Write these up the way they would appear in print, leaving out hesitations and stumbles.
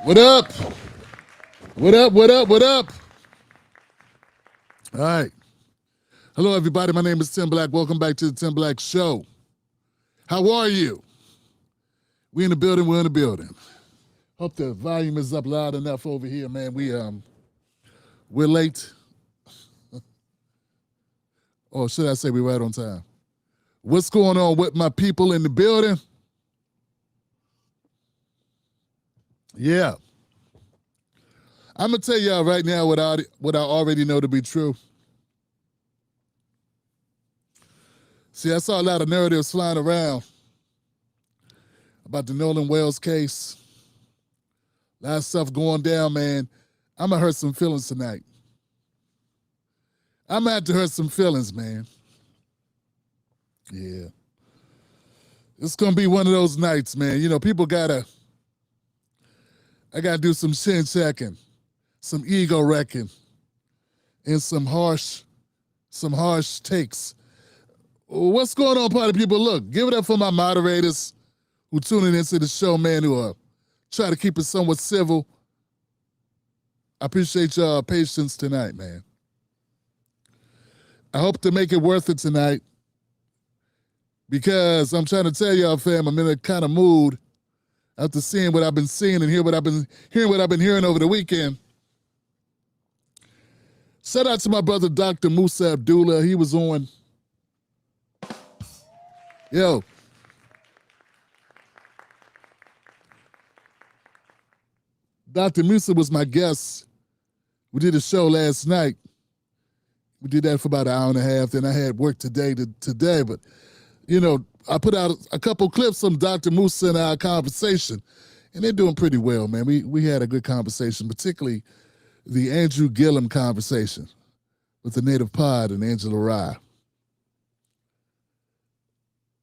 What up? What up? What up? What up? All right. Hello, everybody. My name is Tim Black. Welcome back to the Tim Black Show. How are you? We in the building. We're in the building. Hope the volume is up loud enough over here, man. We're late. Or should I say we're right on time? What's going on with my people in the building? Yeah. I'm going to tell y'all right now what I already know to be true. See, I saw a lot of narratives flying around about the Nolan Wells case. A lot of stuff going down, man. I'm going to hurt some feelings tonight. I'm going to have to hurt some feelings, man. Yeah. It's going to be one of those nights, man. You know, I got to do some chin checking, some ego wrecking, and some harsh takes. What's going on, party people? Look, give it up for my moderators who tuning into the show, man, who are trying to keep it somewhat civil. I appreciate y'all patience tonight, man. I hope to make it worth it tonight because I'm trying to tell y'all, fam, I'm in a kind of mood after seeing what I've been seeing and hearing what I've been hearing over the weekend. Shout out to my brother, Dr. Musa Abdullah. He was on. Yo. Dr. Musa was my guest. We did a show last night. We did that for about an hour and a half. Then I had work today, but, you know, I put out a couple clips from Dr. Musa and our conversation, and they're doing pretty well, man. We had a good conversation, particularly the Andrew Gillum conversation with the Native Pod and Angela Rye.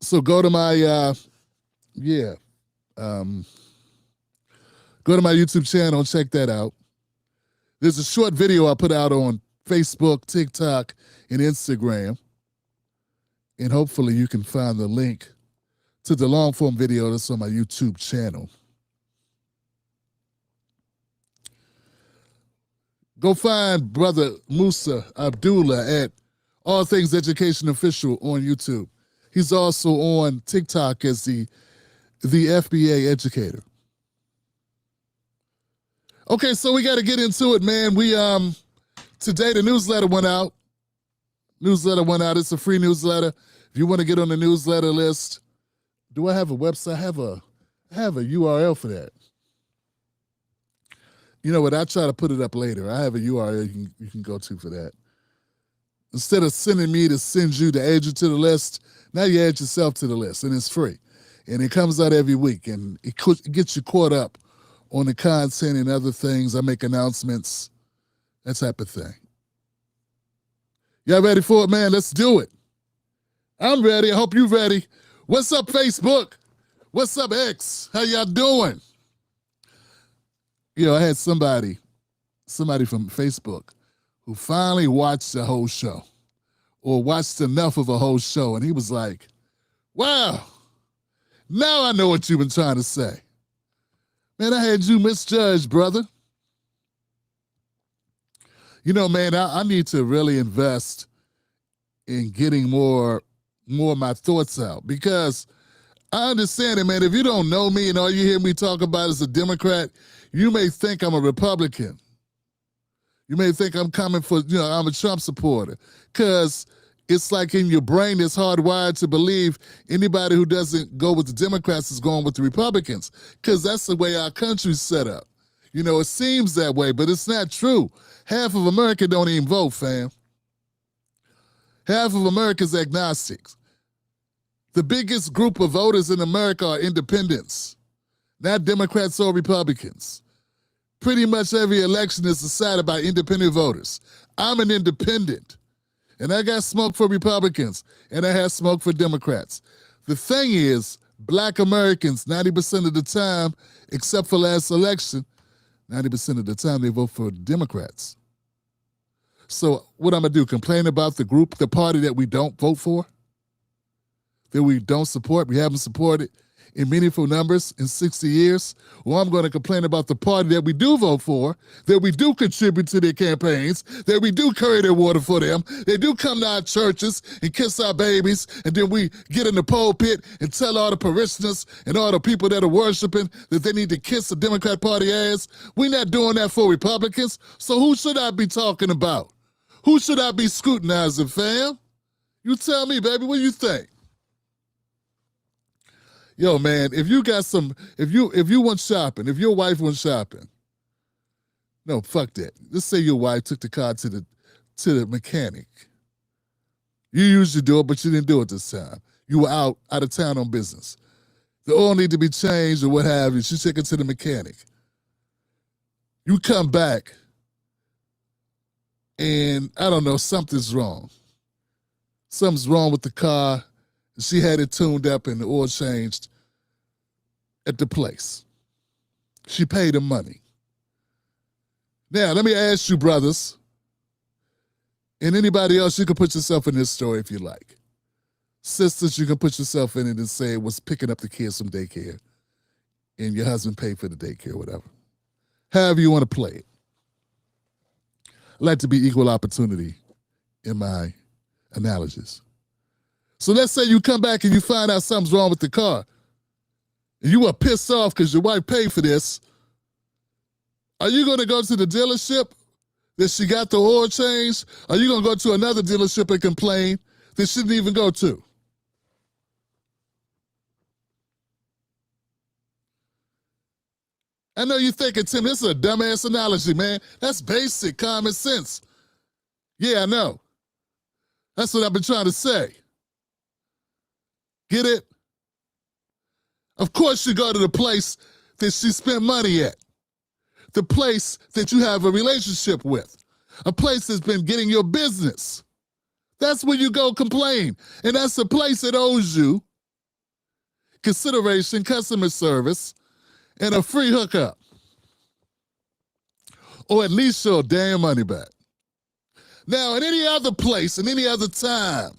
So go to my, go to my YouTube channel and check that out. There's a short video I put out on Facebook, TikTok, and Instagram. And hopefully you can find the link to the long form video that's on my YouTube channel. Go find Brother Musa Abdullah at All Things Education Official on YouTube. He's also on TikTok as the FBA educator. Okay, so we got to get into it, man. Today the newsletter went out. It's a free newsletter. If you want to get on the newsletter list, do I have a website? I have a URL for that. You know what? I'll try to put it up later. I have a URL you can go to for that. Instead of sending me to send you to add you to the list, now you add yourself to the list, and it's free. And it comes out every week, and it gets you caught up on the content and other things. I make announcements, that type of thing. Y'all ready for it, man? Let's do it. I'm ready. I hope you're ready. What's up, Facebook? What's up, X? How y'all doing? You know, I had somebody from Facebook who finally watched the whole show or watched enough of a whole show, and he was like, wow, now I know what you've been trying to say. Man, I had you misjudged, brother. You know, man, I need to really invest in getting more of my thoughts out because I understand it, man. If you don't know me and all you hear me talk about is a Democrat, you may think I'm a Republican. You may think I'm coming for, I'm a Trump supporter because it's like in your brain it's hardwired to believe anybody who doesn't go with the Democrats is going with the Republicans because that's the way our country's set up. You know, it seems that way, but it's not true. Half of America don't even vote, fam. Half of America's agnostics. The biggest group of voters in America are independents, not Democrats or Republicans. Pretty much every election is decided by independent voters. I'm an independent, and I got smoke for Republicans, and I have smoke for Democrats. The thing is, Black Americans, 90% of the time, except for last election, 90% of the time they vote for Democrats. So what I'm going to do, complain about the party that we don't vote for? That we don't support, we haven't supported, in meaningful numbers in 60 years, or I'm going to complain about the party that we do vote for, that we do contribute to their campaigns, that we do carry their water for them, they do come to our churches and kiss our babies, and then we get in the pulpit and tell all the parishioners and all the people that are worshiping that they need to kiss the Democrat Party ass. We're not doing that for Republicans, so who should I be talking about? Who should I be scrutinizing, fam? You tell me, baby, what do you think? Yo, man, if you went shopping, if your wife went shopping, no, fuck that. Let's say your wife took the car to the mechanic. You usually do it, but you didn't do it this time. You were out of town on business. The oil need to be changed or what have you. She took it to the mechanic. You come back, and I don't know, something's wrong. Something's wrong with the car. She had it tuned up and the oil changed at the place. She paid the money. Now, let me ask you, brothers, and anybody else, you can put yourself in this story if you like. Sisters, you can put yourself in it and say it was picking up the kids from daycare and your husband paid for the daycare, whatever. However you want to play it. I like to be equal opportunity in my analogies. So let's say you come back and you find out something's wrong with the car. And you were pissed off because your wife paid for this. Are you going to go to the dealership that she got the oil changed? Are you going to go to another dealership and complain that she didn't even go to? I know you're thinking, Tim, this is a dumbass analogy, man. That's basic common sense. Yeah, I know. That's what I've been trying to say. Get it? Of course you go to the place that she spent money at. The place that you have a relationship with. A place that's been getting your business. That's where you go complain. And that's a place that owes you consideration, customer service, and a free hookup. Or at least your damn money back. Now, in any other place, in any other time,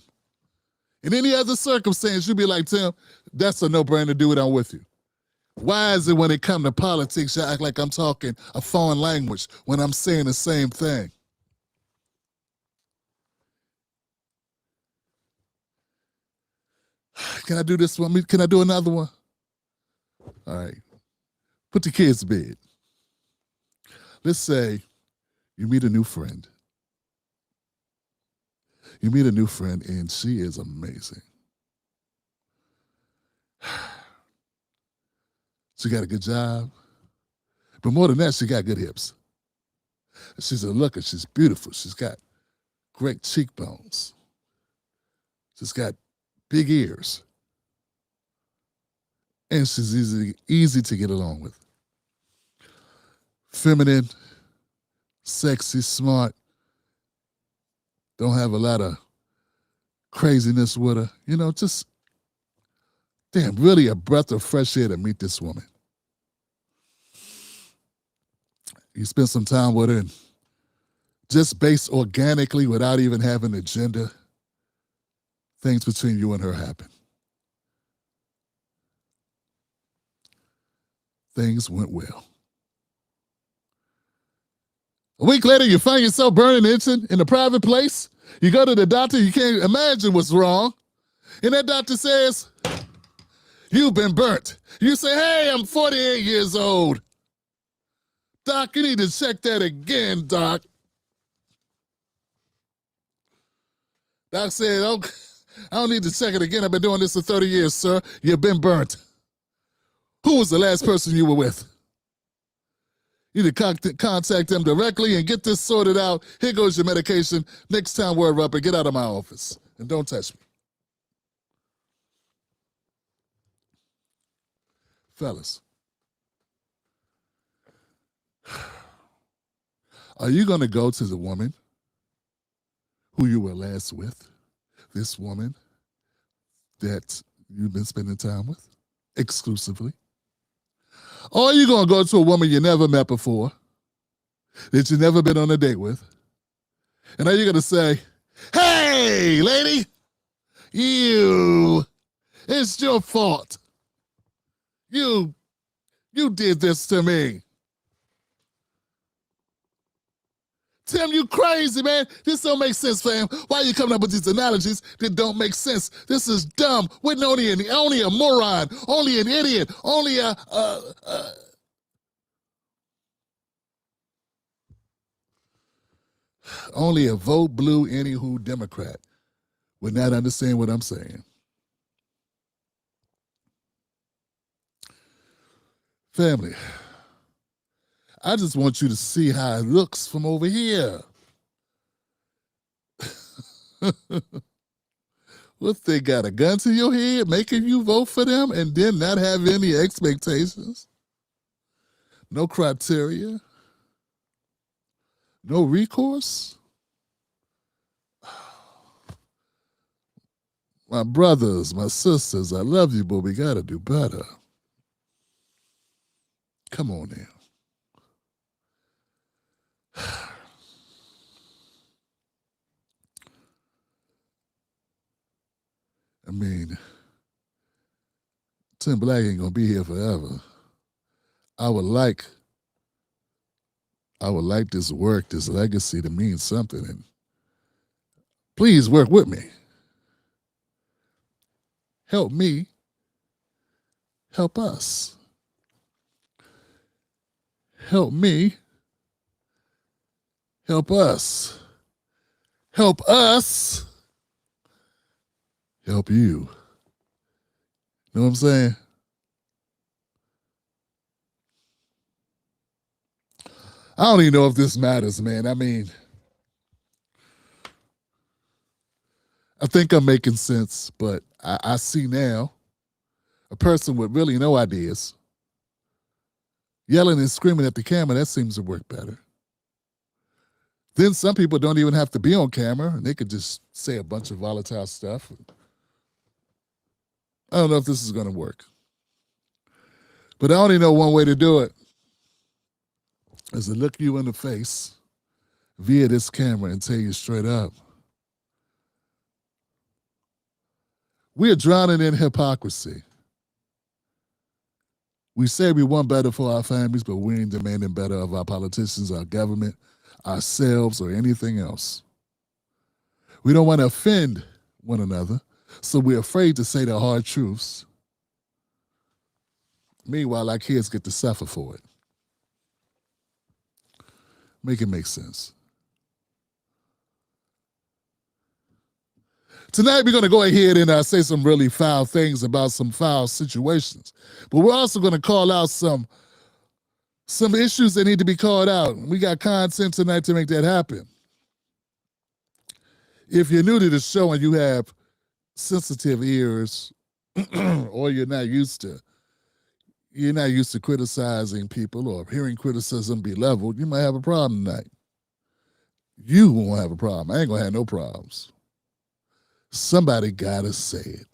in any other circumstance, you'd be like, Tim, that's a no-brainer, do it, I'm with you. Why is it when it comes to politics, you act like I'm talking a foreign language when I'm saying the same thing? Can I do this one? Can I do another one? All right. Put the kids to bed. Let's say you meet a new friend. You meet a new friend, and she is amazing. She got a good job. But more than that, she got good hips. She's a looker. She's beautiful. She's got great cheekbones. She's got big ears. And she's easy to get along with. Feminine, sexy, smart. Don't have a lot of craziness with her. You know, just, damn, really a breath of fresh air to meet this woman. You spend some time with her and just based organically without even having an agenda, things between you and her happen. Things went well. A week later, you find yourself burning, itching in a private place. You go to the doctor, you can't imagine what's wrong. And that doctor says, you've been burnt. You say, hey, I'm 48 years old. Doc, you need to check that again, Doc. Doc said, oh, I don't need to check it again. I've been doing this for 30 years, sir. You've been burnt. Who was the last person you were with? You need to contact them directly and get this sorted out. Here goes your medication. Next time, word up and get out of my office. And don't touch me. Fellas, are you going to go to the woman who you were last with, this woman that you've been spending time with exclusively? Or are you going to go to a woman you never met before, that you never been on a date with? And are you going to say, hey, lady, it's your fault. You did this to me. Tim, you crazy, man. This don't make sense, fam. Why are you coming up with these analogies that don't make sense? This is dumb. We're only a moron, only an idiot, only only a vote blue anywho Democrat would not understand what I'm saying. Family, I just want you to see how it looks from over here. What, they got a gun to your head making you vote for them and then not have any expectations? No criteria? No recourse? My brothers, my sisters, I love you, but we got to do better. Come on now. I mean, Tim Black ain't gonna be here forever. I would like this work, this legacy to mean something, and please work with me. Help me. Help us. Help me. Help us. Help us. Help you. Know what I'm saying? I don't even know if this matters, man. I mean, I think I'm making sense, but I see now a person with really no ideas yelling and screaming at the camera. That seems to work better. Then some people don't even have to be on camera, and they could just say a bunch of volatile stuff. I don't know if this is going to work. But I only know one way to do it, is to look you in the face via this camera and tell you straight up, we are drowning in hypocrisy. We say we want better for our families, but we ain't demanding better of our politicians, our government, ourselves, or anything else. We don't want to offend one another, so we're afraid to say the hard truths. Meanwhile, our kids get to suffer for it. Make it make sense. Tonight, we're going to go ahead and say some really foul things about some foul situations. But we're also going to call out some issues that need to be called out. We got content tonight to make that happen. If you're new to the show and you have sensitive ears, or you're not used to criticizing people or hearing criticism be leveled, you might have a problem tonight. You won't have a problem. I ain't gonna have no problems. Somebody gotta say it.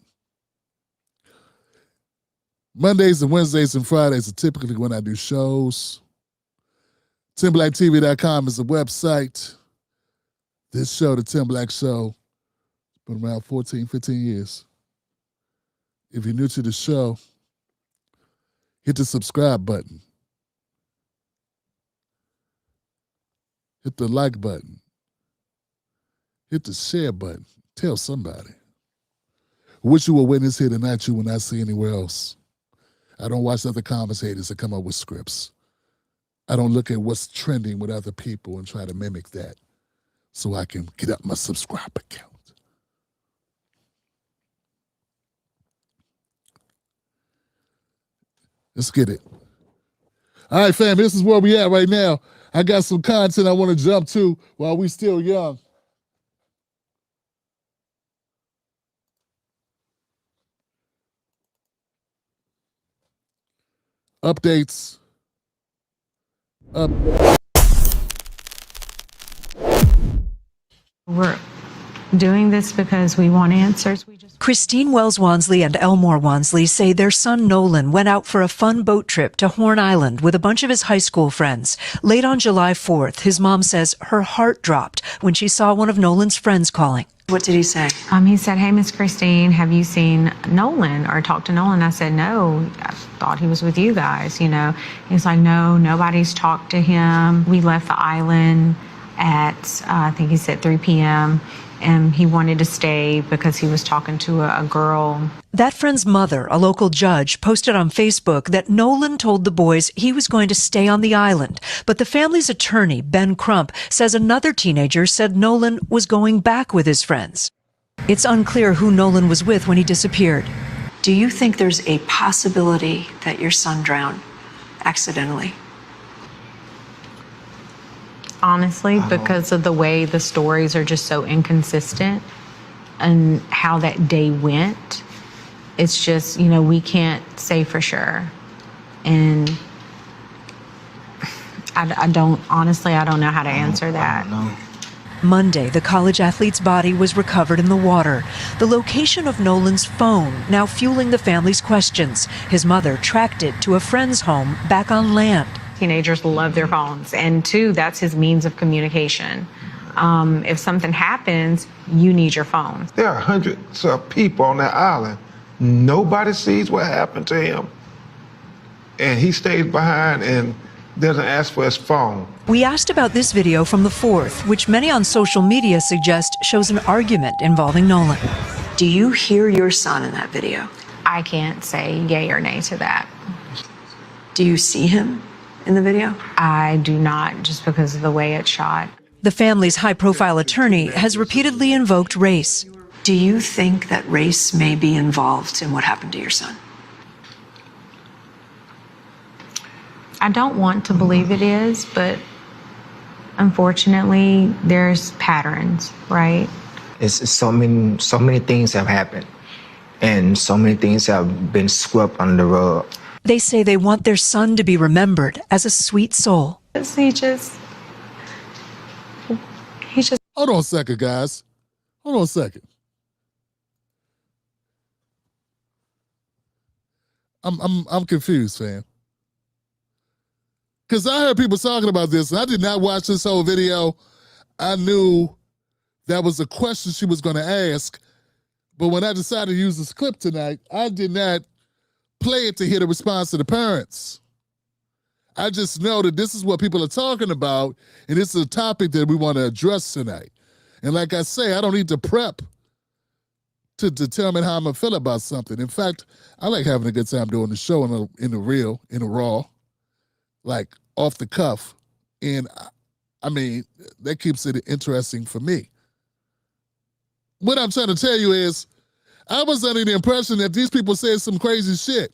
Mondays and Wednesdays and Fridays are typically when I do shows. TimBlackTV.com is the website. This show, The Tim Black Show, been around 14, 15 years. If you're new to the show, hit the subscribe button. Hit the like button. Hit the share button. Tell somebody. What you will witness here tonight, you will not see anywhere else. I don't watch other commentators that come up with scripts. I don't look at what's trending with other people and try to mimic that so I can get up my subscribe account. Let's get it. All right, fam, this is where we at right now. I got some content I want to jump to while we still young. Updates. doing this because we want answers. Christine Wells-Wansley and Elmore Wansley say their son Nolan went out for a fun boat trip to Horn Island with a bunch of his high school friends. Late on July 4th, his mom says her heart dropped when she saw one of Nolan's friends calling. What did he say? He said, "Hey, Miss Christine, have you seen Nolan or talked to Nolan?" I said, "No, I thought he was with you guys, you know." He's like, "No, nobody's talked to him. We left the island at, I think he said 3 p.m., and he wanted to stay because he was talking to a girl." That friend's mother, a local judge, posted on Facebook that Nolan told the boys he was going to stay on the island. But the family's attorney, Ben Crump, says another teenager said Nolan was going back with his friends. It's unclear who Nolan was with when he disappeared. Do you think there's a possibility that your son drowned accidentally? Honestly, because of the way the stories are just so inconsistent and how that day went, it's just, you know, we can't say for sure. And I don't know how to answer that. Monday, the college athlete's body was recovered in the water. The location of Nolan's phone now fueling the family's questions. His mother tracked it to a friend's home back on land. Teenagers love their phones, and two, that's his means of communication. If something happens, you need your phone. There are hundreds of people on that island. Nobody sees what happened to him. And he stays behind and doesn't ask for his phone. We asked about this video from the 4th, which many on social media suggest shows an argument involving Nolan. Do you hear your son in that video? I can't say yay or nay to that. Do you see him in the video? I do not, just because of the way it's shot. The family's high-profile attorney has repeatedly invoked race. Do you think that race may be involved in what happened to your son? I don't want to believe it is, but unfortunately, there's patterns, right? It's so many things have happened, and so many things have been swept under the rug. They say they want their son to be remembered as a sweet soul. He just... Hold on a second, guys. Hold on a second. I'm confused, fam. Because I heard people talking about this, and I did not watch this whole video. I knew that was a question she was going to ask, but when I decided to use this clip tonight, I did not play it to hear the response of the parents. I just know that this is what people are talking about, and this is a topic that we want to address tonight. And like I say, I don't need to prep to determine how I'm going to feel about something. In fact, I like having a good time doing the show in the raw, like off the cuff. And I mean, that keeps it interesting for me. What I'm trying to tell you is, I was under the impression that these people said some crazy shit.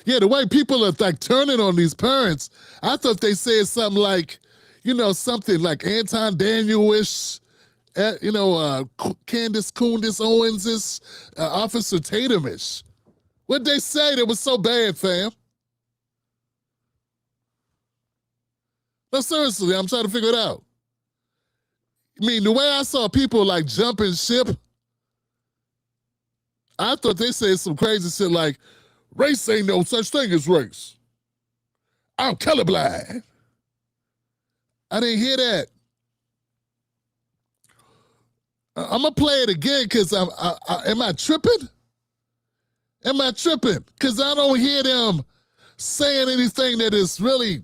Yeah, the way people are like turning on these parents, I thought they said something like, you know, something like Anton Daniel-ish, Candace Owens-ish, Officer Tatum-ish. What'd they say that was so bad, fam? No, seriously, I'm trying to figure it out. I mean, the way I saw people like jumping ship, I thought they said some crazy shit like, race ain't no such thing as race. I'm colorblind. I didn't hear that. I'm going to play it again because am I tripping? Am I tripping? Because I don't hear them saying anything that is really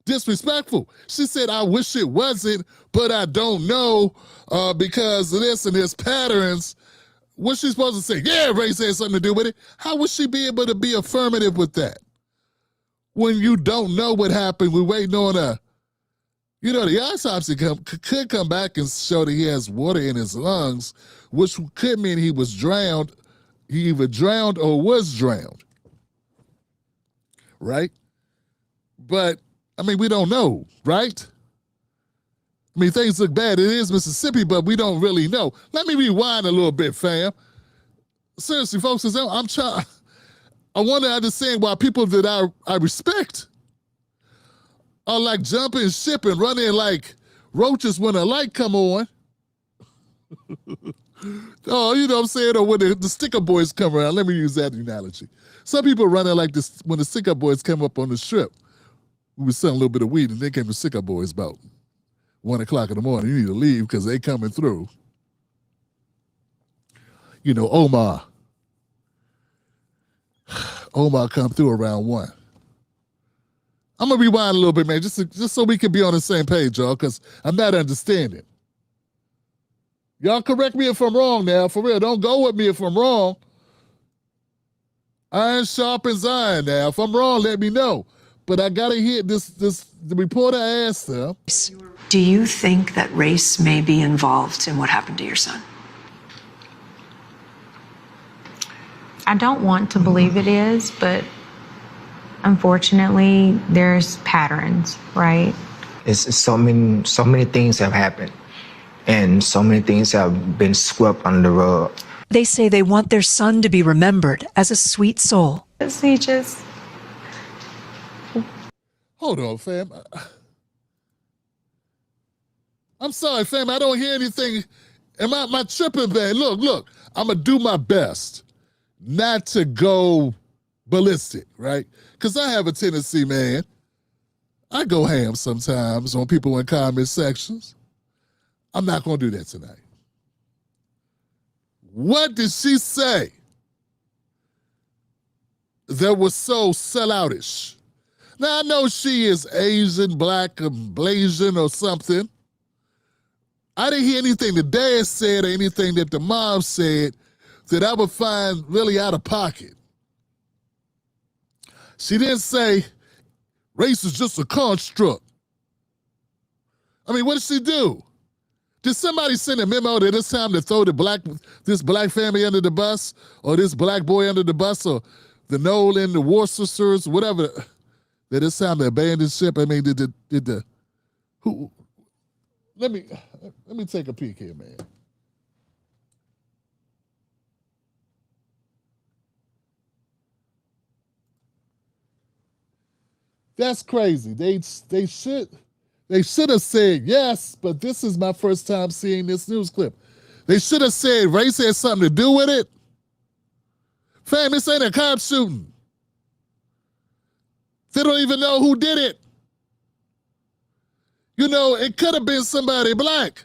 disrespectful. She said, I wish it wasn't, but I don't know because of this and there's patterns. What's she supposed to say? Yeah, race has something to do with it. How would she be able to be affirmative with that? When you don't know what happened, we're waiting on the autopsy could come back and show that he has water in his lungs, which could mean he was drowned. He either drowned or was drowned. Right? But, I mean, we don't know, right? I mean, things look bad. It is Mississippi, but we don't really know. Let me rewind a little bit, fam. Seriously, folks, I want to understand why people that I respect are like jumping ship and running like roaches when a light come on Oh, you know what I'm saying? Or when the sticker boys come around, let me use that analogy. Some people running like this when the sticker boys come up on the strip. We were selling a little bit of weed, and they came to sticker boys about 1 o'clock in the morning. You need to leave because they coming through. You know, Omar come through around 1. I'm going to rewind a little bit, man, just so we can be on the same page, y'all, because I'm not understanding. Y'all correct me if I'm wrong now. For real, don't go with me if I'm wrong. Iron sharpens iron now. If I'm wrong, let me know. But I got to hear the reporter asked her. Do you think that race may be involved in what happened to your son? I don't want to believe it is, but unfortunately, there's patterns, right? It's so many things have happened, and so many things have been swept under the rug. They say they want their son to be remembered as a sweet soul. He just... Hold on, fam. I'm sorry, fam. I don't hear anything. Am I tripping, man? Look. I'm going to do my best not to go ballistic, right? Because I have a tendency, man. I go ham sometimes on people in comment sections. I'm not going to do that tonight. What did she say that was so selloutish? Now, I know she is Asian, black, or Blasian or something. I didn't hear anything the dad said or anything that the mom said that I would find really out of pocket. She didn't say race is just a construct. I mean, what did she do? Did somebody send a memo that it's time to throw this black family under the bus, or this black boy under the bus, or the Nolan, the War Sisters, whatever, that it's time to abandon ship? I mean, who? Let me take a peek here, man. That's crazy. They should have said yes, but this is my first time seeing this news clip. They should have said race had something to do with it. Fam, this ain't a cop shooting. They don't even know who did it. You know, it could have been somebody black.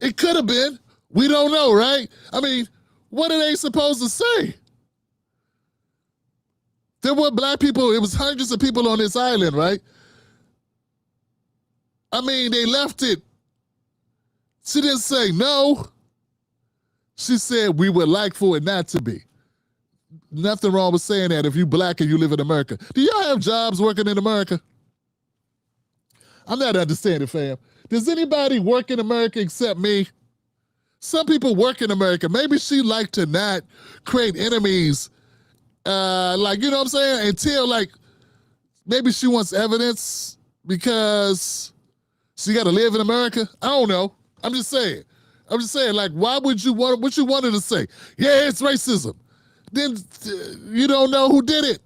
It could have been. We don't know, right? I mean, what are they supposed to say? There were black people. It was hundreds of people on this island, right? I mean, they left it. She didn't say no. She said we would like for it not to be. Nothing wrong with saying that if you black and you live in America. Do y'all have jobs working in America? I'm not understanding, fam. Does anybody work in America except me? Some people work in America. Maybe she like to not create enemies, like, you know what I'm saying? Until, like, maybe she wants evidence because she got to live in America. I don't know. I'm just saying, like, why would you want, what you wanted to say? Yeah, it's racism. Then you don't know who did it.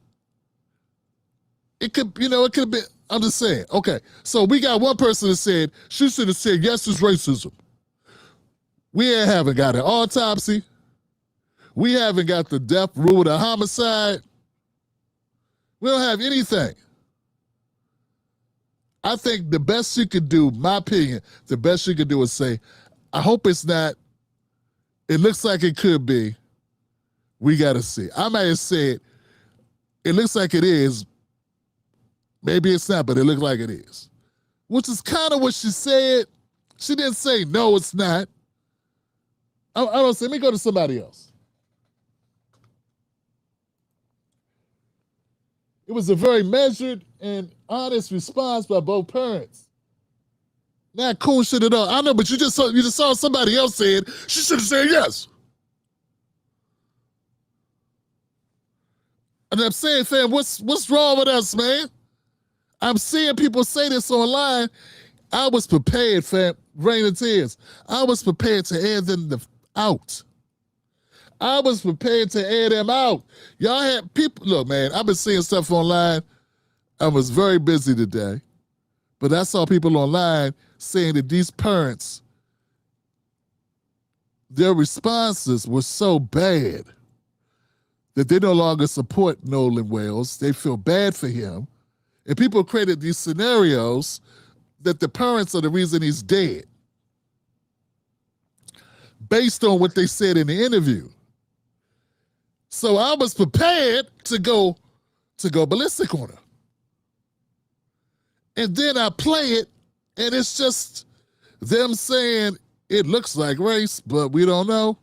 It could have been, I'm just saying. Okay, so we got one person that said, she should have said, yes, it's racism. We haven't got an autopsy. We haven't got the death rule, the homicide. We don't have anything. I think the best you could do, my opinion, the best you could do is say, I hope it's not, it looks like it could be. We got to see. I might have said, it looks like it is. Maybe it's not, but it looks like it is. Which is kind of what she said. She didn't say, no, it's not. I don't say, let me go to somebody else. It was a very measured and honest response by both parents. Not cool shit at all. I know, but you just saw somebody else say it. She should have said yes. And I'm saying, fam, what's wrong with us, man? I'm seeing people say this online. I was prepared, fam. Rain and tears. I was prepared to air them out. I was prepared to air them out. Y'all had people, look, man, I've been seeing stuff online. I was very busy today, but I saw people online saying that these parents their responses were so bad that they no longer support Nolan Wells. They feel bad for him. And people created these scenarios that the parents are the reason he's dead, based on what they said in the interview. So I was prepared to go ballistic on her. And then I play it, and it's just them saying it looks like race, but we don't know.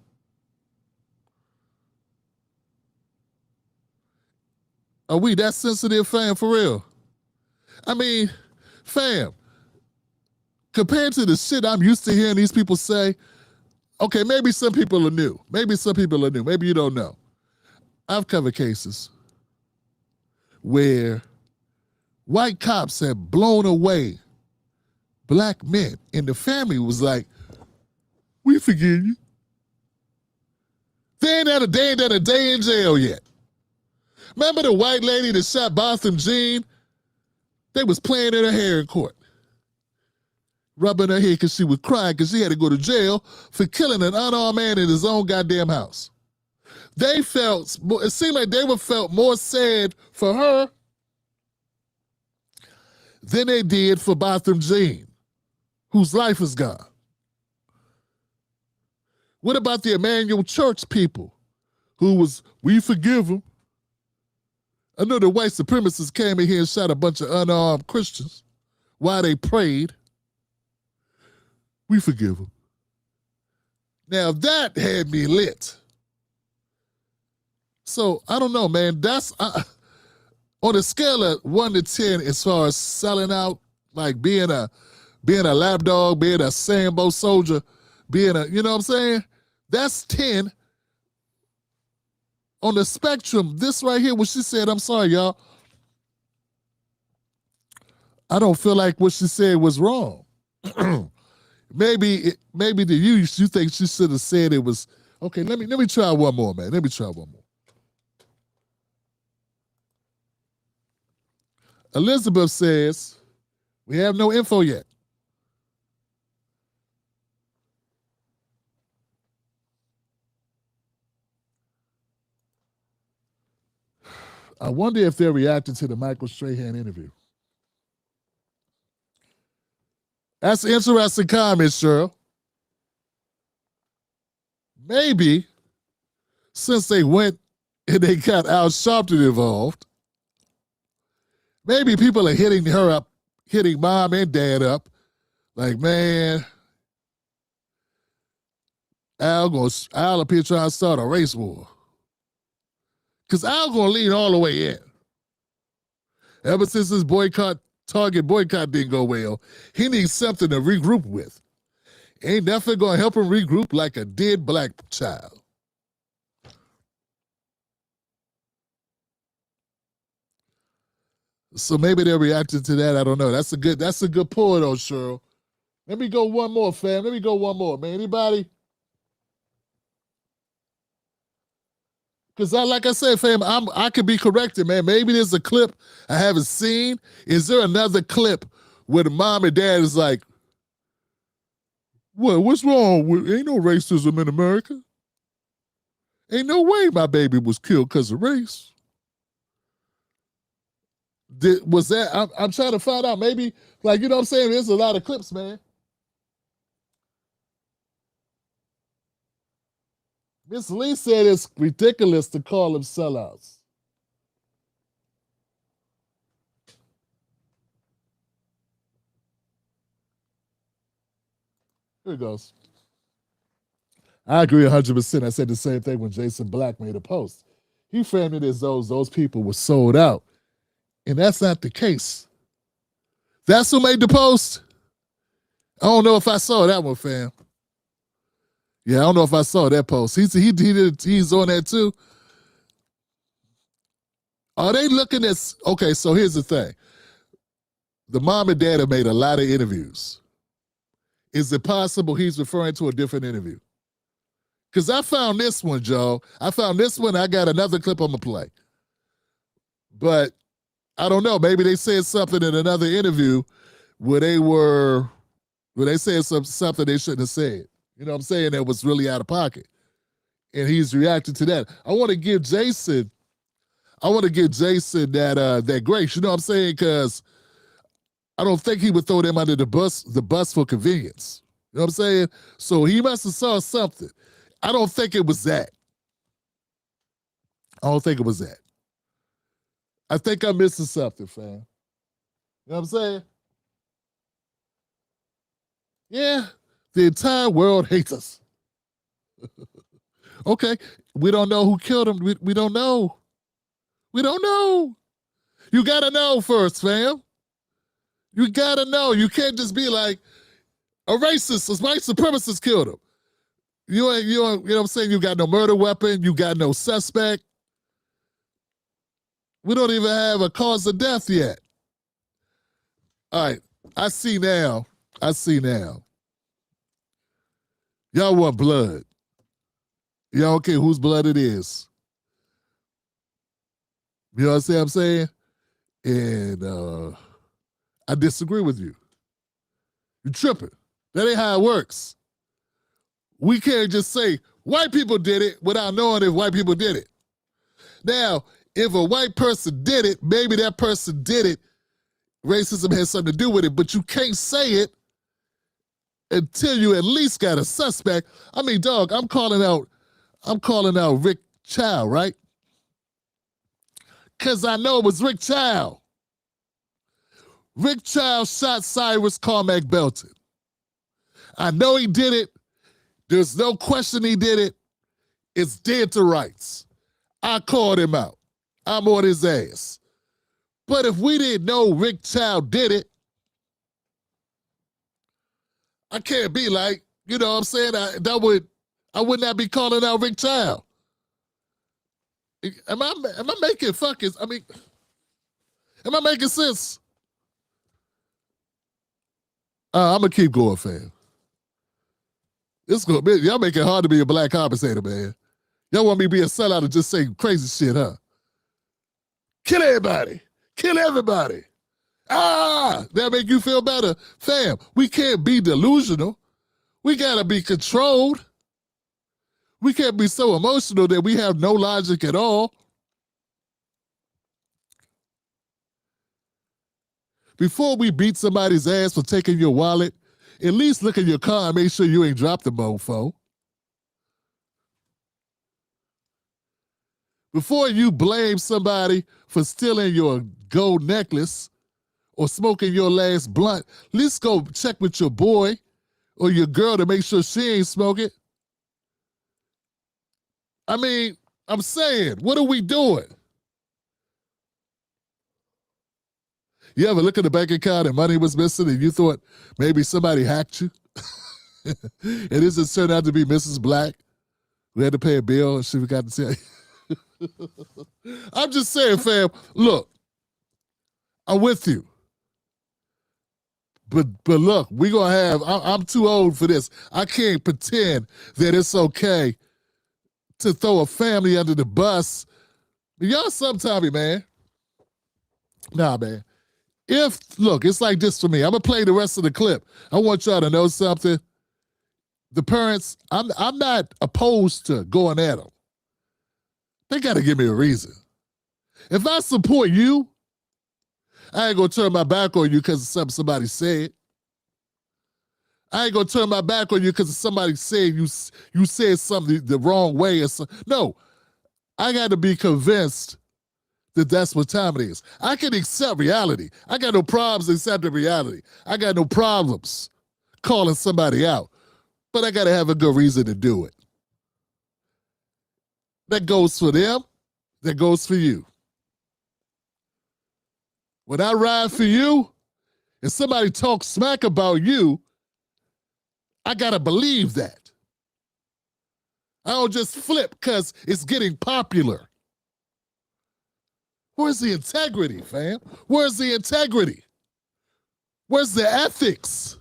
Are we that sensitive, fam, for real? I mean, fam, compared to the shit I'm used to hearing these people say, okay, maybe some people are new. Maybe some people are new. Maybe you don't know. I've covered cases where white cops have blown away black men, and the family was like, we forgive you. They ain't had a day in jail yet. Remember the white lady that shot Botham Jean? They was playing in her hair in court, rubbing her head because she was crying because she had to go to jail for killing an unarmed man in his own goddamn house. It seemed like they felt more sad for her than they did for Botham Jean, whose life is gone. What about the Emmanuel Church people we forgive them? I know the white supremacists came in here and shot a bunch of unarmed Christians while they prayed. We forgive them. Now that had me lit. So I don't know, man. That's on a scale of 1 to 10 as far as selling out, like being a lapdog, being a Sambo soldier, you know what I'm saying? That's 10. On the spectrum, this right here, what she said, I'm sorry, y'all. I don't feel like what she said was wrong. maybe to you think she should have said it was, okay, let me try one more, man. Let me try one more. Elizabeth says, we have no info yet. I wonder if they're reacting to the Michael Strahan interview. That's an interesting comment, Cheryl. Maybe since they went and they got Al Sharpton involved, maybe people are hitting her up, hitting mom and dad up, like, man, Al up here trying to start a race war. Because Al gonna lean all the way in. Ever since this Target boycott didn't go well, he needs something to regroup with. Ain't nothing gonna help him regroup like a dead black child. So maybe they're reacting to that. I don't know. That's a good point, though, Cheryl. Let me go one more, fam. Let me go one more, man. Anybody? Because like I said, fam, I could be corrected, man. Maybe there's a clip I haven't seen. Is there another clip where the mom and dad is like, what's wrong? Ain't no racism in America. Ain't no way my baby was killed because of race. Was that, I'm trying to find out. Maybe, like, you know what I'm saying? There's a lot of clips, man. Miss Lee said it's ridiculous to call them sellouts. Here it goes. I agree 100%. I said the same thing when Jason Black made a post. He framed it as though those people were sold out. And that's not the case. That's who made the post? I don't know if I saw that one, fam. Yeah, I don't know if I saw that post. He's on that too. Are they looking at, okay, so here's the thing. The mom and dad have made a lot of interviews. Is it possible he's referring to a different interview? Because I found this one, Joe. I found this one. I got another clip I'm going to play. But I don't know. Maybe they said something in another interview where they said something they shouldn't have said. You You know what I'm saying? That was really out of pocket. And he's reacting to that. I want to give Jason that grace. You know what I'm saying? Because I don't think he would throw them under the bus for convenience. You know what I'm saying? So he must have saw something. I don't think it was that. I think I'm missing something, fam. You know what I'm saying? Yeah, the entire world hates us. Okay, we don't know who killed him. We don't know. We don't know. You gotta know first, fam. You gotta know. You can't just be like, a racist, a white supremacist killed him. You know what I'm saying? You got no murder weapon. You got no suspect. We don't even have a cause of death yet. All right, I see now. Y'all want blood. Y'all don't care whose blood it is. You know what I'm saying? And I disagree with you. You're tripping. That ain't how it works. We can't just say white people did it without knowing if white people did it. Now, if a white person did it, maybe that person did it. Racism has something to do with it, but you can't say it until you at least got a suspect. I mean, dog, I'm calling out Rick Child, right? Because I know it was Rick Child. Rick Child shot Cyrus Carmack Belton. I know he did it. There's no question he did it. It's dead to rights. I called him out. I'm on his ass. But if we didn't know Rick Child did it, I can't be like, you know what I'm saying? I would not be calling out Rick Child. Am I making am I making sense? I'm gonna keep going, fam. Y'all make it hard to be a black compensator, man. Y'all want me to be a sellout and just say crazy shit, huh? Kill everybody. Kill everybody. That make you feel better? Fam, we can't be delusional. We gotta be controlled. We can't be so emotional that we have no logic at all. Before we beat somebody's ass for taking your wallet, at least look at your car and make sure you ain't dropped the mofo. Before you blame somebody for stealing your gold necklace or smoking your last blunt, let's go check with your boy or your girl to make sure she ain't smoking. I mean, I'm saying, what are we doing? You ever look at the bank account and money was missing and you thought maybe somebody hacked you? And this just turned out to be Mrs. Black who had to pay a bill and she forgot to tell you. I'm just saying, fam, look, I'm with you. But look, we gonna have, I'm too old for this. I can't pretend that it's okay to throw a family under the bus. Y'all sometime, man. Nah, man. Look, it's like this for me. I'm gonna play the rest of the clip. I want y'all to know something. The parents, I'm not opposed to going at them. They gotta give me a reason. If I support you, I ain't gonna turn my back on you because of something somebody said. I ain't gonna turn my back on you because of somebody saying you said something the wrong way or something. No, I got to be convinced that that's what time it is. I can accept reality. I got no problems accepting reality. I got no problems calling somebody out, but I got to have a good reason to do it. That goes for them. That goes for you. When I ride for you and somebody talks smack about you, I got to believe that. I don't just flip because it's getting popular. Where's the integrity, fam? Where's the integrity? Where's the ethics?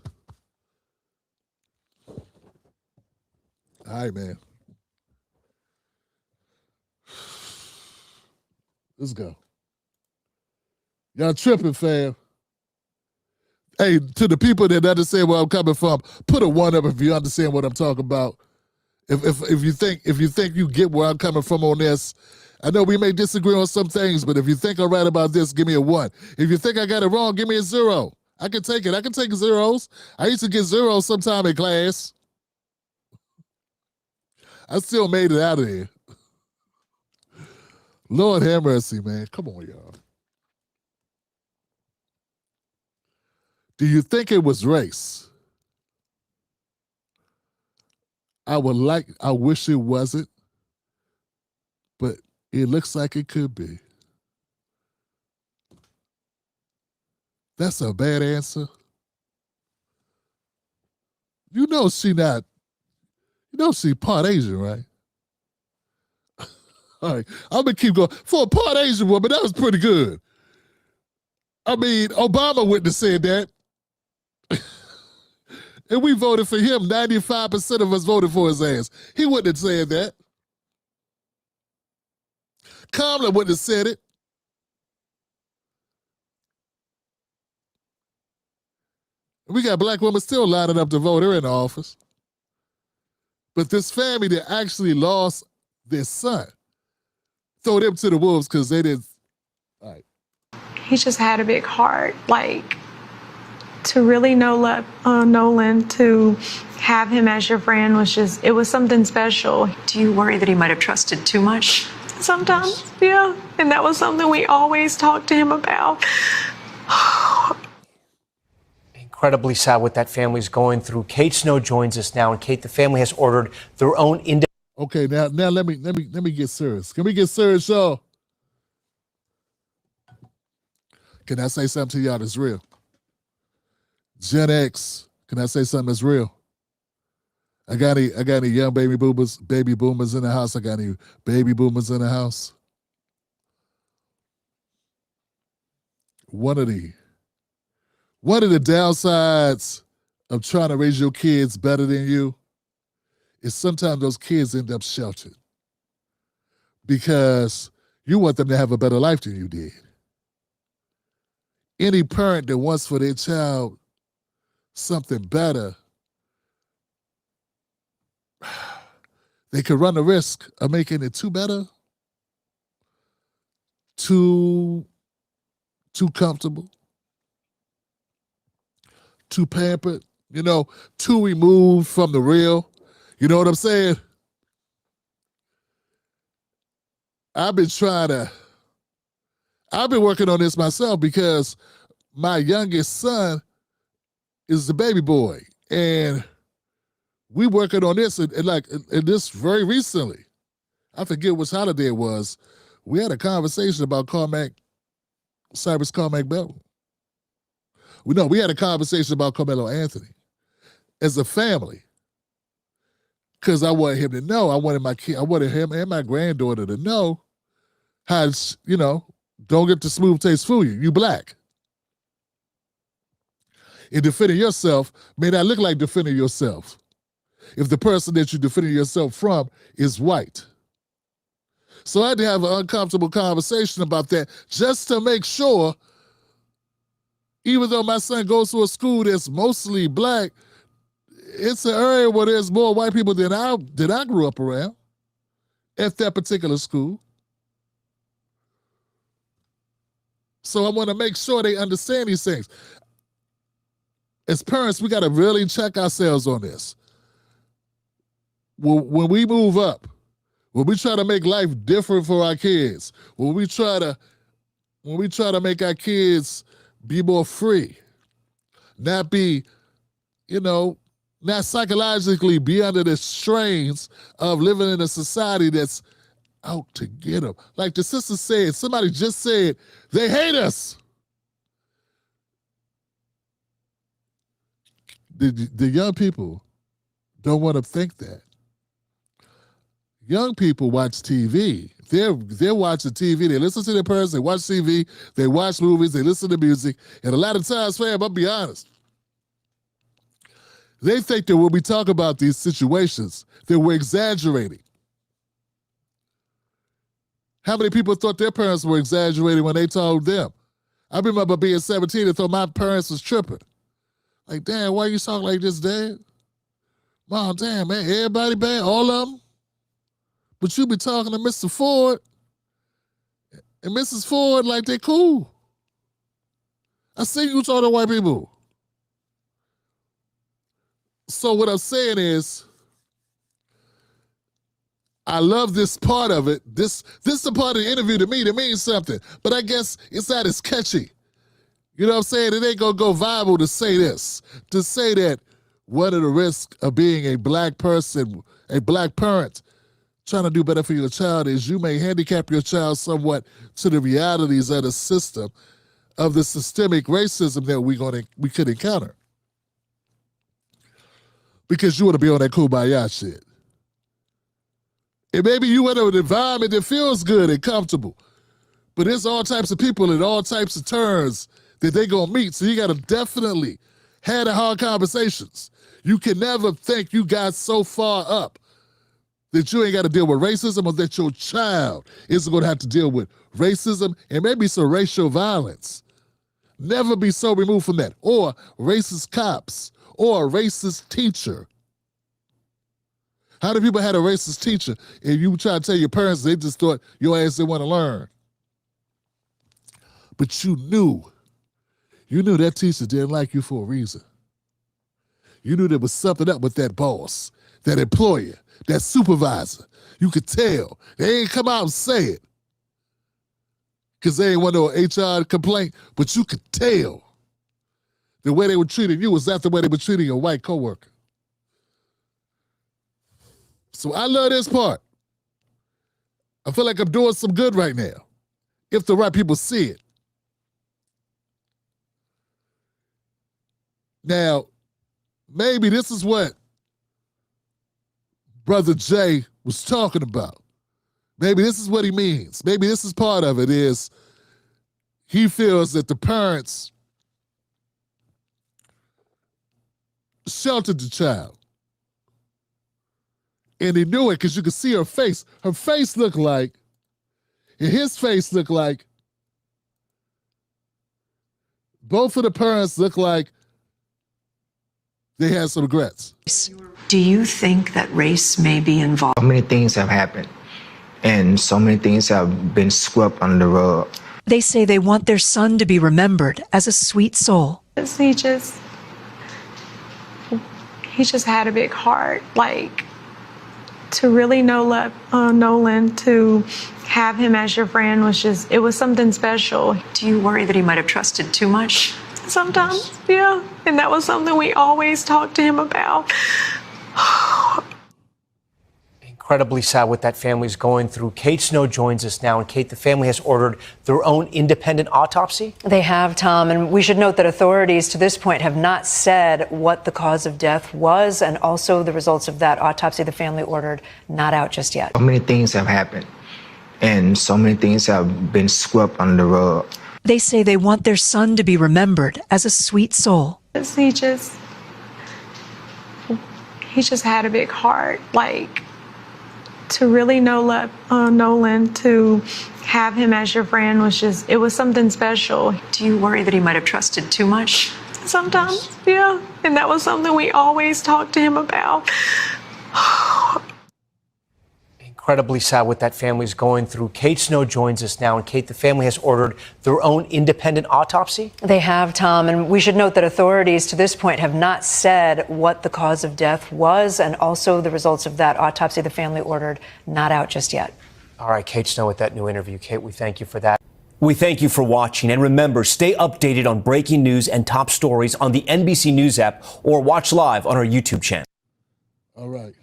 All right, man. Let's go. Y'all tripping, fam. Hey, to the people that understand where I'm coming from, put a 1 up if you understand what I'm talking about. If you think you get where I'm coming from on this, I know we may disagree on some things, but if you think I'm right about this, give me a 1. If you think I got it wrong, give me a 0. I can take it. I can take zeros. I used to get zeros sometime in class. I still made it out of there. Lord have mercy, man. Come on, y'all. Do you think it was race? I wish it wasn't, but it looks like it could be. That's a bad answer. You know she part Asian, right? All right, I'm gonna keep going. For a part Asian woman, that was pretty good. I mean, Obama wouldn't have said that. And we voted for him. 95% of us voted for his ass. He wouldn't have said that. Kamala wouldn't have said it. We got black women still lining up to vote her in the office. But this family that actually lost their son, throw them to the wolves because they didn't. All right. He just had a big heart. Like, to really know Nolan, to have him as your friend it was something special. Do you worry that he might have trusted too much? Sometimes, yeah. And that was something we always talked to him about. Incredibly sad what that family's going through. Kate Snow joins us now, and Kate, the family has ordered their own Okay, now let me get serious. Can we get serious, y'all? Can I say something to y'all that's real? Gen X, can I say something that's real? I got any young baby boomers in the house. I got any baby boomers in the house. One of the downsides of trying to raise your kids better than you is sometimes those kids end up sheltered because you want them to have a better life than you did. Any parent that wants for their child something better, they could run the risk of making it too better, too comfortable, too pampered, too removed from the real. You know what I'm saying? I've been working on this myself because my youngest son is the baby boy. And we working on this and this very recently. I forget which holiday it was. We had a conversation about Cyrus Carmack Bell. We had a conversation about Carmelo Anthony as a family. Because I wanted him to know. I wanted him and my granddaughter to know how, don't get the smooth taste fool you. You black. And defending yourself may not look like defending yourself if the person that you're defending yourself from is white. So I had to have an uncomfortable conversation about that just to make sure, even though my son goes to a school that's mostly black, it's an area where there's more white people than I grew up around at that particular school. So I want to make sure they understand these things. As parents, we got to really check ourselves on this. When we move up, when we try to make life different for our kids, when we try to make our kids be more free, not be, not psychologically be under the strains of living in a society that's out to get them. Like the sister said, somebody just said, they hate us. The young people don't want to think that. Young people watch TV. They're watching TV. They listen to their parents. They watch TV. They watch movies. They listen to music. And a lot of times, fam, I'll be honest, they think that when we talk about these situations, that we're exaggerating. How many people thought their parents were exaggerating when they told them? I remember being 17 and thought my parents was tripping. Like, damn, why you talk like this, Dad? Mom, damn, man, everybody bad, all of them. But you be talking to Mr. Ford and Mrs. Ford like they cool. I see you talk to white people. So what I'm saying is, I love this part of it. This is the part of the interview to me that means something. But I guess it's not as catchy. You know what I'm saying? It ain't gonna go viral to say this. To say that one of the risks of being a black person, a black parent, trying to do better for your child is you may handicap your child somewhat to the realities of the system, of the systemic racism that we could encounter. Because you want to be on that kumbaya shit. And maybe you want an environment that feels good and comfortable. But there's all types of people and all types of turns that they gonna meet. So you gotta definitely have the hard conversations. You can never think you got so far up that you ain't gotta deal with racism, or that your child isn't gonna have to deal with racism and maybe some racial violence. Never be so removed from that. Or racist cops, or a racist teacher. How many people had a racist teacher and you try to tell your parents they just thought your ass didn't want to learn? But you knew that teacher didn't like you for a reason. You knew there was something up with that boss, that employer, that supervisor. You could tell. They ain't come out and say it because they ain't want no HR complaint, but you could tell the way they were treating you was not the way they were treating your white coworker. So I love this part. I feel like I'm doing some good right now, if the right people see it. Now, maybe this is what Brother Jay was talking about. Maybe this is what he means. Maybe this is part of it, is he feels that the parents sheltered the child. And he knew it because you could see her face. Her face looked like, and his face looked like, both of the parents looked like they had some regrets. Do you think that race may be involved? So many things have happened, and so many things have been swept under the rug. They say they want their son to be remembered as a sweet soul. He just had a big heart. Like, to really know Nolan, to have him as your friend it was something special. Do you worry that he might have trusted too much? Sometimes, yeah. And that was something we always talked to him about. Incredibly sad what that family's going through. Kate Snow joins us now. And Kate, the family has ordered their own independent autopsy? They have, Tom, and we should note that authorities to this point have not said what the cause of death was, and also the results of that autopsy the family ordered not out just yet. So many things have happened, and so many things have been swept under the rug. They say they want their son to be remembered as a sweet soul. He just had a big heart. Like, to really know Nolan, to have him as your friend it was something special. Do you worry that he might have trusted too much? Sometimes, yeah. And that was something we always talked to him about. Incredibly sad what that family's going through. Kate Snow joins us now. And Kate, the family has ordered their own independent autopsy? They have, Tom, and we should note that authorities to this point have not said what the cause of death was, and also the results of that autopsy the family ordered not out just yet. All right, Kate Snow with that new interview. Kate, we thank you for that. We thank you for watching. And remember, stay updated on breaking news and top stories on the NBC News app, or watch live on our YouTube channel. All right.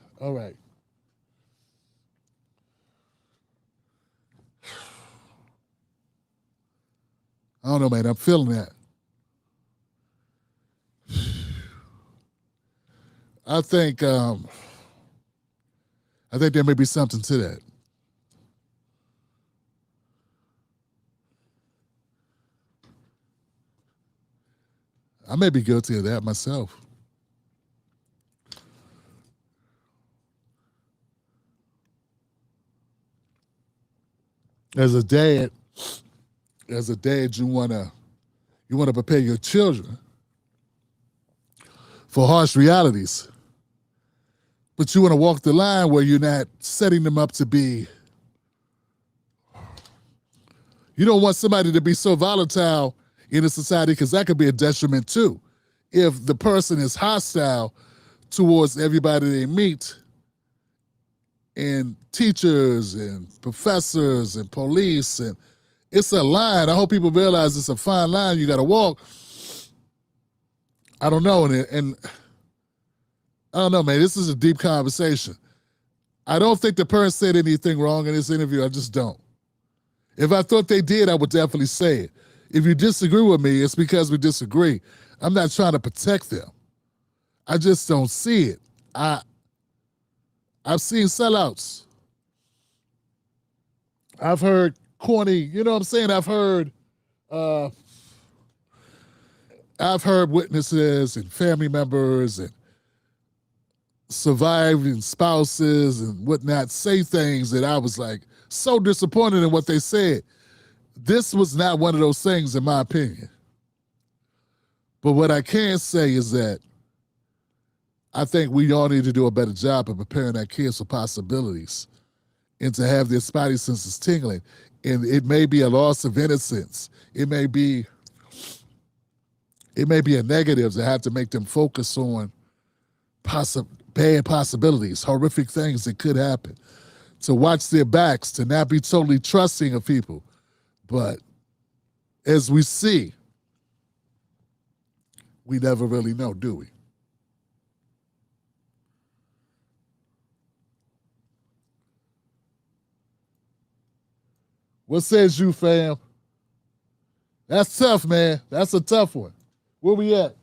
I don't know, man. I'm feeling that. I think there may be something to that. I may be guilty of that myself. As a dad, you wanna prepare your children for harsh realities. But you want to walk the line where you're not setting them up to be. You don't want somebody to be so volatile in a society, because that could be a detriment too. If the person is hostile towards everybody they meet, and teachers and professors and police, and it's a line. I hope people realize it's a fine line you got to walk. I don't know, and I don't know, man. This is a deep conversation. I don't think the parents said anything wrong in this interview. I just don't. If I thought they did, I would definitely say it. If you disagree with me, it's because we disagree. I'm not trying to protect them. I just don't see it. I've seen sellouts. I've heard corny, you know what I'm saying? I've heard witnesses and family members and surviving spouses and whatnot say things that I was like so disappointed in what they said. This was not one of those things, in my opinion. But what I can say is that I think we all need to do a better job of preparing our kids for possibilities and to have their spidey senses tingling. And it may be a loss of innocence. It may be a negative that have to make them focus on bad possibilities, horrific things that could happen, to watch their backs, to not be totally trusting of people. But as we see, we never really know, do we? What says you, fam? That's tough, man. That's a tough one. Where we at?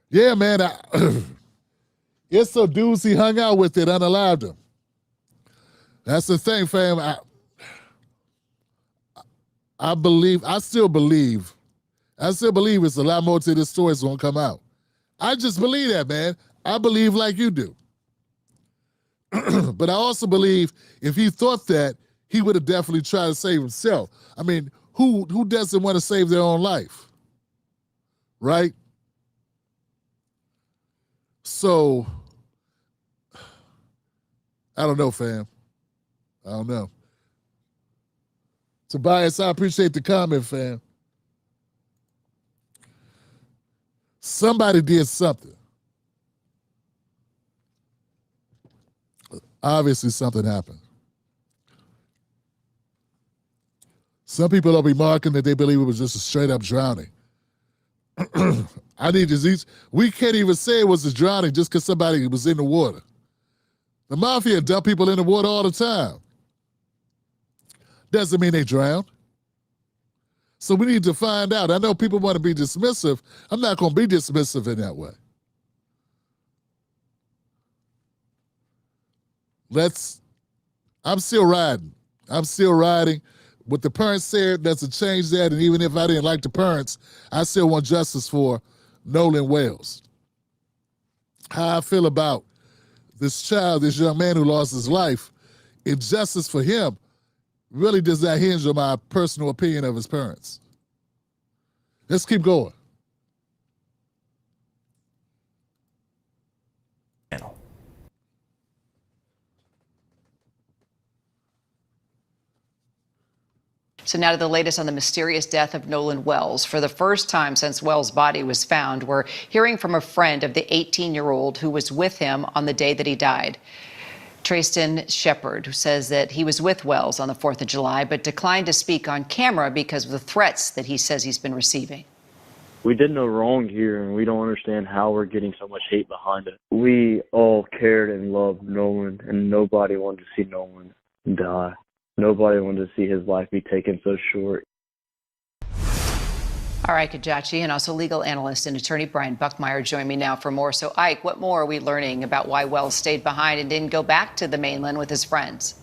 Yeah, man. It's so dudes he hung out with that unalived him. That's the thing, fam. I still believe it's a lot more to this story that's gonna come out. I just believe that, man. I believe like you do. But I also believe if he thought that, he would have definitely tried to save himself. I mean, who doesn't want to save their own life? Right? So, I don't know, fam. I don't know. Tobias, I appreciate the comment, fam. Somebody did something. Obviously, something happened. Some people will be marking that they believe it was just a straight up drowning. We can't even say it was a drowning just because somebody was in the water. The mafia dump people in the water all the time. Doesn't mean they drowned. So we need to find out. I know people want to be dismissive. I'm not going to be dismissive in that way. I'm still riding. What the parents said doesn't change that, and even if I didn't like the parents, I still want justice for Nolan Wells. How I feel about this young man who lost his life, and justice for him really does not hinge on my personal opinion of his parents. Let's keep going. So now to the latest on the mysterious death of Nolan Wells. For the first time since Wells' body was found, we're hearing from a friend of the 18-year-old who was with him on the day that he died. Trayston Shepard, who says that he was with Wells on the 4th of July, but declined to speak on camera because of the threats that he says he's been receiving. We did no wrong here, and we don't understand how we're getting so much hate behind it. We all cared and loved Nolan, and nobody wanted to see Nolan die. Nobody wanted to see his life be taken so short. All right, Kajachi, and also legal analyst and attorney Brian Buckmeyer join me now for more. So, Ike, what more are we learning about why Wells stayed behind and didn't go back to the mainland with his friends?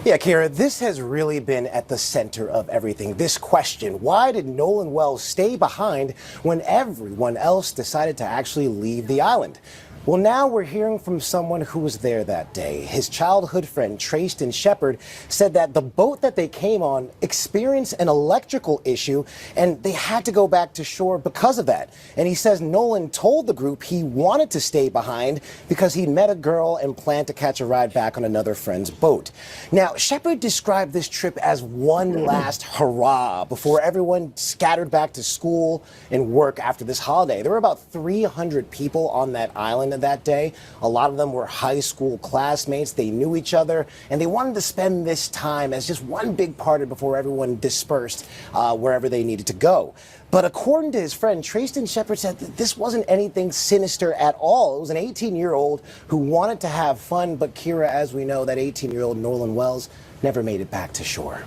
Yeah, Kara, this has really been at the center of everything. This question, why did Nolan Wells stay behind when everyone else decided to actually leave the island? Well, now we're hearing from someone who was there that day. His childhood friend, Trayston Shepard, said that the boat that they came on experienced an electrical issue and they had to go back to shore because of that. And he says Nolan told the group he wanted to stay behind because he'd met a girl and planned to catch a ride back on another friend's boat. Now, Shepard described this trip as one last hurrah before everyone scattered back to school and work after this holiday. There were about 300 people on that island that day. A lot of them were high school classmates. They knew each other, and they wanted to spend this time as just one big party before everyone dispersed wherever they needed to go. But according to his friend, Trayston Shepard said that this wasn't anything sinister at all. It was an 18-year-old who wanted to have fun, but Kira, as we know, that 18-year-old Nolan Wells never made it back to shore.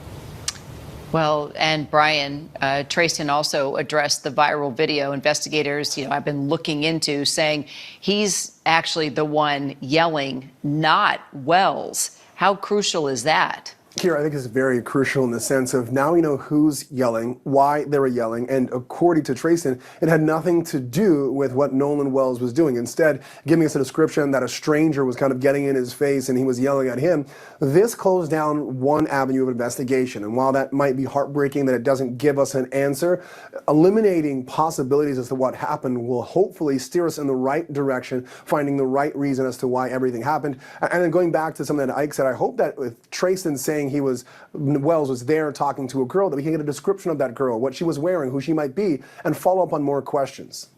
Well, and Brian, Trayston also addressed the viral video. Investigators, I've been looking into, saying he's actually the one yelling, not Wells. How crucial is that? Kira, I think it's very crucial in the sense of now we know who's yelling, why they were yelling, and according to Trayston, it had nothing to do with what Nolan Wells was doing. Instead, giving us a description that a stranger was kind of getting in his face and he was yelling at him. This closed down one avenue of investigation, and while that might be heartbreaking that it doesn't give us an answer, eliminating possibilities as to what happened will hopefully steer us in the right direction, finding the right reason as to why everything happened. And then going back to something that Ike said, I hope that with Trayston saying Wells was there talking to a girl, that we can get a description of that girl, what she was wearing, who she might be, and follow up on more questions.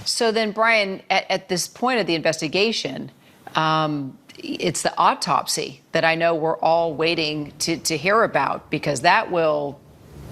So then, Brian, at this point of the investigation, it's the autopsy that I know we're all waiting to hear about, because that will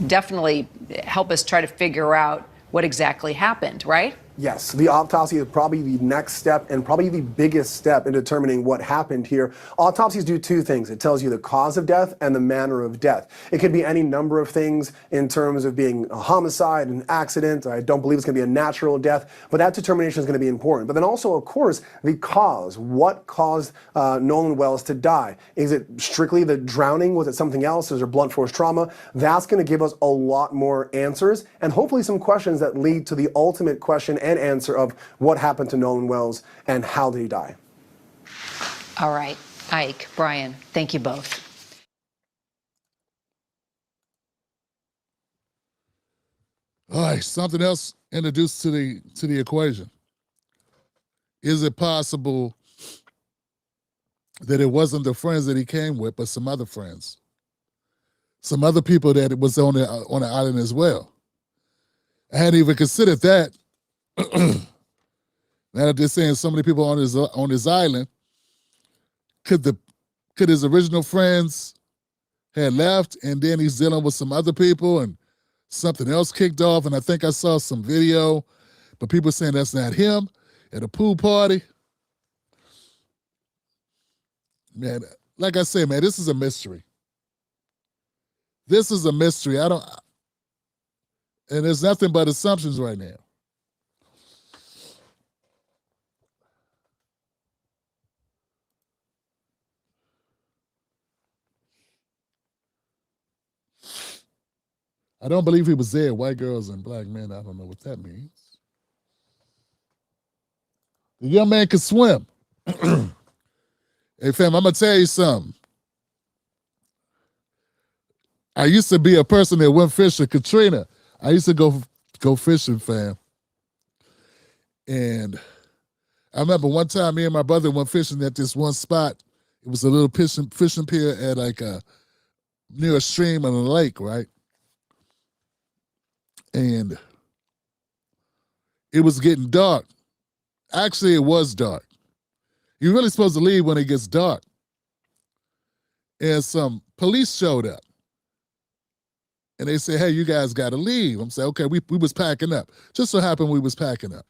definitely help us try to figure out what exactly happened, right? Yes, the autopsy is probably the next step and probably the biggest step in determining what happened here. Autopsies do two things. It tells you the cause of death and the manner of death. It could be any number of things in terms of being a homicide, an accident. I don't believe it's going to be a natural death, but that determination is going to be important. But then also, of course, the cause. What caused Nolan Wells to die? Is it strictly the drowning? Was it something else? Is there blunt force trauma? That's going to give us a lot more answers and hopefully some questions that lead to the ultimate question and answer of what happened to Nolan Wells and how did he die. All right, Ike, Brian, thank you both. All right, something else introduced to the equation. Is it possible that it wasn't the friends that he came with, but some other friends, some other people that was on the island as well? I hadn't even considered that. Now that they're saying so many people on his island, could his original friends had left and then he's dealing with some other people and something else kicked off? And I think I saw some video, but people saying that's not him at a pool party. Man, like I say, man, this is a mystery. This is a mystery. And there's nothing but assumptions right now. I don't believe he was there. White girls and black men, I don't know what that means. The young man could swim. Hey, fam, I'm going to tell you something. I used to be a person that went fishing. Katrina, I used to go fishing, fam. And I remember one time me and my brother went fishing at this one spot. It was a little fishing pier at near a stream and a lake, right? And it was getting dark. Actually, it was dark. You're really supposed to leave when it gets dark. And some police showed up. And they said, hey, you guys got to leave. I'm saying, okay, we was packing up. Just so happened we was packing up.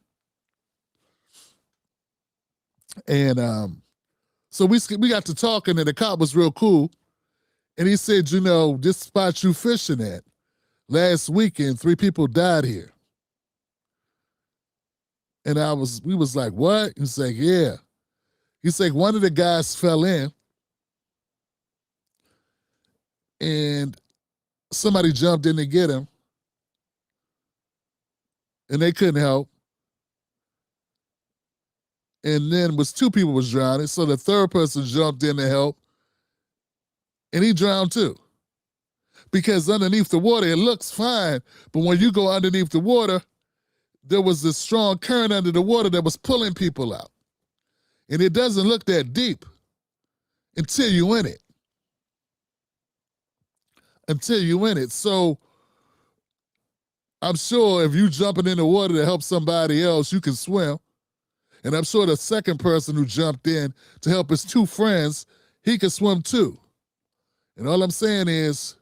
And so we got to talking, and the cop was real cool. And he said, this spot you fishing at, last weekend, 3 people died here. And we was like, what? He's like, yeah. He's like, one of the guys fell in and somebody jumped in to get him and they couldn't help. and then was 2 people was drowning. So the third person jumped in to help, and he drowned too. Because underneath the water, it looks fine, but when you go underneath the water, there was this strong current under the water that was pulling people out. And it doesn't look that deep until you're in it. Until you're in it. So I'm sure if you jumping in the water to help somebody else, you can swim. And I'm sure the second person who jumped in to help his 2 friends, he could swim too. And all I'm saying is,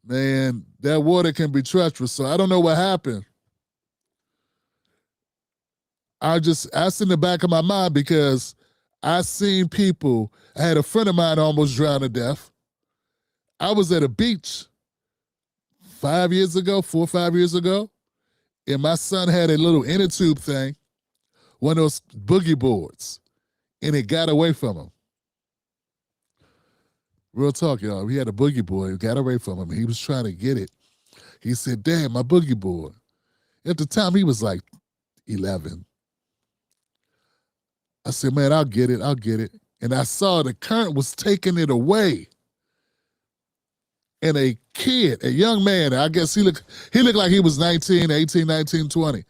man, that water can be treacherous. So I don't know what happened. That's in the back of my mind because I seen people. I had a friend of mine almost drown to death. I was at a beach 5 years ago, 4 or 5 years ago, and my son had a little inner tube thing, one of those boogie boards, and it got away from him. Real talk, y'all. He had a boogie board. It got away from him. He was trying to get it. He said, "Damn, my boogie board." At the time, he was like 11. I said, "Man, I'll get it. I'll get it." And I saw the current was taking it away. And a kid, a young man, I guess he looked like he was 19, 18, 19, 20.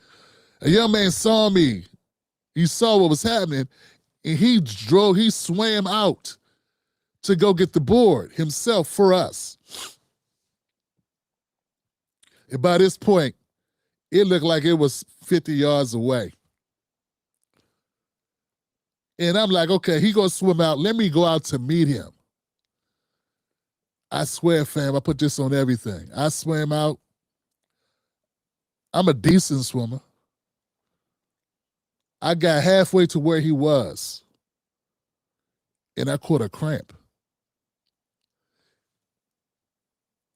A young man saw me. He saw what was happening, and he swam out to go get the board himself for us. And by this point, it looked like it was 50 yards away. And I'm like, okay, he gonna swim out. Let me go out to meet him. I swear, fam, I put this on everything. I swam out. I'm a decent swimmer. I got halfway to where he was, and I caught a cramp.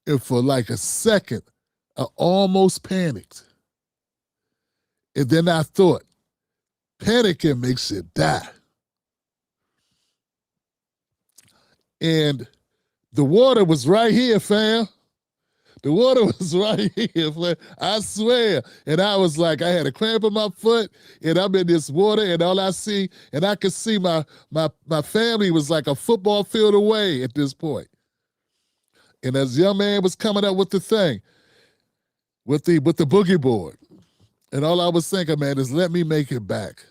And for like a second, I almost panicked. And then I thought, panicking makes you die. And the water was right here, fam. The water was right here, fam. I swear. And I was like, I had a cramp in my foot, and I'm in this water, and all I see, and I could see my family was like a football field away at this point. And as the young man was coming up with the thing, with the boogie board, and all I was thinking, man, is let me make it back.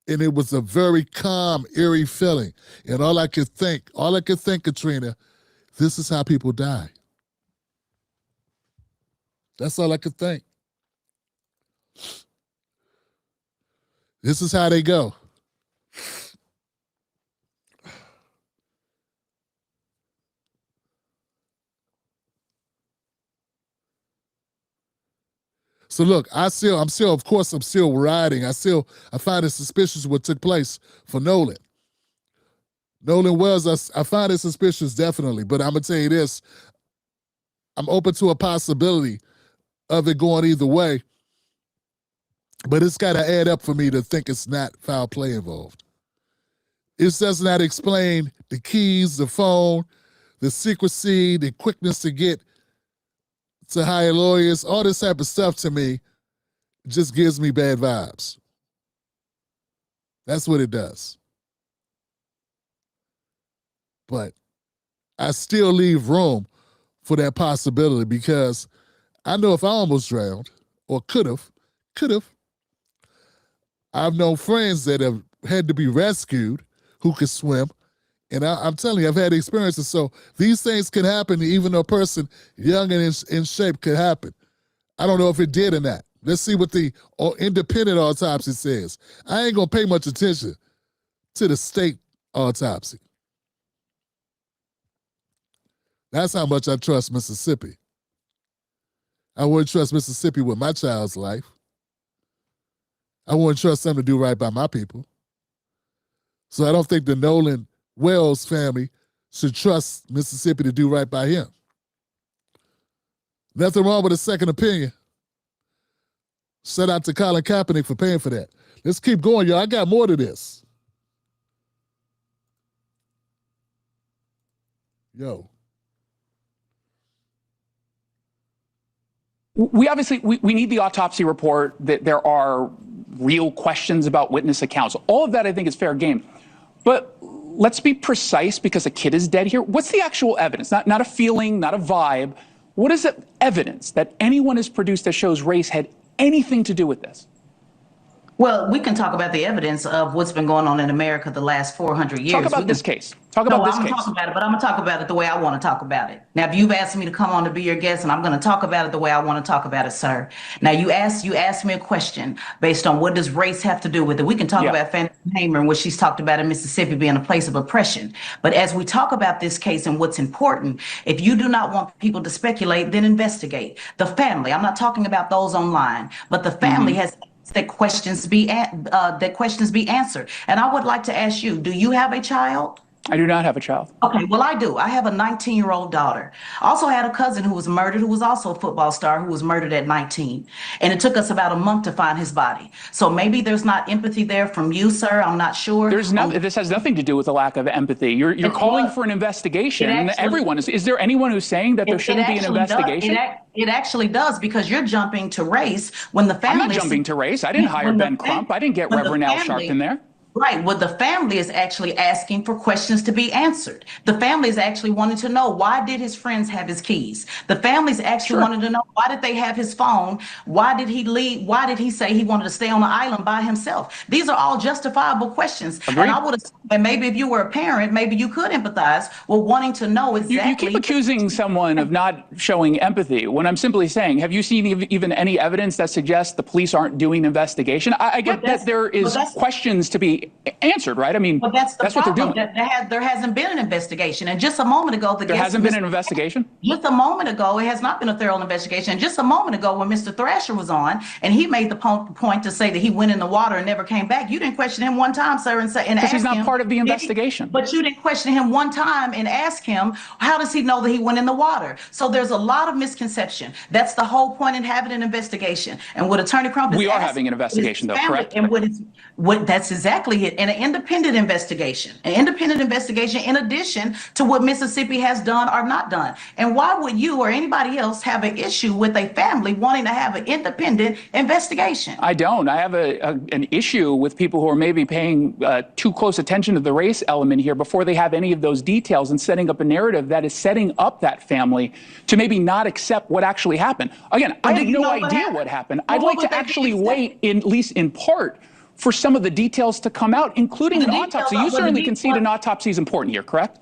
And it was a very calm, eerie feeling. And all I could think, Katrina, this is how people die. That's all I could think. This is how they go. So look, I'm still riding. I find it suspicious what took place for Nolan. Nolan Wells, I find it suspicious, definitely. But I'm going to tell you this. I'm open to a possibility of it going either way. But it's got to add up for me to think it's not foul play involved. It does not explain the keys, the phone, the secrecy, the quickness to get to hire lawyers. All this type of stuff to me just gives me bad vibes. That's what it does. But I still leave room for that possibility because I know if I almost drowned or could have, I've known friends that have had to be rescued who could swim. And I'm telling you, I've had experiences. So these things can happen to even a person young and in shape could happen. I don't know if it did or not. Let's see what the independent autopsy says. I ain't going to pay much attention to the state autopsy. That's how much I trust Mississippi. I wouldn't trust Mississippi with my child's life. I wouldn't trust them to do right by my people. So I don't think the Nolan Wells family should trust Mississippi to do right by him. Nothing wrong with a second opinion. Shout out to Colin Kaepernick for paying for that. Let's keep going, y'all. I got more to this. Yo. We obviously, we need the autopsy report, that there are real questions about witness accounts. All of that, I think, is fair game. But let's be precise, because a kid is dead here. What's the actual evidence? Not a feeling, not a vibe. What is the evidence that anyone has produced that shows race had anything to do with this? Well, we can talk about the evidence of what's been going on in America the last 400 years. Talk about this case. Talk about this case. I'm going to talk about it, but I'm going to talk about it the way I want to talk about it. Now, if you've asked me to come on to be your guest, and I'm going to talk about it the way I want to talk about it, sir. Now, you asked me a question based on what does race have to do with it. We can talk about Fannie Hamer and what she's talked about in Mississippi being a place of oppression. But as we talk about this case and what's important, if you do not want people to speculate, then investigate. The family, I'm not talking about those online, but the family has that questions be answered. And I would like to ask you, do you have a child? I do not have a child. Okay, well, I do. I have a 19-year-old daughter. I also had a cousin who was murdered, who was also a football star, who was murdered at 19. And it took us about a month to find his body. So maybe there's not empathy there from you, sir. I'm not sure. This has nothing to do with a lack of empathy. You're calling for an investigation. Everyone is there anyone who's saying that there shouldn't be an investigation? It actually does, because you're jumping to race when the family. I'm not jumping to race. I didn't hire Ben Crump. I didn't get Reverend Al Sharpton there. Right. Well, the family is actually asking for questions to be answered. The family is actually wanting to know, why did his friends have his keys? The family's actually wanting to know, why did they have his phone? Why did he leave? Why did he say he wanted to stay on the island by himself? These are all justifiable questions. Agreed. And I would assume that maybe if you were a parent, maybe you could empathize with wanting to know exactly. You keep accusing someone of not showing empathy when I'm simply saying, have you seen even any evidence that suggests the police aren't doing an investigation? I get that there is questions to be answered, right? I mean, that's what they're doing. There hasn't been an investigation. And just a moment ago, there hasn't been an investigation? Just a moment ago, it has not been a thorough investigation. And just a moment ago, when Mr. Thrasher was on, and he made the point to say that he went in the water and never came back, you didn't question him one time, sir, and ask him. Because he's not part of the investigation. But you didn't question him one time and ask him, how does he know that he went in the water? So there's a lot of misconception. That's the whole point in having an investigation. And what Attorney Crump is We are having an investigation, though, correct? And that's exactly it. And an independent investigation in addition to what Mississippi has done or not done. And why would you or anybody else have an issue with a family wanting to have an independent investigation? I don't. I have an issue with people who are maybe paying too close attention to the race element here before they have any of those details, and setting up a narrative that is setting up that family to maybe not accept what actually happened. Again, I have no idea what happened. I'd like to actually wait, at least in part, for some of the details to come out, including an autopsy. You certainly concede an autopsy is important here, correct?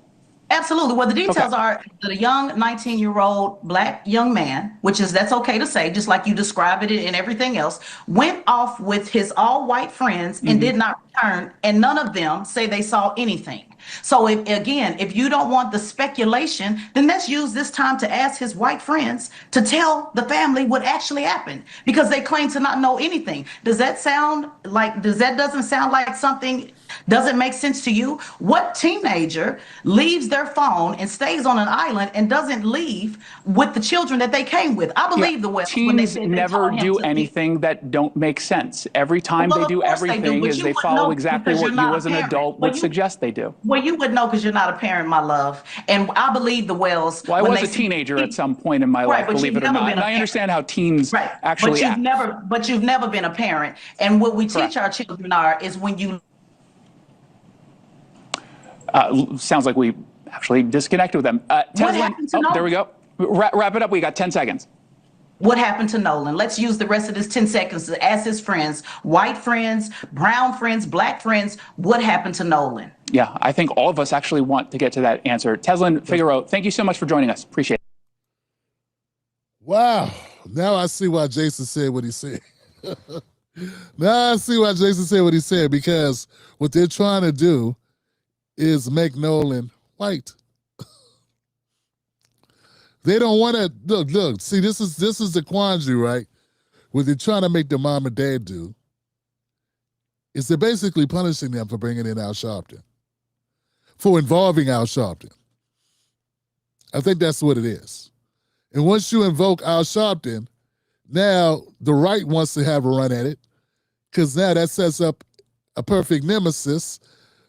Absolutely. Well, the details are that a young 19-year-old black young man, that's okay to say, just like you described it and everything else, went off with his all-white friends and did not return, and none of them say they saw anything. So if you don't want the speculation, then let's use this time to ask his white friends to tell the family what actually happened, because they claim to not know anything. Doesn't sound like something doesn't make sense to you? What teenager leaves their phone and stays on an island and doesn't leave with the children that they came with? I believe the West. Teens never do anything that don't make sense. Every time they do everything is they follow exactly what you as an adult would suggest they do. Well, you would know because you're not a parent, my love. And I believe the Wells. Well, I was a teenager at some point in my life, believe it or not. And I understand how teens actually act. But you've never been a parent. And what we teach our children is when you. Sounds like we actually disconnected with them. What happened to Nolan? There we go. Wrap it up. We got 10 seconds. What happened to Nolan? Let's use the rest of this 10 seconds to ask his friends, white friends, brown friends, black friends, what happened to Nolan? Yeah, I think all of us actually want to get to that answer. Teslin Figueroa, thank you so much for joining us. Appreciate it. Wow. Now I see why Jason said what he said. Now I see why Jason said what he said, because what they're trying to do is make Nolan white. They don't want to look. See, this is the quandary, right? What they're trying to make the mom and dad do is they're basically punishing them for bringing in Al Sharpton, for involving Al Sharpton. I think that's what it is. And once you invoke Al Sharpton, now the right wants to have a run at it, because now that sets up a perfect nemesis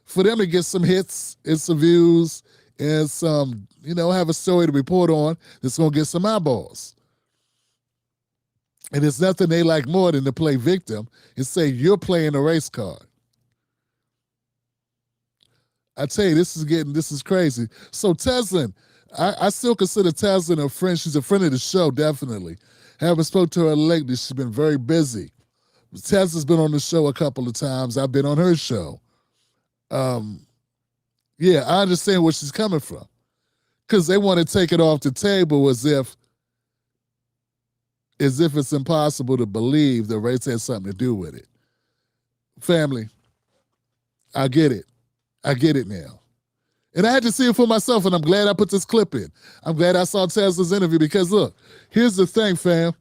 for them to get some hits and some views and some, have a story to report on that's going to get some eyeballs. And there's nothing they like more than to play victim and say, you're playing a race card. I tell you, this is crazy. So Teslin, I still consider Teslin a friend. She's a friend of the show, definitely. Haven't spoke to her lately. She's been very busy. Tessa's been on the show a couple of times. I've been on her show. Yeah, I understand where she's coming from. Because they want to take it off the table as if it's impossible to believe that race has something to do with it. Family, I get it. I get it now. And I had to see it for myself, and I'm glad I put this clip in. I'm glad I saw Tesla's interview because, look, here's the thing, fam.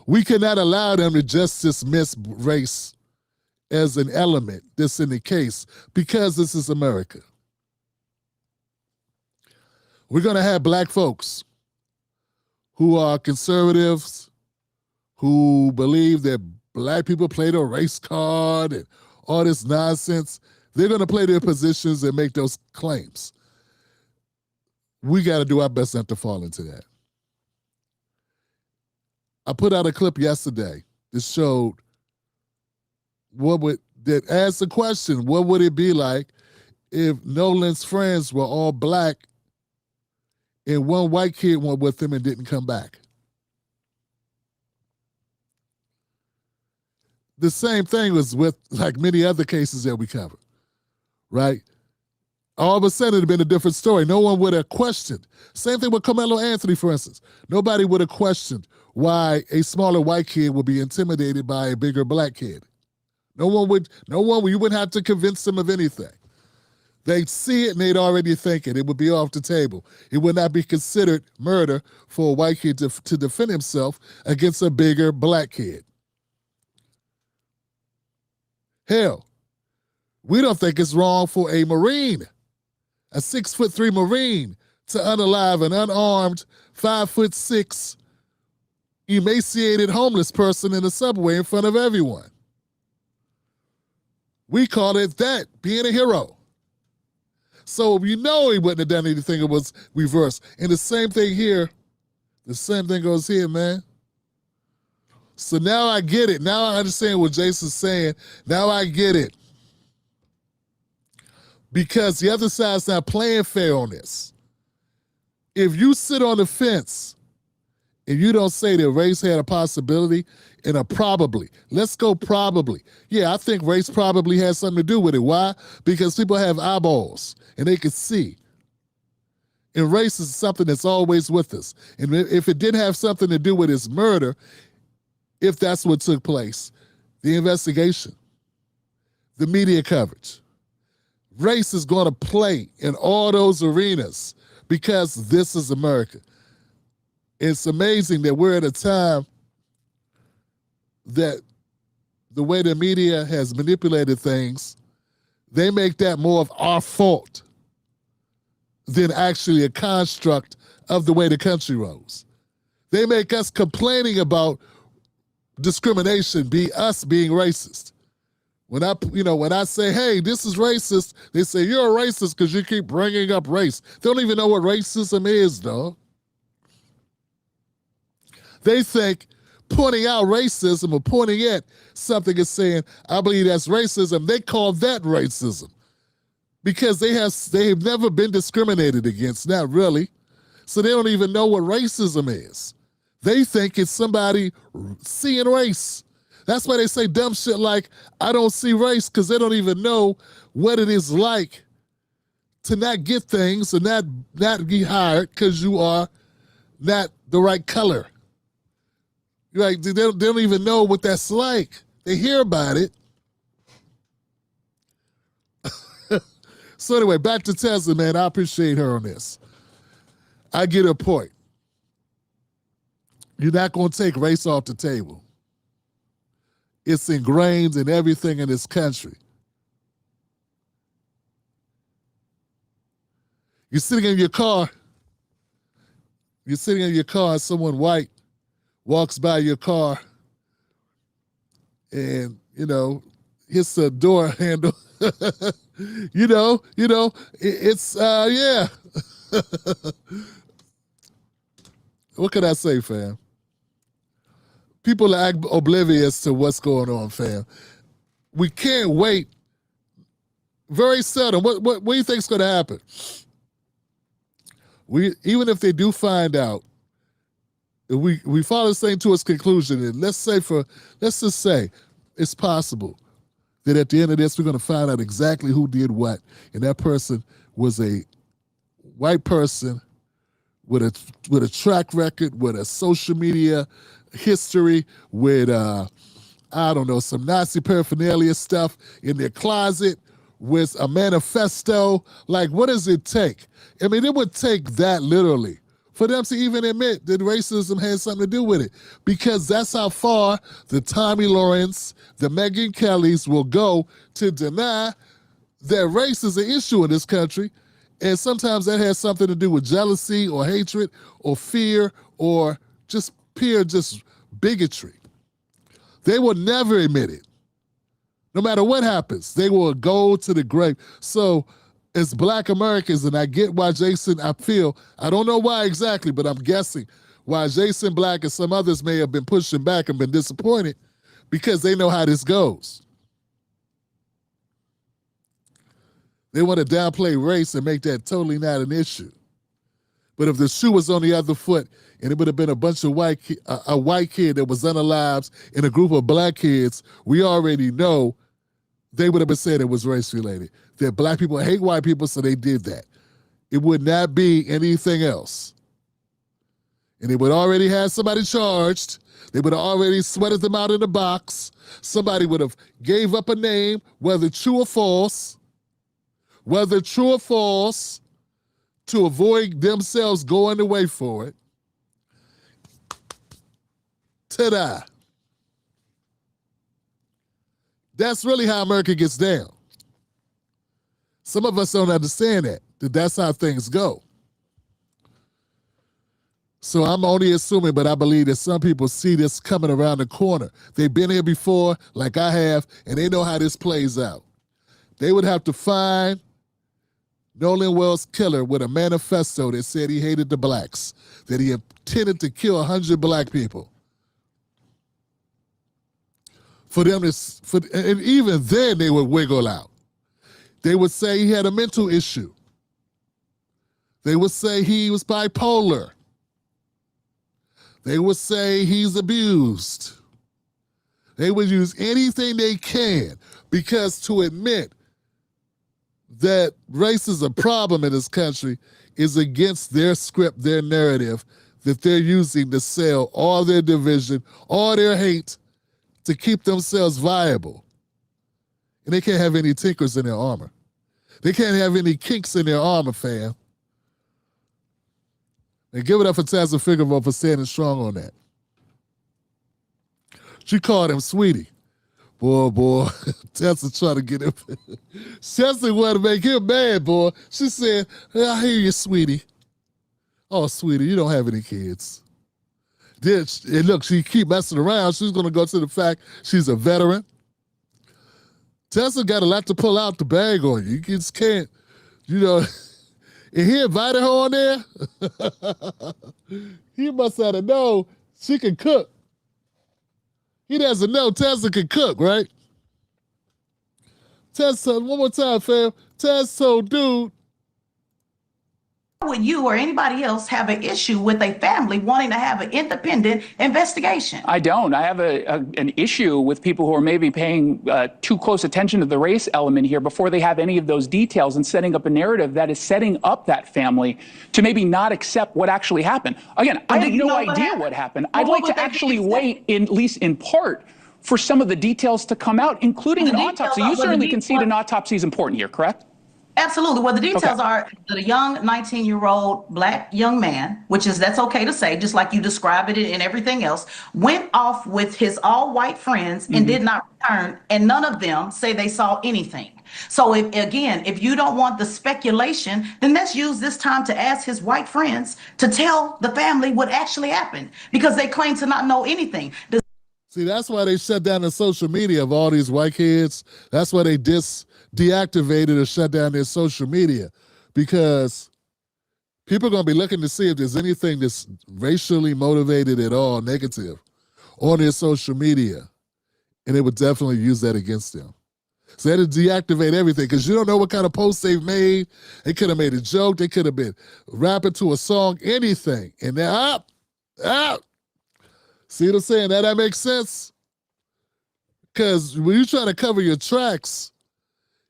We cannot allow them to just dismiss race as an element that's in the case because this is America. We're going to have black folks who are conservatives, who believe that black people play the race card and all this nonsense. They're going to play their positions and make those claims. We got to do our best not to fall into that. I put out a clip yesterday that showed that asked the question, what would it be like if Nolan's friends were all black and one white kid went with him and didn't come back? The same thing was with like many other cases that we covered, right? All of a sudden it had been a different story. No one would have questioned. Same thing with Carmelo Anthony, for instance. Nobody would have questioned why a smaller white kid would be intimidated by a bigger black kid. You wouldn't have to convince them of anything. They'd see it and they'd already think it. It would be off the table. It would not be considered murder for a white kid to defend himself against a bigger black kid. Hell, we don't think it's wrong for a Marine, a 6'3" Marine, to unalive an unarmed 5'6" emaciated homeless person in the subway in front of everyone. We call it that, being a hero. So he wouldn't have done anything, it was reversed. And the same thing here, the same thing goes here, man. So now I get it. Now I understand what Jason's saying. Now I get it. Because the other side's not playing fair on this. If you sit on the fence and you don't say that race had a possibility and a probably, let's go probably. Yeah, I think race probably has something to do with it. Why? Because people have eyeballs and they can see. And race is something that's always with us. And if it didn't have something to do with his murder, if that's what took place, the investigation, the media coverage, race is going to play in all those arenas because this is America. It's amazing that we're at a time that the way the media has manipulated things, they make that more of our fault than actually a construct of the way the country rolls. They make us complaining about discrimination be us being racist. When I say, hey, this is racist, they say, you're a racist because you keep bringing up race. They don't even know what racism is, though. They think pointing out racism or pointing at something is saying, I believe that's racism. They call that racism because they have never been discriminated against, not really. So they don't even know what racism is. They think it's somebody seeing race. That's why they say dumb shit like, I don't see race, because they don't even know what it is like to not get things and not be hired because you are not the right color. Like, they don't even know what that's like. They hear about it. So anyway, back to Tesla, man. I appreciate her on this. I get her point. You're not going to take race off the table. It's ingrained in everything in this country. You're sitting in your car. And someone white walks by your car and, hits the door handle. Yeah. What can I say, fam? people are oblivious to what's going on, fam. We can't wait. Very seldom. What do you think's going to happen? Even if they do find out, if we follow this thing to its conclusion, and let's just say it's possible that at the end of this, we're going to find out exactly who did what, and that person was a white person with a track record, with a social media history, with I don't know, some Nazi paraphernalia stuff in their closet, with a manifesto. Like, what does it take? I mean, it would take that literally for them to even admit that racism had something to do with it, because that's how far the Tommy Lawrence, the Megyn Kellys will go to deny that race is an issue in this country. And sometimes that has something to do with jealousy or hatred or fear or just pure bigotry. They will never admit it. No matter what happens, they will go to the grave. So as Black Americans, and I get why Jason, I don't know why exactly, but I'm guessing why Jason Black and some others may have been pushing back and been disappointed, because they know how this goes. They want to downplay race and make that totally not an issue. But if the shoe was on the other foot and it would have been a bunch of a white kid that was unalived in a group of black kids, we already know they would have been saying it was race related. That black people hate white people, so they did that. It would not be anything else. And they would already have somebody charged. They would have already sweated them out in the box. Somebody would have gave up a name, whether true or false, to avoid themselves going away for it. Ta-da. That's really how America gets down. Some of us don't understand that that's how things go. So I'm only assuming, but I believe that some people see this coming around the corner. They've been here before, like I have, and they know how this plays out. They would have to find Nolan Wells' killer with a manifesto that said he hated the blacks, that he intended to kill 100 black people. And even then they would wiggle out. They would say he had a mental issue. They would say he was bipolar. They would say he's abused. They would use anything they can, because to admit that race is a problem in this country is against their script, their narrative that they're using to sell all their division, all their hate, to keep themselves viable. And they can't have any tinkers in their armor. They can't have any kinks in their armor, fam. And give it up for Tessa Figueroa for standing strong on that. She called him sweetie. Boy, Tessa trying to get him. Tessa wanted to make him mad, boy. She said, I hear you, sweetie. Oh, sweetie, you don't have any kids. And look, she keep messing around. She's going to go to the fact she's a veteran. Tessa got a lot to pull out the bag on you. You just can't, and he invited her on there. He must have known she can cook. He doesn't know Tessa can cook, right? Tessa, one more time, fam. Tessa, dude. Would you or anybody else have an issue with a family wanting to have an independent investigation? I don't. I have an issue with people who are maybe paying too close attention to the race element here before they have any of those details, and setting up a narrative that is setting up that family to maybe not accept what actually happened. Again, I have no idea what happened. I'd like to actually wait, at least in part, for some of the details to come out, including an autopsy. You certainly concede an autopsy is important here, correct? Absolutely. Well, the details are that a young 19-year-old black young man, that's okay to say, just like you described it and everything else, went off with his all-white friends and did not return, and none of them say they saw anything. So if you don't want the speculation, then let's use this time to ask his white friends to tell the family what actually happened, because they claim to not know anything. See, that's why they shut down the social media of all these white kids. That's why they deactivated or shut down their social media, because people are going to be looking to see if there's anything that's racially motivated at all, negative, on their social media, and they would definitely use that against them. So they had to deactivate everything because you don't know what kind of posts they've made. They could have made a joke. They could have been rapping to a song, anything. And they're up. See what I'm saying? Now that makes sense? Because when you're trying to cover your tracks,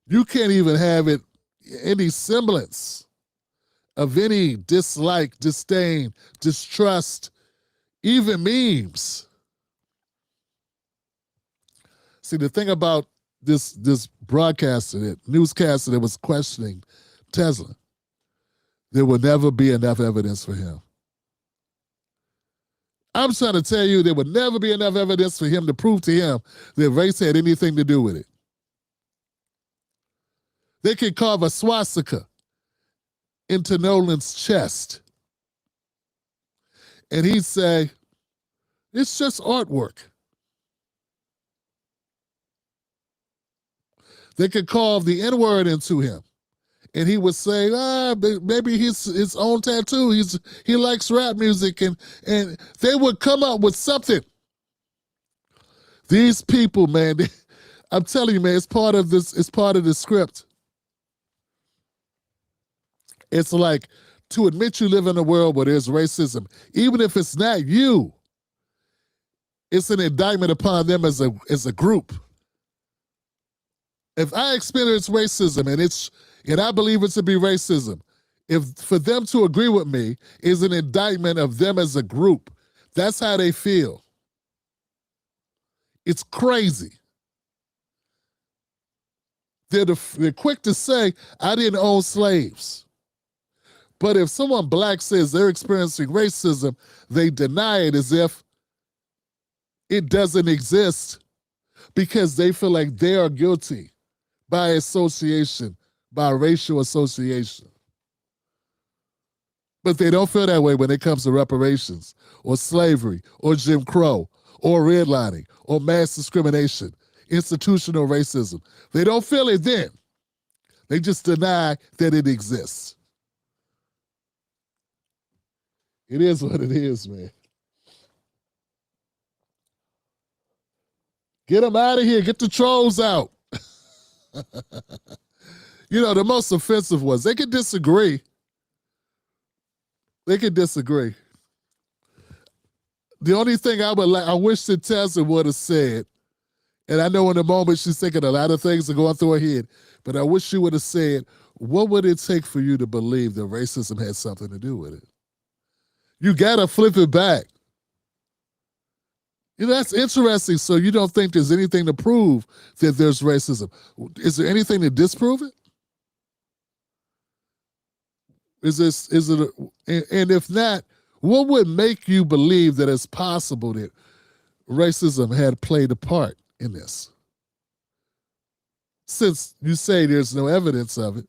you can't even have it any semblance of any dislike, disdain, distrust, even memes. See, the thing about this broadcaster, that newscaster that was questioning Tesla, there will never be enough evidence for him. I'm trying to tell you there would never be enough evidence for him to prove to him that race had anything to do with it. They could carve a swastika into Nolan's chest, and he'd say, it's just artwork. They could carve the N-word into him, and he would say, maybe his own tattoo. He likes rap music, and they would come up with something. These people, man, I'm telling you, man, it's part of this. It's part of the script. It's like to admit you live in a world where there's racism, even if it's not you. It's an indictment upon them as a group. If I experience racism and I believe it to be racism, if for them to agree with me is an indictment of them as a group, that's how they feel. It's crazy. They're quick to say, I didn't own slaves. But if someone black says they're experiencing racism, they deny it as if it doesn't exist because they feel like they are guilty by association, by racial association. But they don't feel that way when it comes to reparations or slavery or Jim Crow or redlining or mass discrimination, institutional racism. They don't feel it then. They just deny that it exists. It is what it is, man. Get them out of here. Get the trolls out. You know, the most offensive ones, they could disagree. They could disagree. The only thing I wish that Tessa would have said, and I know in the moment she's thinking a lot of things are going through her head, but I wish she would have said, what would it take for you to believe that racism had something to do with it? You got to flip it back. You know, that's interesting. So you don't think there's anything to prove that there's racism. Is there anything to disprove it? And if not, what would make you believe that it's possible that racism had played a part in this? Since you say there's no evidence of it,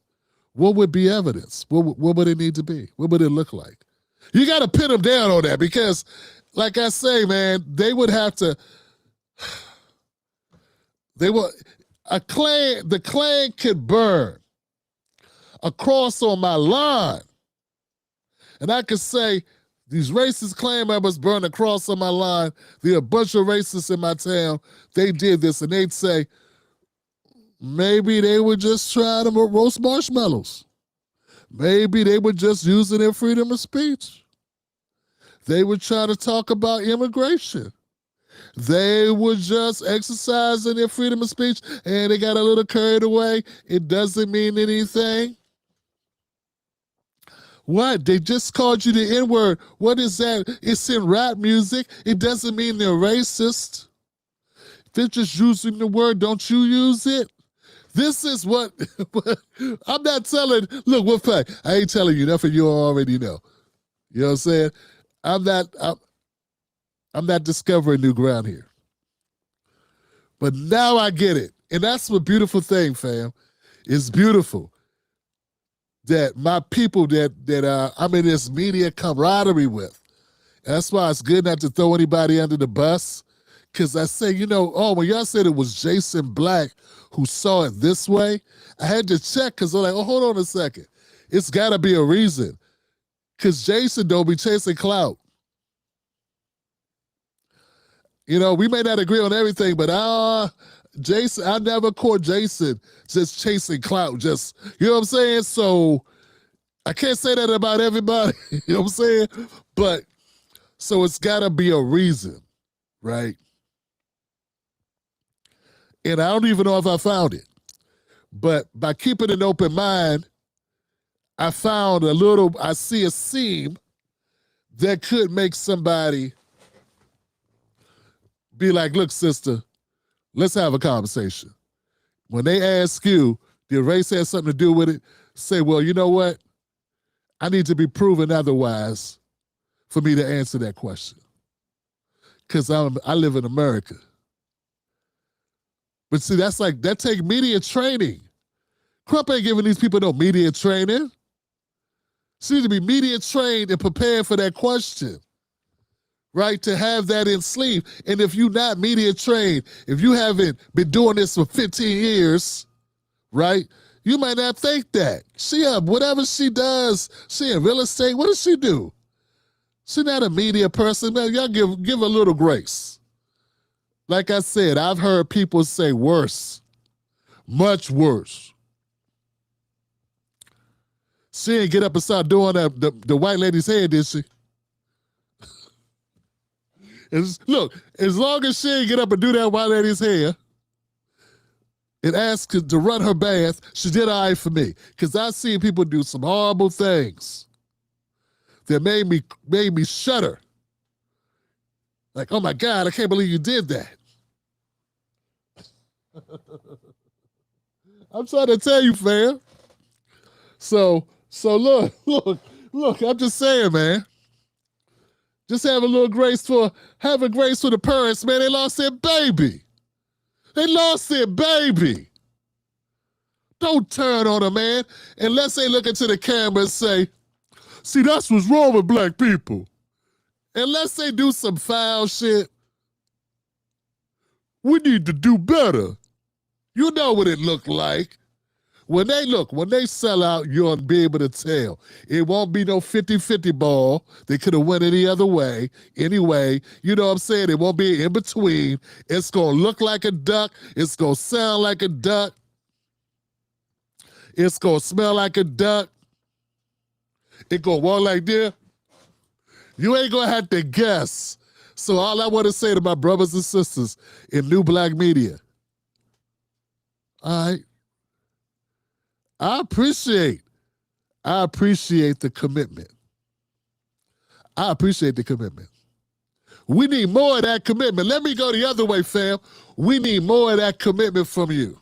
what would be evidence? What would it need to be? What would it look like? You got to pin them down on that because, like I say, man, they would have to. The Klan could burn a cross on my lawn, and I could say these racist Klan members burned a cross on my lawn. There are a bunch of racists in my town. They did this, and they'd say maybe they were just trying to roast marshmallows. Maybe they were just using their freedom of speech. They were trying to talk about immigration. They were just exercising their freedom of speech and they got a little carried away. It doesn't mean anything. What? They just called you the N-word. What is that? It's in rap music. It doesn't mean they're racist. They're just using the word. Don't you use it? This is what I'm not telling. Look, what fact? I ain't telling you nothing you already know. You know what I'm saying? I'm not discovering new ground here. But now I get it. And that's the beautiful thing, fam. It's beautiful that my people that I'm in this media camaraderie with. And that's why it's good not to throw anybody under the bus. Because I say, when y'all said it was Jason Black who saw it this way, I had to check because I'm like, hold on a second. It's got to be a reason. Because Jason don't be chasing clout. You know, we may not agree on everything, but Jason, I never caught Jason just chasing clout. Just, you know what I'm saying? So I can't say that about everybody. You know what I'm saying? But so it's got to be a reason, right? And I don't even know if I found it. But by keeping an open mind, I see a seam that could make somebody be like, look, sister, let's have a conversation. When they ask you, did race have something to do with it? Say, well, you know what? I need to be proven otherwise for me to answer that question. Because I live in America. But see, that take media training. Crump ain't giving these people no media training. She needs to be media trained and prepared for that question, right? To have that in sleeve. And if you're not media trained, if you haven't been doing this for 15 years, right? You might not think that. Whatever she does, she in real estate, what does she do? She's not a media person. Man, y'all give a little grace. Like I said, I've heard people say worse, much worse. She didn't get up and start doing the white lady's hair, did she? Look, as long as she didn't get up and do that white lady's hair and ask her to run her bath, she did all right for me. Because I've seen people do some horrible things that made me shudder. Like, oh my God, I can't believe you did that. I'm trying to tell you, fam. So look, I'm just saying, man. Just have grace for the parents, man. They lost their baby. Don't turn on them, man. Unless they look into the camera and say, see, that's what's wrong with black people. Unless they do some foul shit, we need to do better. You know what it looked like. When they sell out, you'll be able to tell. It won't be no 50-50 ball. They could have went any other way. Anyway, you know what I'm saying? It won't be in between. It's going to look like a duck. It's going to sound like a duck. It's going to smell like a duck. It's going to walk like this. You ain't going to have to guess. So all I want to say to my brothers and sisters in new black media, all right, I appreciate the commitment. I appreciate the commitment. We need more of that commitment. Let me go the other way, fam. We need more of that commitment from you.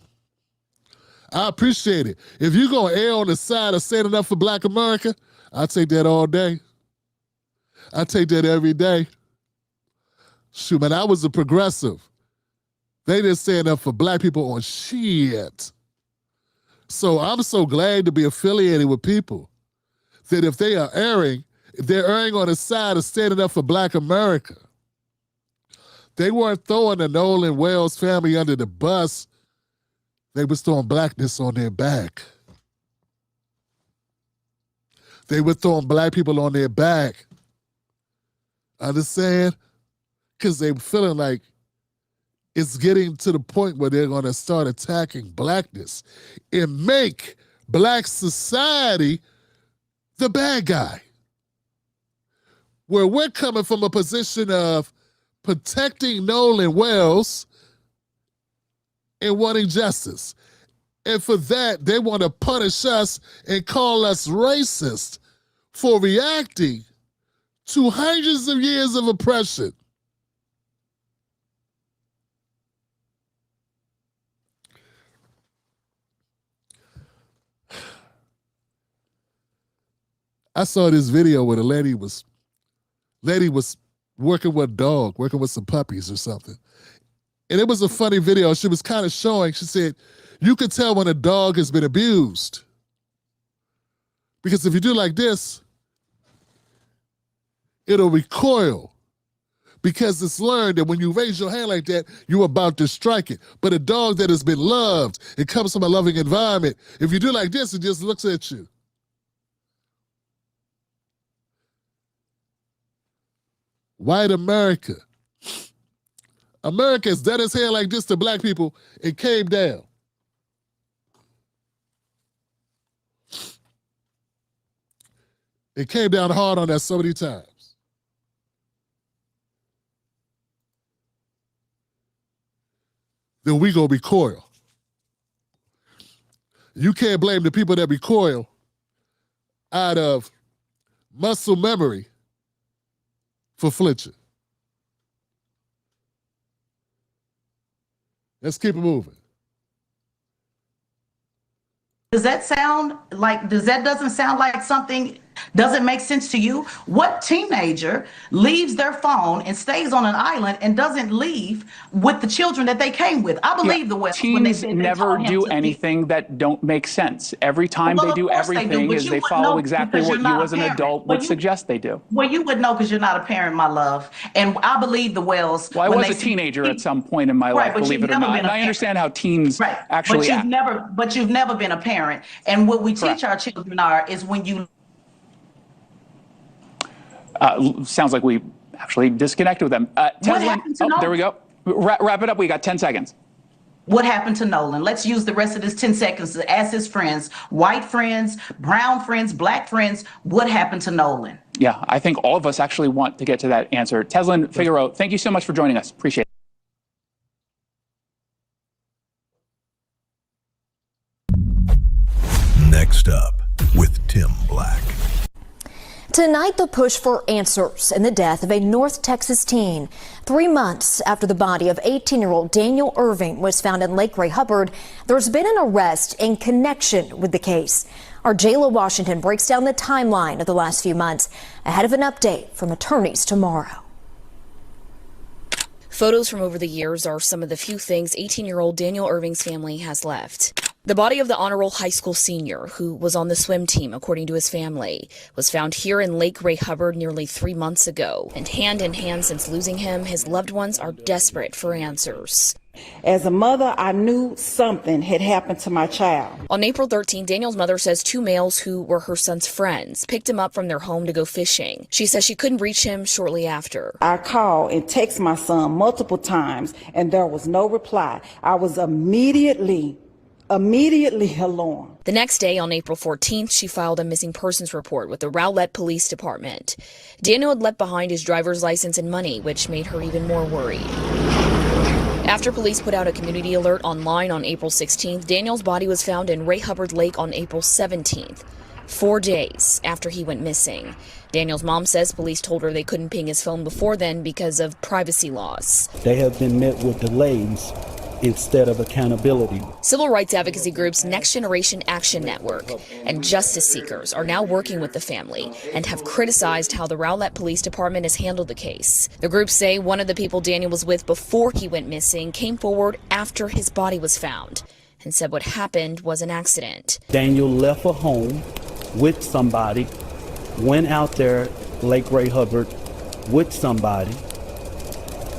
I appreciate it. If you're going to err on the side of standing up for black America, I'll take that all day. I take that every day. Shoot, man, I was a progressive. They didn't stand up for black people on shit. So I'm so glad to be affiliated with people that if they are erring, they're erring on the side of standing up for black America. They weren't throwing the Nolan Wells family under the bus. They was throwing blackness on their back. They were throwing black people on their back. Understand? Because they were feeling like it's getting to the point where they're going to start attacking blackness and make black society the bad guy. Where we're coming from a position of protecting Nolan Wells and wanting justice. And for that, they want to punish us and call us racist for reacting to hundreds of years of oppression. I saw this video where the lady was working with a dog, working with some puppies or something. And it was a funny video. She was kind of showing, she said, you could tell when a dog has been abused. Because if you do like this, it'll recoil. Because it's learned that when you raise your hand like that, you're about to strike it. But a dog that has been loved, it comes from a loving environment. If you do like this, it just looks at you. White America America is dead as hell like this to black people. It came down. It came down hard on us so many times. Then we gonna recoil. You can't blame the people that recoil out of muscle memory for flinching. Let's keep it moving. Does that doesn't sound like something, doesn't make sense to you? What teenager leaves their phone and stays on an island and doesn't leave with the children that they came with? I believe the Wells when they Teens said they never told him do to leave. anything that don't make sense. Every time Well, they of do course they do, everything but is you they wouldn't follow know exactly because what you're you not a as an parent. adult Well, would suggest they do. Well, you would know because you're not a parent, my love. And I believe the Wells. Well, I when was they a said- teenager at some point in my Right, life, but believe you've it or never not. been And a I parent. understand how teens Right. actually act. But you've never been a parent. And what we Correct. teach our children is when you. Sounds like we actually disconnected with them. What Teslin, happened to there we go. Wrap it up. We got 10 seconds. What happened to Nolan? Let's use the rest of this 10 seconds to ask his friends, white friends, brown friends, black friends, what happened to Nolan? Yeah, I think all of us actually want to get to that answer. Teslin Figueroa, thank you so much for joining us. Appreciate it. Next up with Tim Black. Tonight, the push for answers in the death of a North Texas teen. 3 months after the body of 18-year-old Daniel Erving was found in Lake Ray Hubbard, there's been an arrest in connection with the case. Our Jayla Washington breaks down the timeline of the last few months ahead of an update from attorneys tomorrow. Photos from over the years are some of the few things 18-year-old Daniel Erving's family has left. The body of the honor roll high school senior, who was on the swim team, according to his family, was found here in Lake Ray Hubbard nearly 3 months ago. And hand in hand since losing him, his loved ones are desperate for answers. As a mother, I knew something had happened to my child. On April 13, Daniel's mother says 2 males who were her son's friends picked him up from their home to go fishing. She says she couldn't reach him shortly after. I called and texted my son multiple times, and there was no reply. I was immediately alarmed. The next day, on April 14th, she filed a missing persons report with the Rowlett Police Department. Daniel had left behind his driver's license and money, which made her even more worried. After police put out a community alert online on April 16th, Daniel's body was found in Ray Hubbard Lake on April 17th, 4 days after he went missing. Daniel's mom says police told her they couldn't ping his phone before then because of privacy laws. They have been met with delays instead of accountability. Civil rights advocacy groups Next Generation Action Network and Justice Seekers are now working with the family and have criticized how the Rowlett Police Department has handled the case. The groups say one of the people Daniel was with before he went missing came forward after his body was found and said what happened was an accident. Daniel left a home with somebody, went out there, Lake Ray Hubbard, with somebody,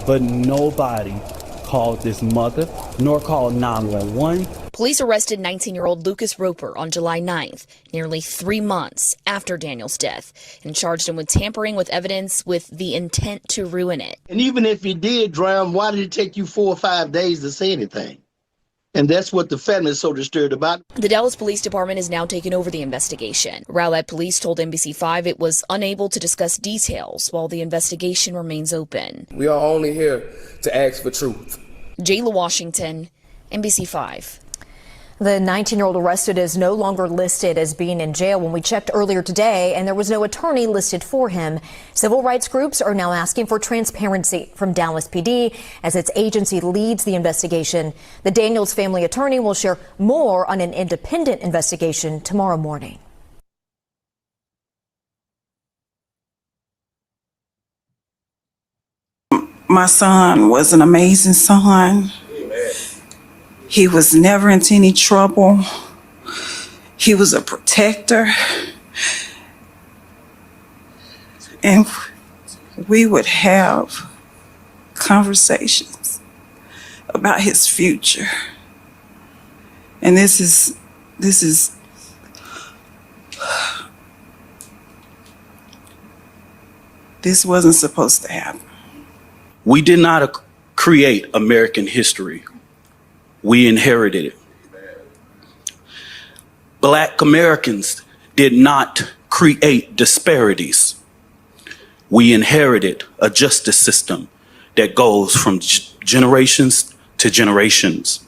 but nobody called his mother, nor called 911. Police arrested 19-year-old Lucas Roper on July 9th, nearly 3 months after Daniel's death, and charged him with tampering with evidence with the intent to ruin it. And even if he did drown, why did it take you 4 or 5 days to say anything? And that's what the family is so disturbed about. The Dallas Police Department has now taken over the investigation. Rowlett Police told NBC5 it was unable to discuss details while the investigation remains open. We are only here to ask for truth. Jayla Washington, NBC5. The 19-year-old arrested is no longer listed as being in jail when we checked earlier today, and there was no attorney listed for him. Civil rights groups are now asking for transparency from Dallas PD as its agency leads the investigation. The Daniels family attorney will share more on an independent investigation tomorrow morning. My son was an amazing son. He was never into any trouble. He was a protector. And we would have conversations about his future. And this wasn't supposed to happen. We did not create American history. We inherited it. Black Americans did not create disparities. We inherited a justice system that goes from generations to generations.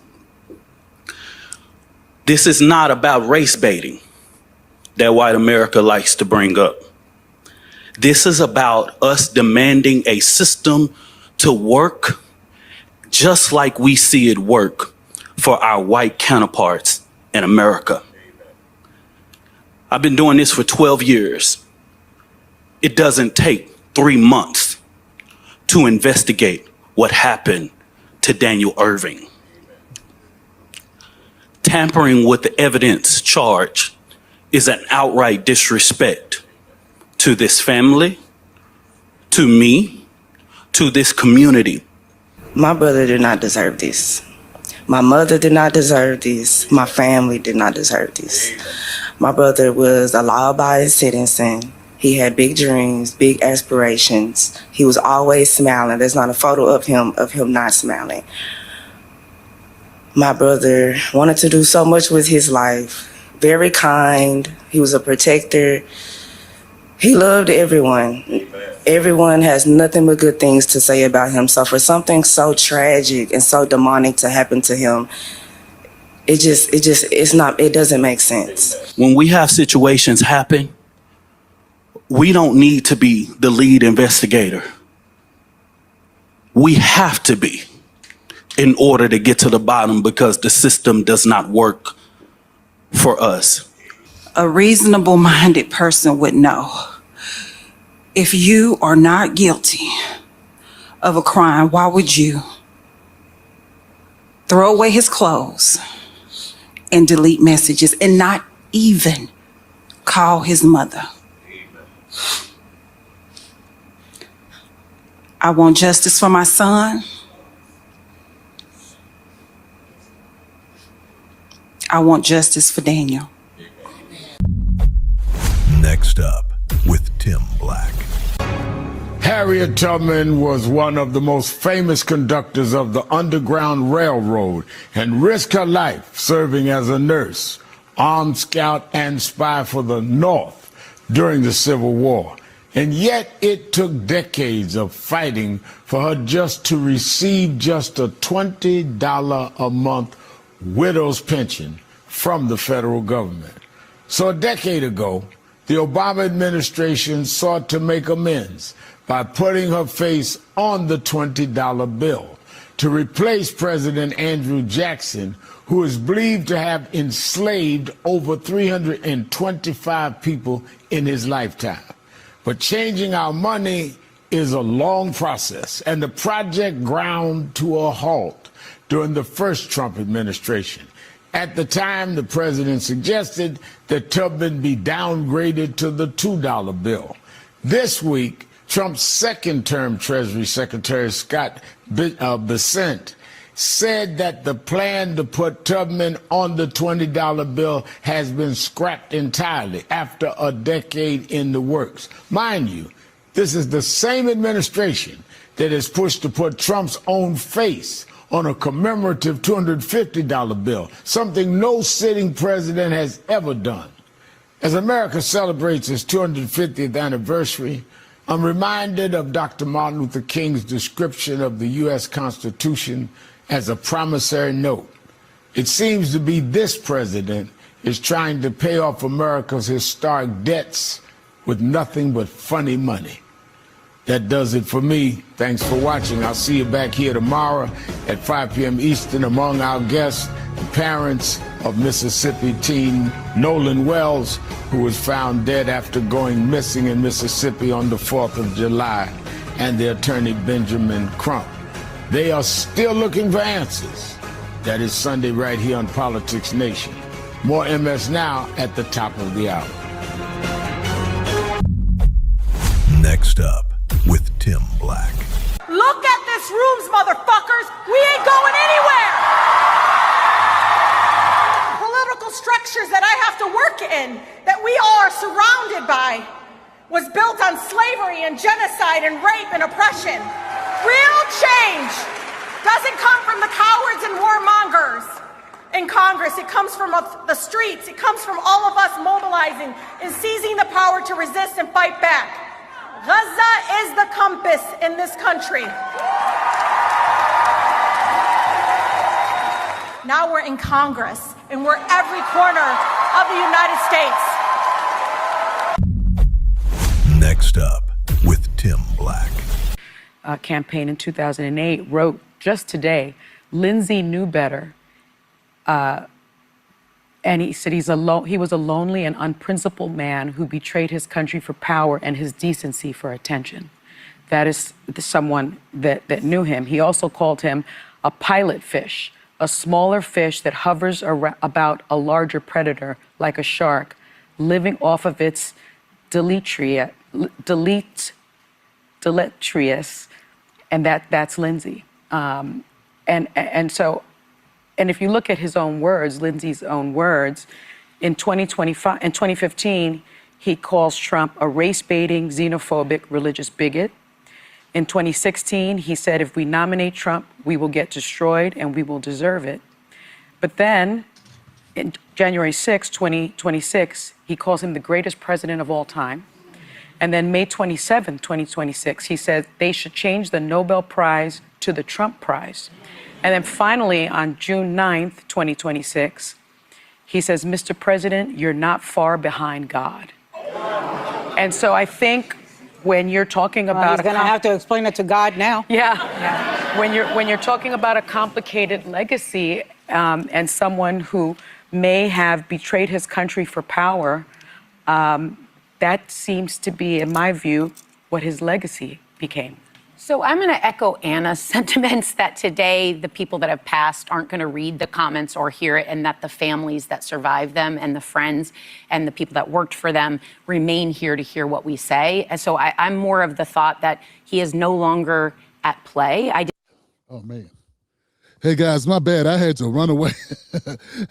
This is not about race baiting that white America likes to bring up. This is about us demanding a system to work just like we see it work for our white counterparts in America. I've been doing this for 12 years. It doesn't take 3 months to investigate what happened to Daniel Erving. Tampering with the evidence charge is an outright disrespect to this family, to me, to this community. My brother did not deserve this. My mother did not deserve this. My family did not deserve this. My brother was a law-abiding citizen. He had big dreams, big aspirations. He was always smiling. There's not a photo of him not smiling. My brother wanted to do so much with his life. Very kind. He was a protector. He loved everyone. Everyone has nothing but good things to say about him. So for something so tragic and so demonic to happen to him, it doesn't make sense. When we have situations happen, we don't need to be the lead investigator. We have to be in order to get to the bottom, because the system does not work for us. A reasonable-minded person would know, if you are not guilty of a crime, why would you throw away his clothes and delete messages and not even call his mother? I want justice for my son. I want justice for Daniel. Next up with Tim Black. Harriet Tubman was one of the most famous conductors of the Underground Railroad and risked her life serving as a nurse, armed scout, and spy for the North during the Civil War. And yet it took decades of fighting for her just to receive just a $20 a month widow's pension from the federal government. So a decade ago, the Obama administration sought to make amends by putting her face on the $20 bill to replace President Andrew Jackson, who is believed to have enslaved over 325 people in his lifetime. But changing our money is a long process, and the project ground to a halt during the first Trump administration. At the time, the president suggested that Tubman be downgraded to the $2 bill. This week, Trump's second-term Treasury Secretary Scott Bessent said that the plan to put Tubman on the $20 bill has been scrapped entirely after a decade in the works. Mind you, this is the same administration that has pushed to put Trump's own face on a commemorative $250 bill, something no sitting president has ever done. As America celebrates its 250th anniversary, I'm reminded of Dr. Martin Luther King's description of the U.S. Constitution as a promissory note. It seems to be this president is trying to pay off America's historic debts with nothing but funny money. That does it for me. Thanks for watching. I'll see you back here tomorrow at 5 p.m. Eastern. Among our guests, the parents of Mississippi teen Nolan Wells, who was found dead after going missing in Mississippi on the 4th of July, and the attorney Benjamin Crump. They are still looking for answers. That is Sunday right here on Politics Nation. More MS Now at the top of the hour. Next up with Tim Black. Look at this rooms, motherfuckers. We ain't going anywhere. Political structures that I have to work in, that we all are surrounded by, was built on slavery and genocide and rape and oppression. Real change doesn't come from the cowards and warmongers in Congress. It comes from the streets. It comes from all of us mobilizing and seizing the power to resist and fight back. Gaza is the compass in this country. Now we're in Congress, and we're every corner of the United States. Next up with Tim Black. Campaign in 2008 wrote just today, Lindsay knew better. And he said he was a lonely and unprincipled man who betrayed his country for power and his decency for attention. That is someone that knew him. He also called him a pilot fish, a smaller fish that hovers about a larger predator like a shark, living off of its deleterious, and that's Lindsay. And if you look at his own words, Lindsay's own words, in 2015, he calls Trump a race-baiting, xenophobic, religious bigot. In 2016, he said, if we nominate Trump, we will get destroyed and we will deserve it. But then, in January 6, 2026, he calls him the greatest president of all time. And then May 27, 2026, he said they should change the Nobel Prize to the Trump Prize. And then finally, on June 9th, 2026, he says, Mr. President, you're not far behind God. And so I think when you're talking about... He's going to have to explain it to God now. Yeah. When you're talking about a complicated legacy and someone who may have betrayed his country for power, that seems to be, in my view, what his legacy became. So I'm going to echo Anna's sentiments that today the people that have passed aren't going to read the comments or hear it, and that the families that survived them and the friends and the people that worked for them remain here to hear what we say. And so I'm more of the thought that he is no longer at play. Oh, man. Hey, guys, my bad. I had to run away.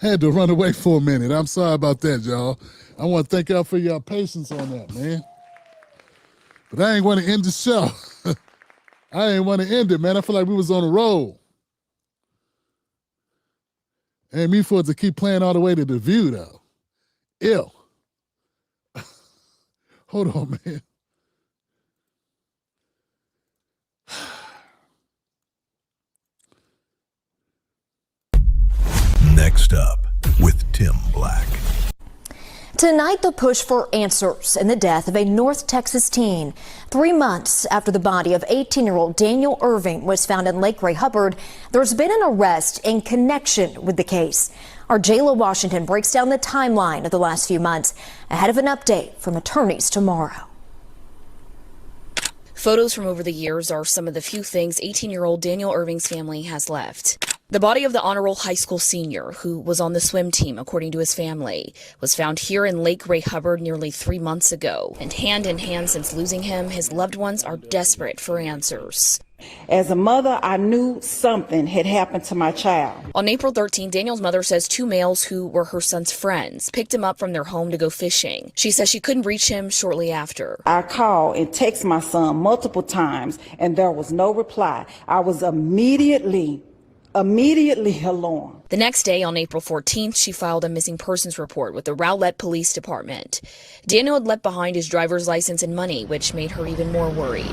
Had to run away for a minute. I'm sorry about that, y'all. I want to thank y'all for your patience on that, man. But I ain't want to end the show. I ain't want to end it, man. I feel like we was on a roll. And me for it to keep playing all the way to the View, though. Ew. Hold on, man. Next up with Tim Black. Tonight, the push for answers in the death of a North Texas teen. 3 months after the body of 18-year-old Daniel Erving was found in Lake Ray Hubbard, there's been an arrest in connection with the case. Our Jayla Washington breaks down the timeline of the last few months ahead of an update from attorneys tomorrow. Photos from over the years are some of the few things 18-year-old Daniel Erving's family has left. The body of the honor roll high school senior, who was on the swim team, according to his family, was found here in Lake Ray Hubbard nearly 3 months ago. And hand in hand since losing him, his loved ones are desperate for answers. As a mother, I knew something had happened to my child. On April 13, Daniel's mother says 2 males who were her son's friends picked him up from their home to go fishing. She says she couldn't reach him shortly after. I called and texted my son multiple times, and there was no reply. I was immediately alarmed. The next day, on April 14th, she filed a missing persons report with the Rowlett Police Department. Daniel had left behind his driver's license and money, which made her even more worried.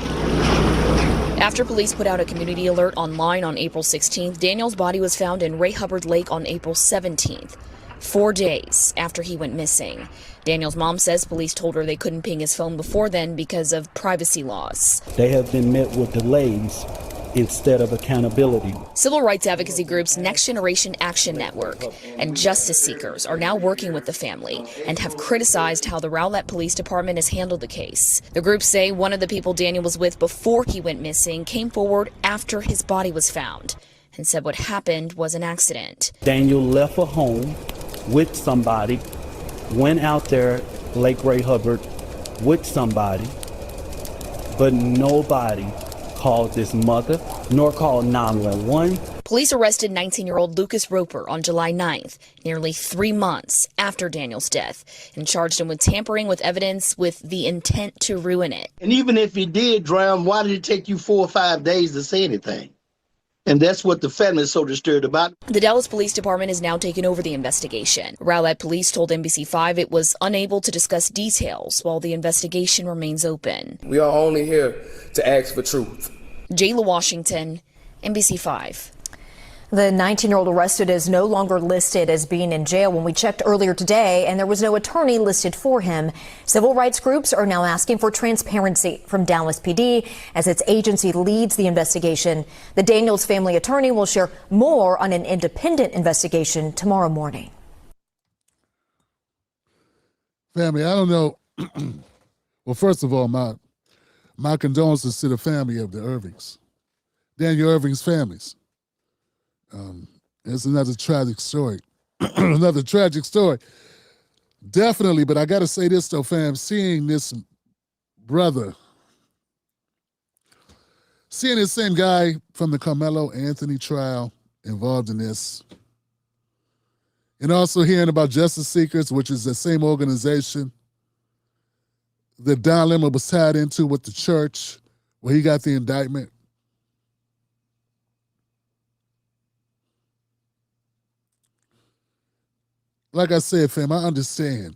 After police put out a community alert online on April 16th, Daniel's body was found in Ray Hubbard Lake on April 17th, 4 days after he went missing. Daniel's mom says police told her they couldn't ping his phone before then because of privacy laws. They have been met with delays instead of accountability. Civil rights advocacy groups Next Generation Action Network and justice seekers are now working with the family and have criticized how the Rowlett Police Department has handled the case. The groups say one of the people Daniel was with before he went missing came forward after his body was found and said what happened was an accident. Daniel left a home with somebody, went out there, Lake Ray Hubbard, with somebody, but nobody called his mother, nor called 911. Police arrested 19-year-old Lucas Roper on July 9th, nearly 3 months after Daniel's death, and charged him with tampering with evidence with the intent to ruin it. And even if he did drown, why did it take you 4 or 5 days to say anything? And that's what the family is so disturbed about. The Dallas Police Department has now taken over the investigation. Rowlett Police told NBC5 it was unable to discuss details while the investigation remains open. We are only here to ask for truth. Jayla Washington, NBC5. The 19-year-old arrested is no longer listed as being in jail when we checked earlier today, and there was no attorney listed for him. Civil rights groups are now asking for transparency from Dallas PD as its agency leads the investigation. The Daniels family attorney will share more on an independent investigation tomorrow morning. Family, I don't know. Well, first of all, my condolences to the family of the Ervings, Daniel Erving's families. It's another tragic story. Another tragic story. Definitely, but I got to say this, though, fam. Seeing this brother, seeing this same guy from the Carmelo Anthony trial involved in this, and also hearing about Justice Seekers, which is the same organization that Don Lemon was tied into with the church, where he got the indictment. Like I said, fam, I understand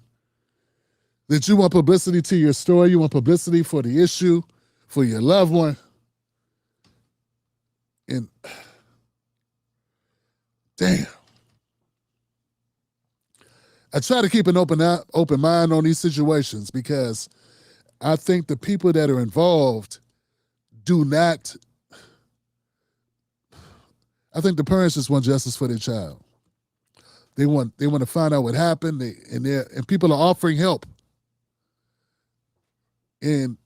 that you want publicity to your story, you want publicity for the issue, for your loved one. And damn. I try to keep an open mind on these situations because I think the people that are involved do not. I think the parents just want justice for their child. They want to find out what happened, and people are offering help. And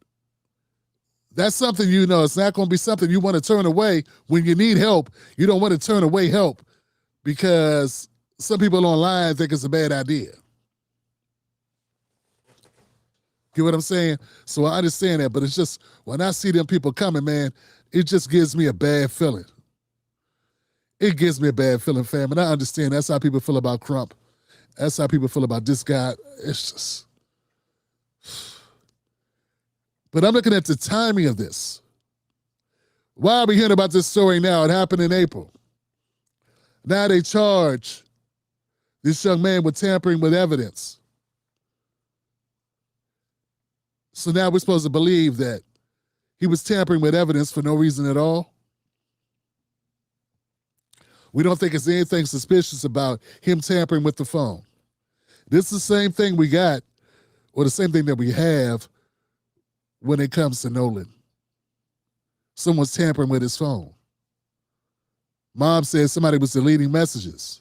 that's something, it's not going to be something you want to turn away when you need help. You don't want to turn away help because some people online think it's a bad idea. Get what I'm saying? So I understand that, but it's just when I see them people coming, man, it just gives me a bad feeling. It gives me a bad feeling, fam, and I understand that's how people feel about Crump. That's how people feel about this guy. It's just... But I'm looking at the timing of this. Why are we hearing about this story now? It happened in April. Now they charge this young man with tampering with evidence. So now we're supposed to believe that he was tampering with evidence for no reason at all? We don't think there's anything suspicious about him tampering with the phone. This is the same thing we got, or the same thing that we have when it comes to Nolan. Someone's tampering with his phone. Mom says somebody was deleting messages.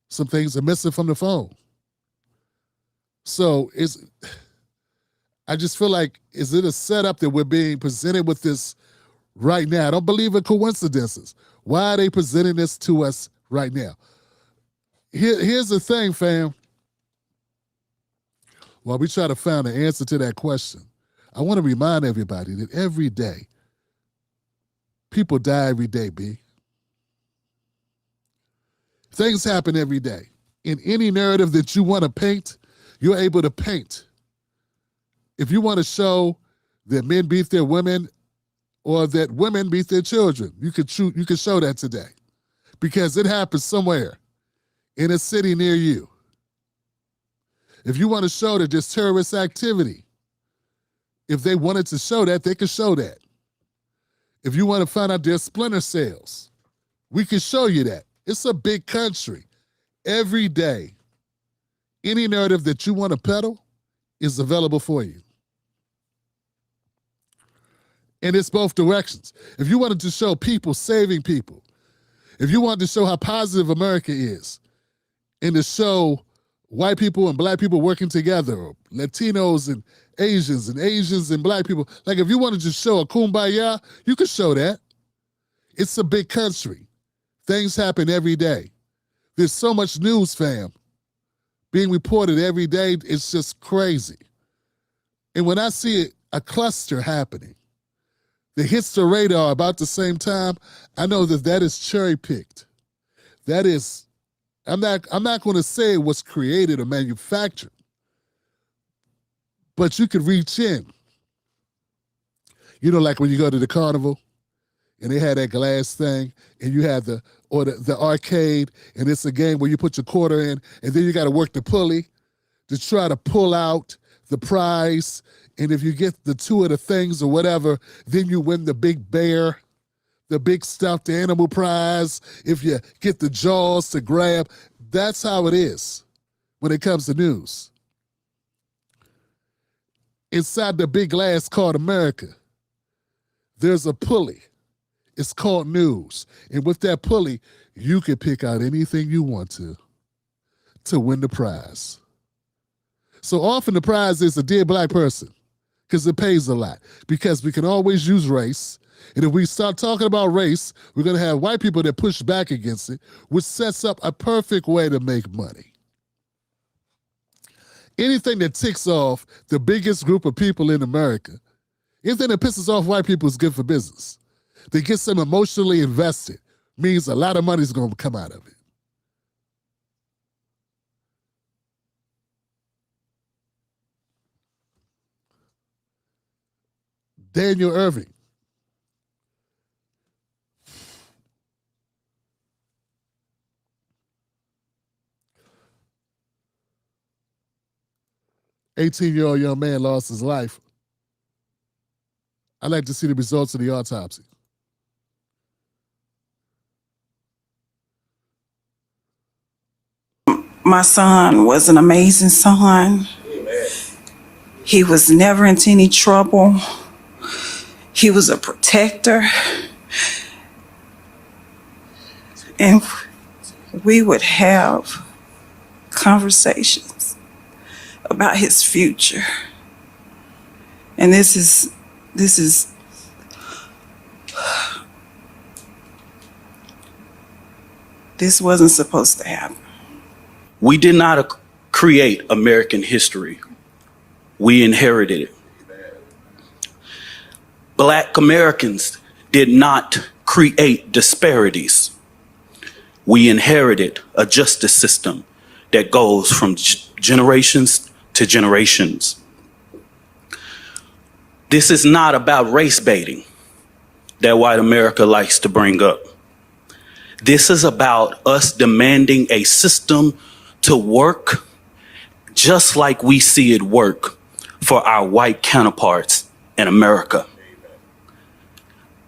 Some things are missing from the phone. So I just feel like, is it a setup that we're being presented with this right now? I don't believe in coincidences. Why are they presenting this to us right now? Here's the thing, fam. While we try to find an answer to that question, I want to remind everybody that every day, people die every day, B. Things happen every day. In any narrative that you want to paint, you're able to paint. If you want to show that men beat their women or that women beat their children, you could show that today because it happens somewhere in a city near you. If you want to show that there's terrorist activity, if they wanted to show that, they could show that. If you want to find out there's splinter cells, we can show you that. It's a big country. Every day, any narrative that you want to peddle is available for you. And it's both directions. If you wanted to show people saving people, if you wanted to show how positive America is, and to show white people and black people working together, or Latinos and Asians and black people, like if you wanted to show a kumbaya, you could show that. It's a big country. Things happen every day. There's so much news, fam, being reported every day. It's just crazy. And when I see a cluster happening that hits the radar about the same time, I know that is cherry-picked. That is, I'm not going to say it was created or manufactured, but you could reach in. You know, like when you go to the carnival and they had that glass thing and you have the arcade, and it's a game where you put your quarter in and then you got to work the pulley to try to pull out the prize. And if you get the two of the things or whatever, then you win the big bear, the big stuffed animal prize. If you get the jaws to grab, that's how it is when it comes to news. Inside the big glass called America, there's a pulley. It's called news. And with that pulley, you can pick out anything you want to win the prize. So often the prize is a dead black person because it pays a lot. Because we can always use race. And if we start talking about race, we're going to have white people that push back against it, which sets up a perfect way to make money. Anything that ticks off the biggest group of people in America, anything that pisses off white people is good for business. That gets them emotionally invested means a lot of money is going to come out of it. Daniel Erving. "18-year-old young man lost his life. I'd like to see the results of the autopsy." My son was an amazing son. He was never into any trouble. He was a protector. And we would have conversations about his future. And this wasn't supposed to happen. We did not create American history. We inherited it. Black Americans did not create disparities. We inherited a justice system that goes from generations to generations. This is not about race baiting that white America likes to bring up. This is about us demanding a system to work just like we see it work for our white counterparts in America.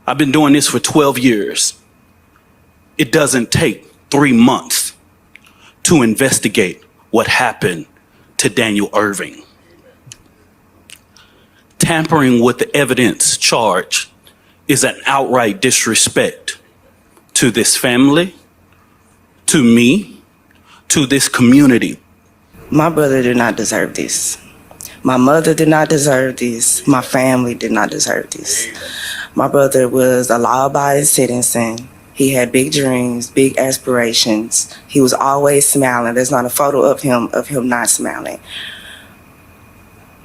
I've been doing this for 12 years. It doesn't take 3 months to investigate what happened to Daniel Erving. Tampering with the evidence charge is an outright disrespect to this family, to me, to this community. My brother did not deserve this. My mother did not deserve this. My family did not deserve this. My brother was a law-abiding citizen. He had big dreams, big aspirations. He was always smiling. There's not a photo of him not smiling.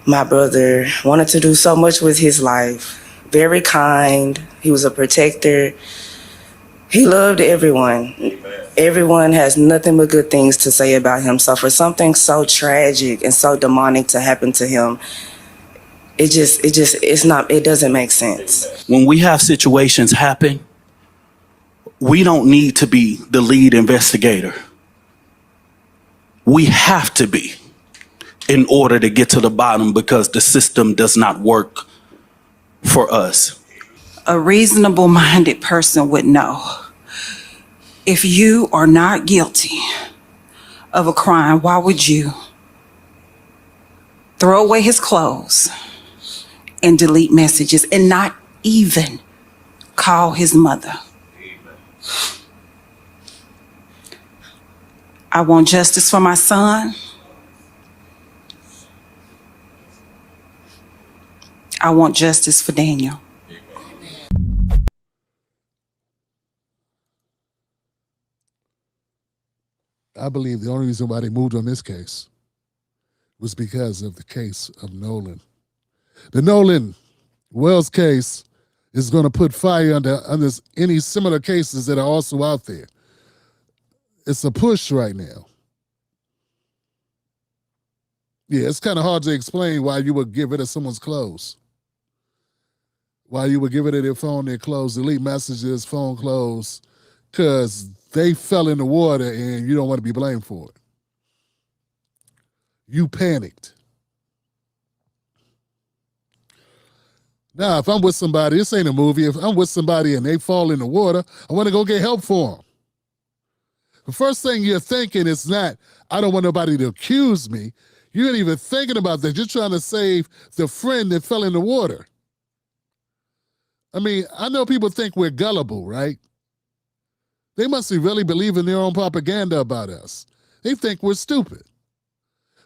My brother wanted to do so much with his life. Very kind. He was a protector. He loved everyone. Everyone has nothing but good things to say about him. So for something so tragic and so demonic to happen to him, it doesn't make sense. When we have situations happen, we don't need to be the lead investigator. We have to be in order to get to the bottom because the system does not work for us. A reasonable-minded person would know if you are not guilty of a crime, why would you throw away his clothes and delete messages and not even call his mother? I want justice for my son. I want justice for Daniel. I believe the only reason why they moved on this case was because of the case of Nolan. The Nolan Wells case is going to put fire under any similar cases that are also out there. It's a push right now. Yeah, it's kind of hard to explain why you would get rid of someone's clothes. while you were giving it their phone, they closed, delete messages, phone closed, because they fell in the water and you don't want to be blamed for it. You panicked. Now, if I'm with somebody, this ain't a movie. If I'm with somebody and they fall in the water, I want to go get help for them. The first thing you're thinking is not, I don't want nobody to accuse me. You ain't even thinking about that. You're trying to save the friend that fell in the water. I mean, I know people think we're gullible, right? They must really believe in their own propaganda about us. They think we're stupid.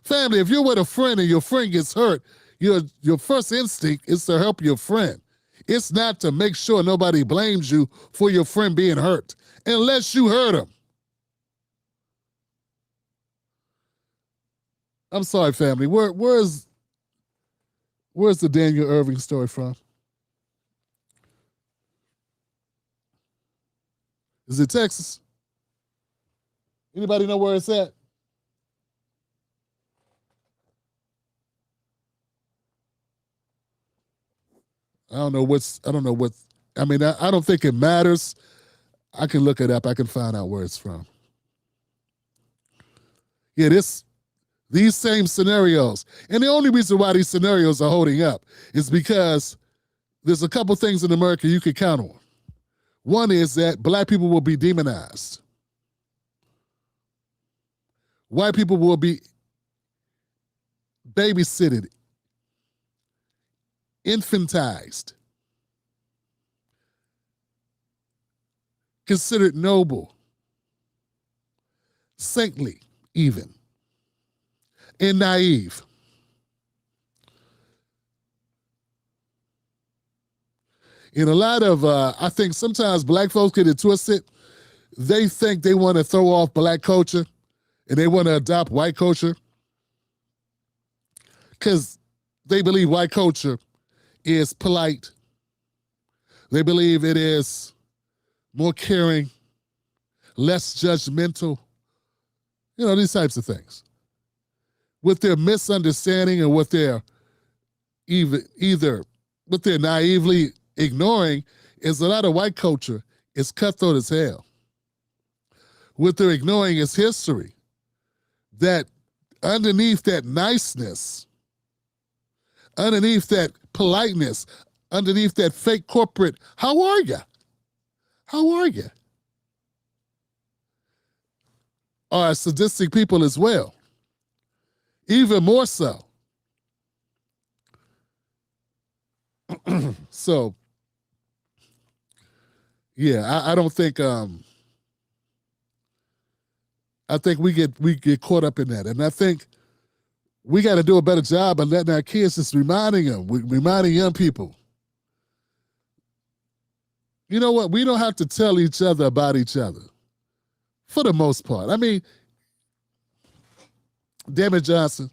Family, if you're with a friend and your friend gets hurt, your first instinct is to help your friend. It's not to make sure nobody blames you for your friend being hurt, unless you hurt him. I'm sorry, family. Where's the Daniel Erving story from? Is it Texas? Anybody know where it's at? I don't know what, I mean, I don't think it matters. I can look it up. I can find out where it's from. Yeah, these same scenarios. And the only reason why these scenarios are holding up is because there's a couple things in America you can count on. One is that black people will be demonized. White people will be babysitted, infantized, considered noble, saintly even, and naive. In a lot of, I think sometimes black folks get it twisted. They think they want to throw off black culture and they want to adopt white culture because they believe white culture is polite. They believe it is more caring, less judgmental, these types of things. With their misunderstanding and what they're either what they're naively ignoring is a lot of white culture is cutthroat as hell. What they're ignoring is history. That underneath that niceness, underneath that politeness, underneath that fake corporate, how are you? How are you? Are sadistic people as well. Even more so. So, yeah, I don't think I think we get caught up in that. And I think we got to do a better job of letting our kids, just reminding young people. You know what? We don't have to tell each other about each other. For the most part. I mean, damn it, Johnson.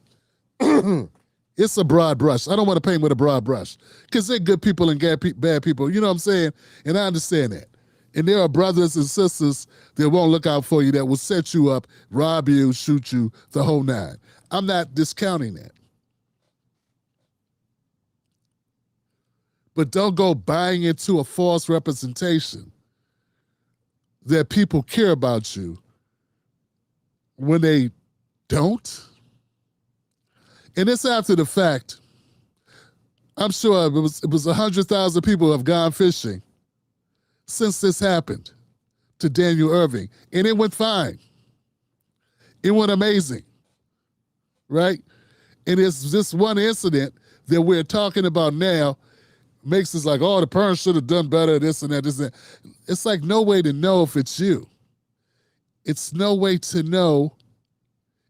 It's a broad brush. I don't want to paint with a broad brush because they're good people and bad people. You know what I'm saying? And I understand that. And there are brothers and sisters that won't look out for you, that will set you up, rob you, shoot you, the whole nine. I'm not discounting that. But don't go buying into a false representation that people care about you when they don't. And it's after the fact. I'm sure it was 100,000 people who have gone fishing since this happened to Daniel Erving. And it went fine. It went amazing. Right? And it's this one incident that we're talking about now makes us like, oh, the parents should have done better, this and that, this and that. It's like no way to know if it's you. It's no way to know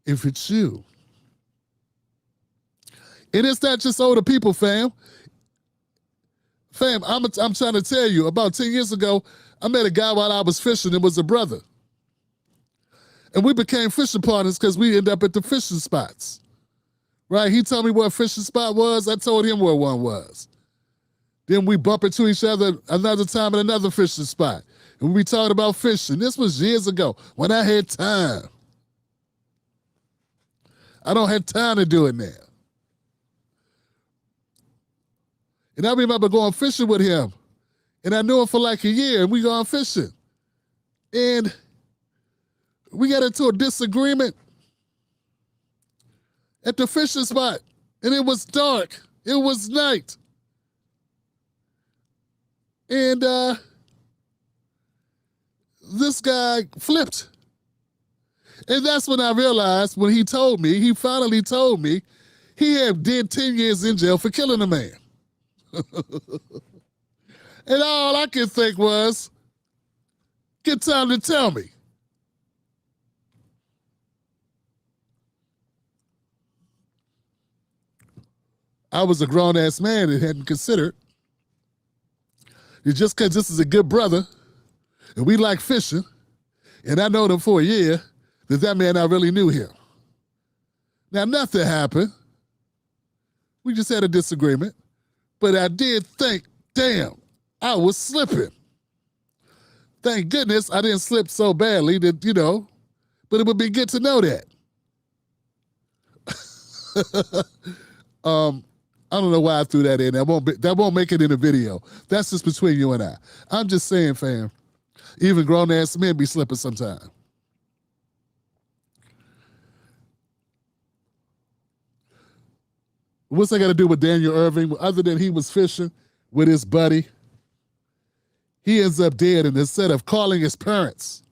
if it's you. And it's not just older people, fam. Fam, I'm trying to tell you, about 10 years ago, I met a guy while I was fishing. It was a brother. And we became fishing partners because we ended up at the fishing spots. Right? He told me where a fishing spot was. I told him where one was. Then we bump into each other another time at another fishing spot. And we talked about fishing. This was years ago when I had time. I don't have time to do it now. And I remember going fishing with him. And I knew him for like a year, and we gone fishing. And we got into a disagreement at the fishing spot. And it was dark. It was night. And this guy flipped. And that's when I realized, when he finally told me, he had did 10 years in jail for killing a man. And all I could think was, get time to tell me. I was a grown-ass man and hadn't considered that just because this is a good brother and we like fishing, and I know him for a year, that man, I really knew him. Now, nothing happened. We just had a disagreement. But I did think, damn, I was slipping. Thank goodness I didn't slip so badly that, but it would be good to know that. I don't know why I threw that in. That won't make it in the video. That's just between you and I. I'm just saying, fam, even grown-ass men be slipping sometimes. What's that got to do with Daniel Erving? Other than he was fishing with his buddy, he ends up dead, and instead of calling his parents,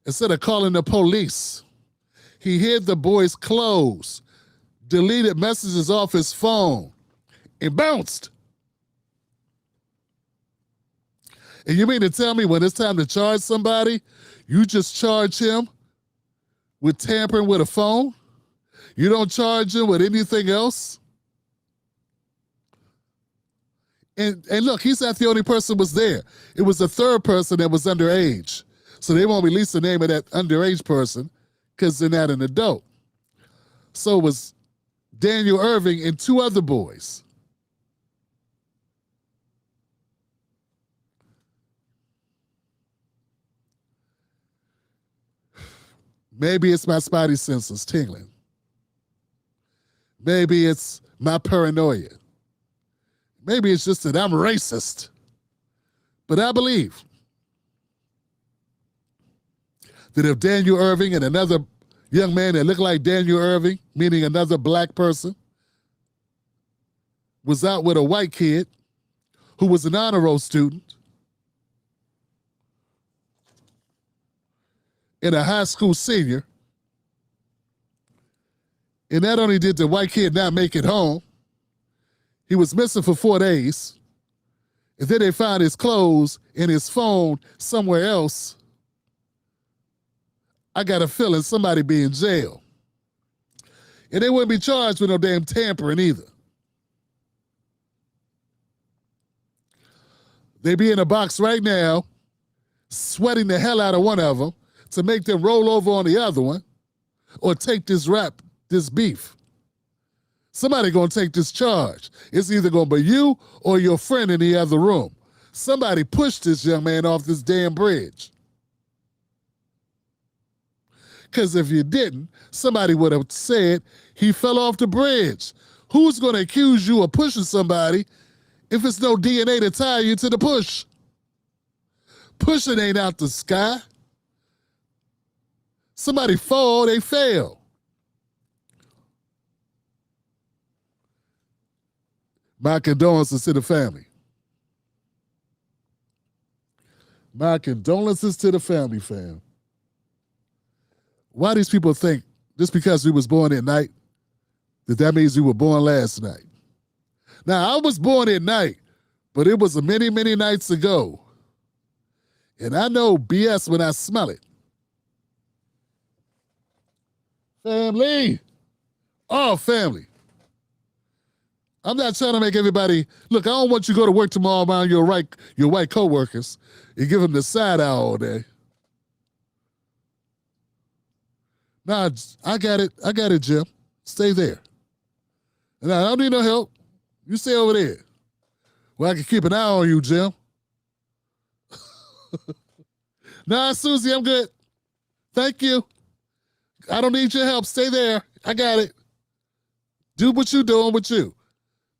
instead of calling the police, he hid the boy's clothes, deleted messages off his phone, and bounced. And you mean to tell me when it's time to charge somebody, you just charge him with tampering with a phone? You don't charge him with anything else? And look, he's not the only person was there. It was the third person that was underage. So they won't release the name of that underage person because they're not an adult. So it was Daniel Erving and two other boys. Maybe it's my spidey senses tingling. Maybe it's my paranoia. Maybe it's just that I'm racist. But I believe that if Daniel Erving and another young man that looked like Daniel Erving, meaning another black person, was out with a white kid who was an honor roll student and a high school senior, and not only did the white kid not make it home, he was missing for 4 days, and then they found his clothes and his phone somewhere else. I got a feeling somebody be in jail. And they wouldn't be charged with no damn tampering either. They be in a box right now, sweating the hell out of one of them to make them roll over on the other one or take this beef. Somebody gonna take this charge. It's either gonna be you or your friend in the other room. Somebody pushed this young man off this damn bridge. Because if you didn't, somebody would have said he fell off the bridge. Who's gonna accuse you of pushing somebody if it's no DNA to tie you to the push? Pushing ain't out the sky. Somebody fall, they fail. My condolences to the family. My condolences to the family, fam. Why these people think just because we was born at night, that means we were born last night? Now, I was born at night, but it was many, many nights ago. And I know BS when I smell it. Family. Oh, family. I'm not trying to make everybody, look, I don't want you to go to work tomorrow around your white coworkers and give them the side eye all day. Nah, I got it, Jim. Stay there. And I don't need no help. You stay over there. Well, I can keep an eye on you, Jim. Nah, Susie, I'm good. Thank you. I don't need your help. Stay there. I got it. Do what you're doing with you.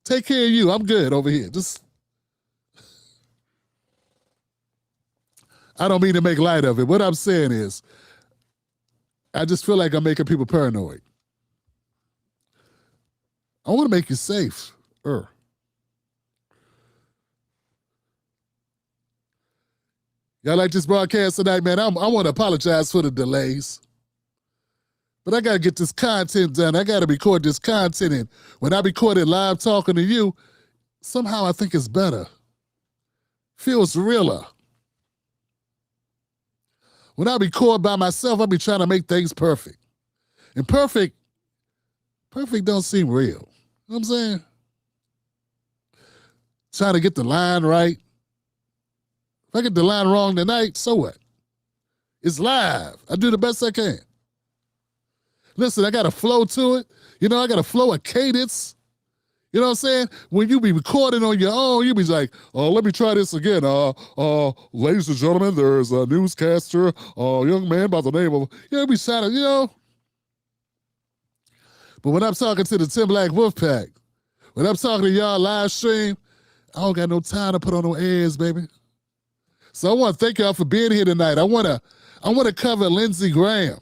Take care of you. I'm good over here. I don't mean to make light of it. What I'm saying is, I just feel like I'm making people paranoid. I want to make you safe. Y'all like this broadcast tonight, man? I want to apologize for the delays. But I got to get this content done. I got to record this content. And when I record it live talking to you, somehow I think it's better. Feels realer. When I record by myself, I be trying to make things perfect. And perfect don't seem real. You know what I'm saying? Trying to get the line right. If I get the line wrong tonight, so what? It's live. I do the best I can. Listen, I got a flow to it. You know, I got a flow, a cadence. You know what I'm saying? When you be recording on your own, you be like, let me try this again. Ladies and gentlemen, there's a newscaster, a young man by the name of, be sounding, But when I'm talking to the Tim Black Wolfpack, when I'm talking to y'all live stream, I don't got no time to put on no airs, baby. So I want to thank y'all for being here tonight. I want to cover Lindsey Graham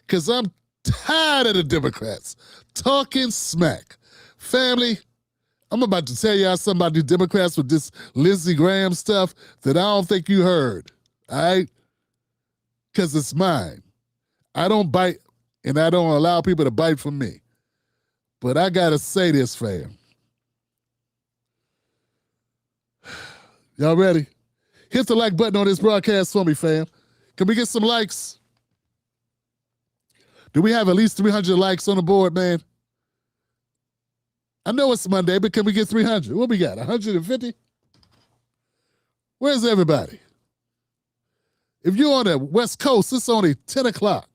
because I'm tired of the Democrats talking smack. Family, I'm about to tell y'all something about the Democrats with this Lindsey Graham stuff that I don't think you heard, all right? Because it's mine. I don't bite, and I don't allow people to bite from me. But I got to say this, fam. Y'all ready? Hit the like button on this broadcast for me, fam. Can we get some likes? Do we have at least 300 likes on the board, man? I know it's Monday, but can we get 300? What we got, 150? Where's everybody? If you're on the West Coast, it's only 10 o'clock.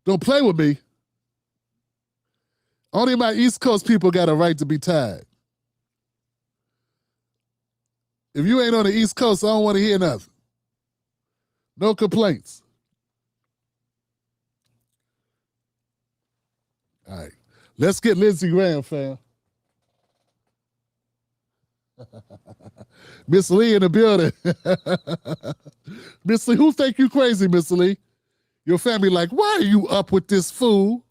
Don't play with me. Only my East Coast people got a right to be tired. If you ain't on the East Coast, I don't want to hear nothing. No complaints. All right. Let's get Lindsey Graham, fam. Miss Lee in the building. Miss Lee, who think you crazy, Miss Lee? Your family like, why are you up with this fool?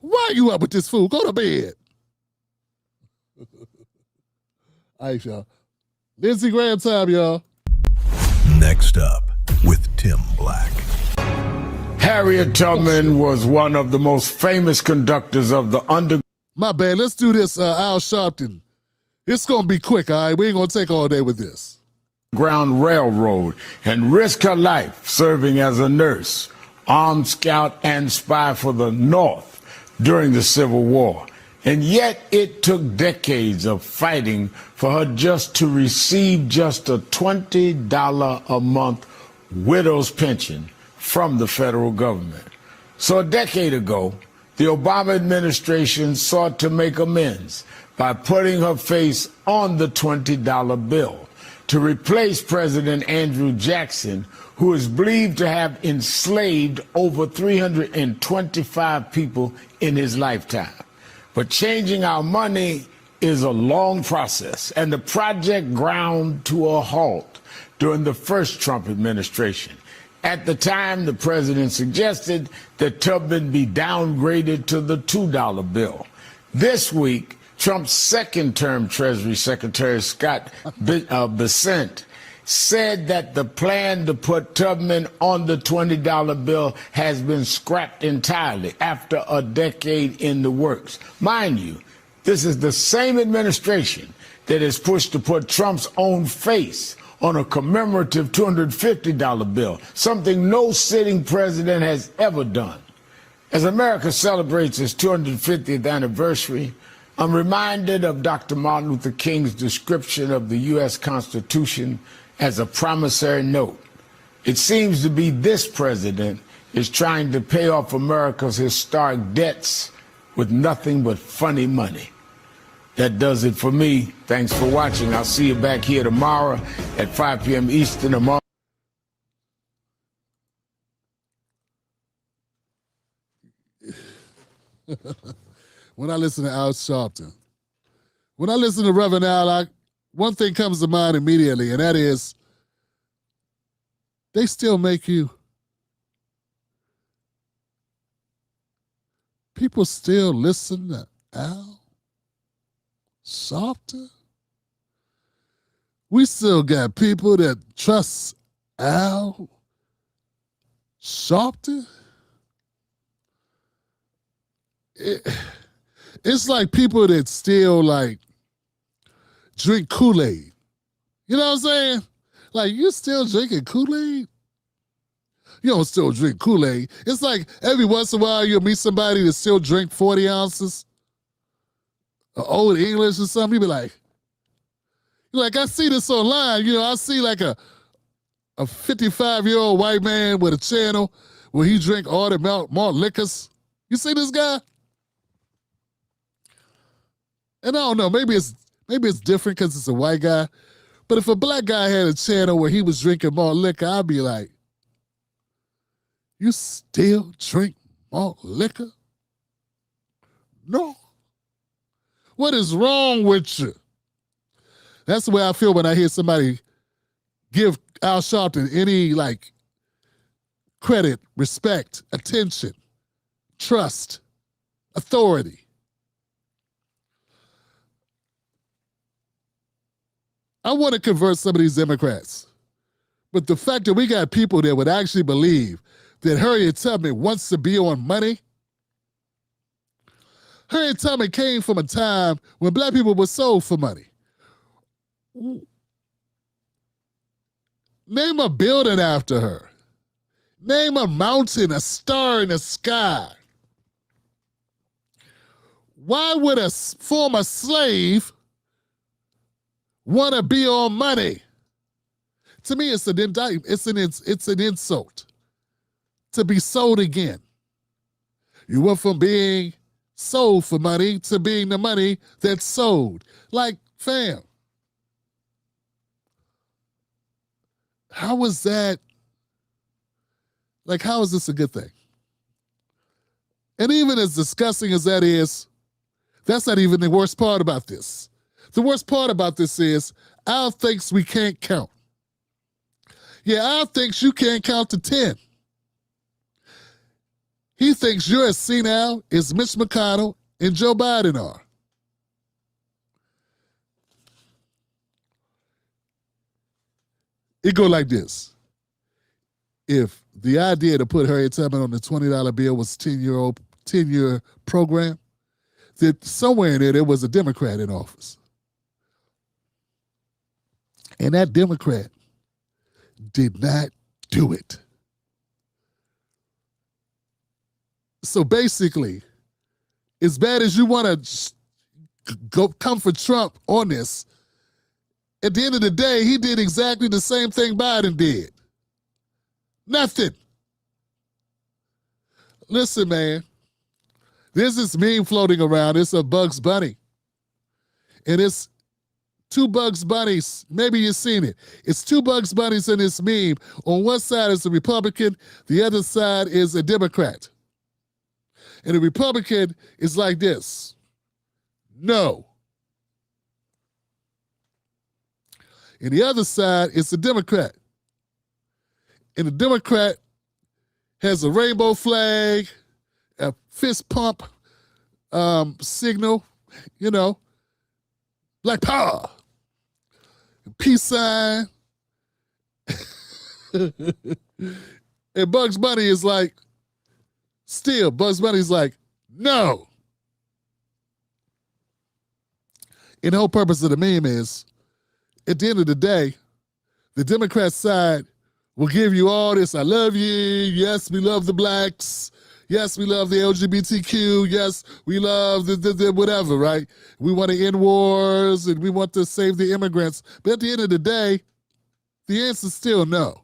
Why are you up with this fool? Go to bed. All right, y'all. Lindsey Graham time, y'all. Next up with Tim Black. Harriet Tubman was one of the most famous conductors of the underground. My bad. Let's do this, Al Sharpton. It's going to be quick, all right? We ain't going to take all day with this. Ground Railroad and risked her life serving as a nurse, armed scout, and spy for the North during the Civil War. And yet it took decades of fighting for her just to receive just a $20 a month widow's pension from the federal government. So a decade ago, the Obama administration sought to make amends by putting her face on the $20 bill to replace President Andrew Jackson, who is believed to have enslaved over 325 people in his lifetime. But changing our money is a long process, and the project ground to a halt during the first Trump administration. At the time, the president suggested that Tubman be downgraded to the $2 bill. This week, Trump's second-term Treasury Secretary Scott Bessent said that the plan to put Tubman on the $20 bill has been scrapped entirely after a decade in the works. Mind you, this is the same administration that has pushed to put Trump's own face on a commemorative $250 bill, something no sitting president has ever done. As America celebrates its 250th anniversary, I'm reminded of Dr. Martin Luther King's description of the U.S. Constitution as a promissory note. It seems to be this president is trying to pay off America's historic debts with nothing but funny money. That does it for me. Thanks for watching. I'll see you back here tomorrow at 5 p.m. Eastern. when I listen to Al Sharpton. When I listen to Reverend Al, one thing comes to mind immediately, and that is they still make you. People still listen to Al Sharpton. We still got people that trust Al Sharpton. It's like people that still like drink Kool-Aid. You know what I'm saying? Like, you still drinking Kool-Aid? You don't still drink Kool-Aid. It's like every once in a while you'll meet somebody that still drink 40 ounces of Old English or something. You be like, I see this online. You know, I see like a 55-year-old white man with a channel where he drink all the malt liquors. You see this guy? And I don't know, maybe it's different because it's a white guy. But if a black guy had a channel where he was drinking malt liquor, I'd be like, you still drink malt liquor? No. What is wrong with you? That's the way I feel when I hear somebody give Al Sharpton any like credit, respect, attention, trust, authority. I want to convert some of these Democrats. But the fact that we got people that would actually believe that Harriet Tubman wants to be on money. Harriet Tubman came from a time when black people were sold for money. Name a building after her. Name a mountain, a star in the sky. Why would a former slave want to be on money? To me, it's an indictment. It's an insult to be sold again. You went from being sold for money to being the money that's sold. Like, fam, how is that? Like, how is this a good thing? And even as disgusting as that is, that's not even the worst part about this. The worst part about this is Al thinks we can't count. Yeah, Al thinks you can't count to 10. He thinks you're as senile as Mitch McConnell and Joe Biden are. It go like this. If the idea to put Harriet Tubman on the $20 bill was 10-year program, that somewhere in there was a Democrat in office. And that Democrat did not do it. So basically, as bad as you want to come for Trump on this, at the end of the day, he did exactly the same thing Biden did. Nothing. Listen, man, there's this meme floating around. It's a Bugs Bunny. And it's two Bugs Bunnies. Maybe you've seen it. It's two Bugs Bunnies in this meme. On one side is a Republican. The other side is a Democrat. And the Republican is like this. No. And the other side is the Democrat. And the Democrat has a rainbow flag, a fist pump signal, you know, Black Power, peace sign. And Bugs Bunny is like, still, Bugs Bunny's like, no. And the whole purpose of the meme is, at the end of the day, the Democrat side will give you all this. I love you. Yes, we love the blacks. Yes, we love the LGBTQ. Yes, we love the whatever, right? We want to end wars and we want to save the immigrants. But at the end of the day, the answer is still no.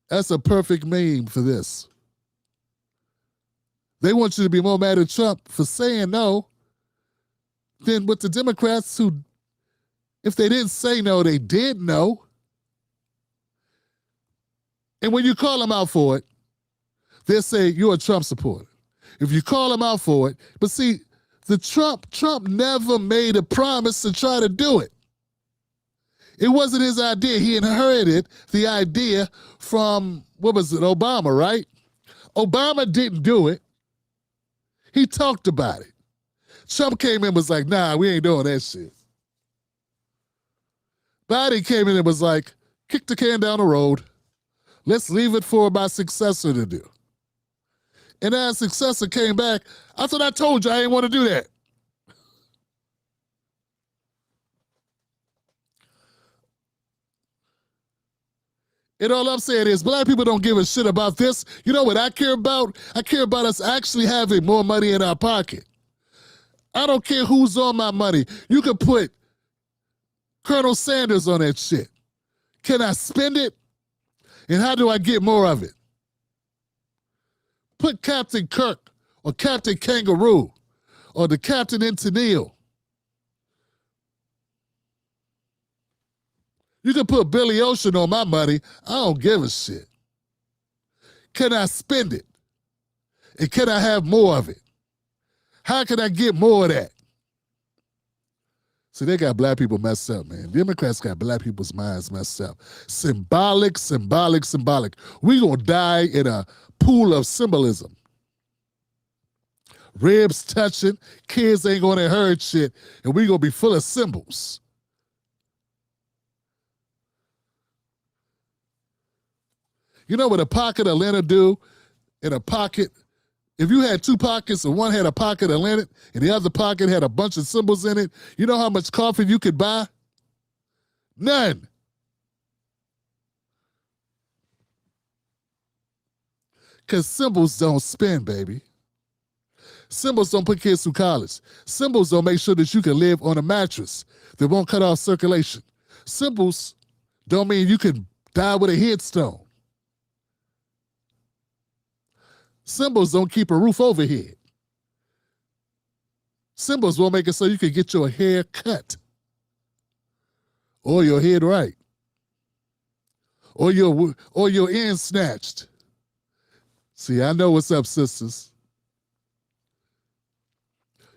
That's a perfect meme for this. They want you to be more mad at Trump for saying no than with the Democrats who, if they didn't say no, they did no. And when you call them out for it, they'll say you're a Trump supporter. if you call him out for it. But see, Trump never made a promise to try to do it. It wasn't his idea. He inherited the idea from, what was it, Obama, right? Obama didn't do it. He talked about it. Trump came in and was like, nah, we ain't doing that shit. Biden came in and was like, kick the can down the road. Let's leave it for my successor to do. And as successor came back, I thought I told you I didn't want to do that. And all I'm saying is black people don't give a shit about this. You know what I care about? I care about us actually having more money in our pocket. I don't care who's on my money. You could put Colonel Sanders on that shit. Can I spend it? And how do I get more of it? Put Captain Kirk or Captain Kangaroo or the Captain Tennille. You can put Billy Ocean on my money. I don't give a shit. Can I spend it? And can I have more of it? How can I get more of that? See, they got black people messed up, man. Democrats got black people's minds messed up. Symbolic, symbolic, symbolic. We gonna die in a pool of symbolism. Ribs touching, kids ain't gonna hurt shit, and we gonna be full of symbols. You know what a pocket of lint do in a pocket? If you had two pockets and one had a pocket of lint and the other pocket had a bunch of symbols in it, you know how much coffee you could buy? None. Because symbols don't spend, baby. Symbols don't put kids through college. Symbols don't make sure that you can live on a mattress that won't cut off circulation. Symbols don't mean you can die with a headstone. Symbols don't keep a roof overhead. Symbols won't make it so you can get your hair cut or your head right or your end snatched. See, I know what's up, sisters.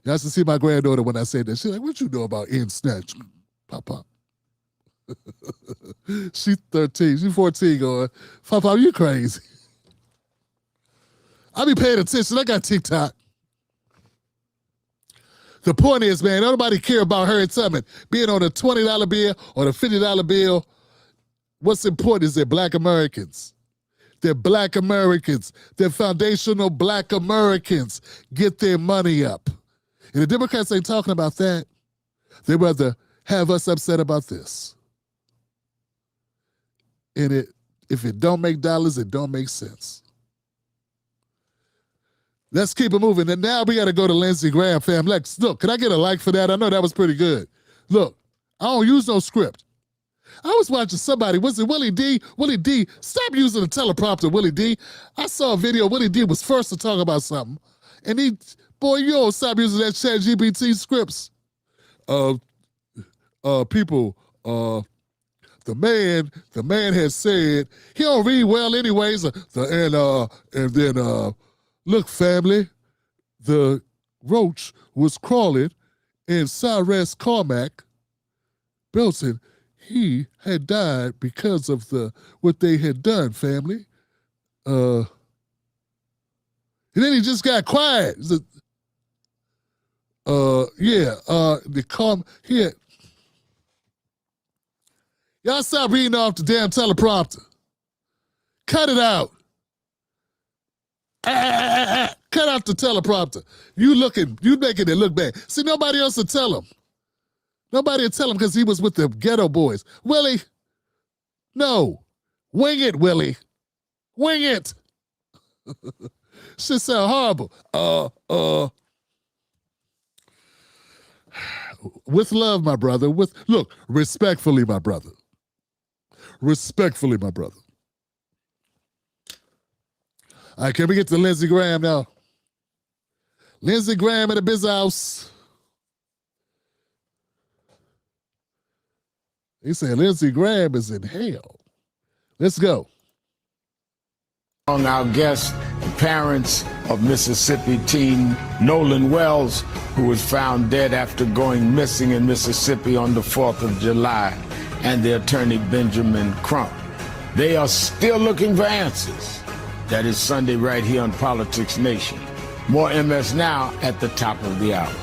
Y'all should see my granddaughter when I say that. She's like, what you know about end snatch, Papa? She's 13. She's 14 going, Papa, you crazy. I be paying attention. I got TikTok. The point is, man, nobody care about Harriet Tubman being on a $20 bill or the $50 bill. What's important is they're black Americans. They're black Americans. They're foundational black Americans. Get their money up. And the Democrats ain't talking about that. They'd rather have us upset about this. And if it don't make dollars, it don't make sense. Let's keep it moving. And now we got to go to Lindsey Graham, fam. Lex, look, can I get a like for that? I know that was pretty good. Look, I don't use no script. I was watching somebody, was it Willie D? Willie D, stop using the teleprompter, Willie D. I saw a video, Willie D was first to talk about something. And boy, you don't stop using that ChatGPT scripts. People, the man has said, he don't read well anyways, and then, look, family, the roach was crawling in Cyrus Carmack Belton. He had died because of what they had done, family. And then he just got quiet. Here. Y'all stop reading off the damn teleprompter. Cut it out. Cut out the teleprompter. You making it look bad. See, nobody else will tell him. Nobody will tell him because he was with the ghetto boys. Willie, no. Wing it, Willie. Wing it. Shit sound horrible. With love, my brother. Look, respectfully, my brother. Respectfully, my brother. All right, can we get to Lindsey Graham now? Lindsey Graham at the Biz House. He said Lindsey Graham is in hell. Let's go. Among our guests, the parents of Mississippi teen Nolan Wells, who was found dead after going missing in Mississippi on the 4th of July, and the attorney Benjamin Crump. They are still looking for answers. That is Sunday right here on Politics Nation. More MS Now at the top of the hour.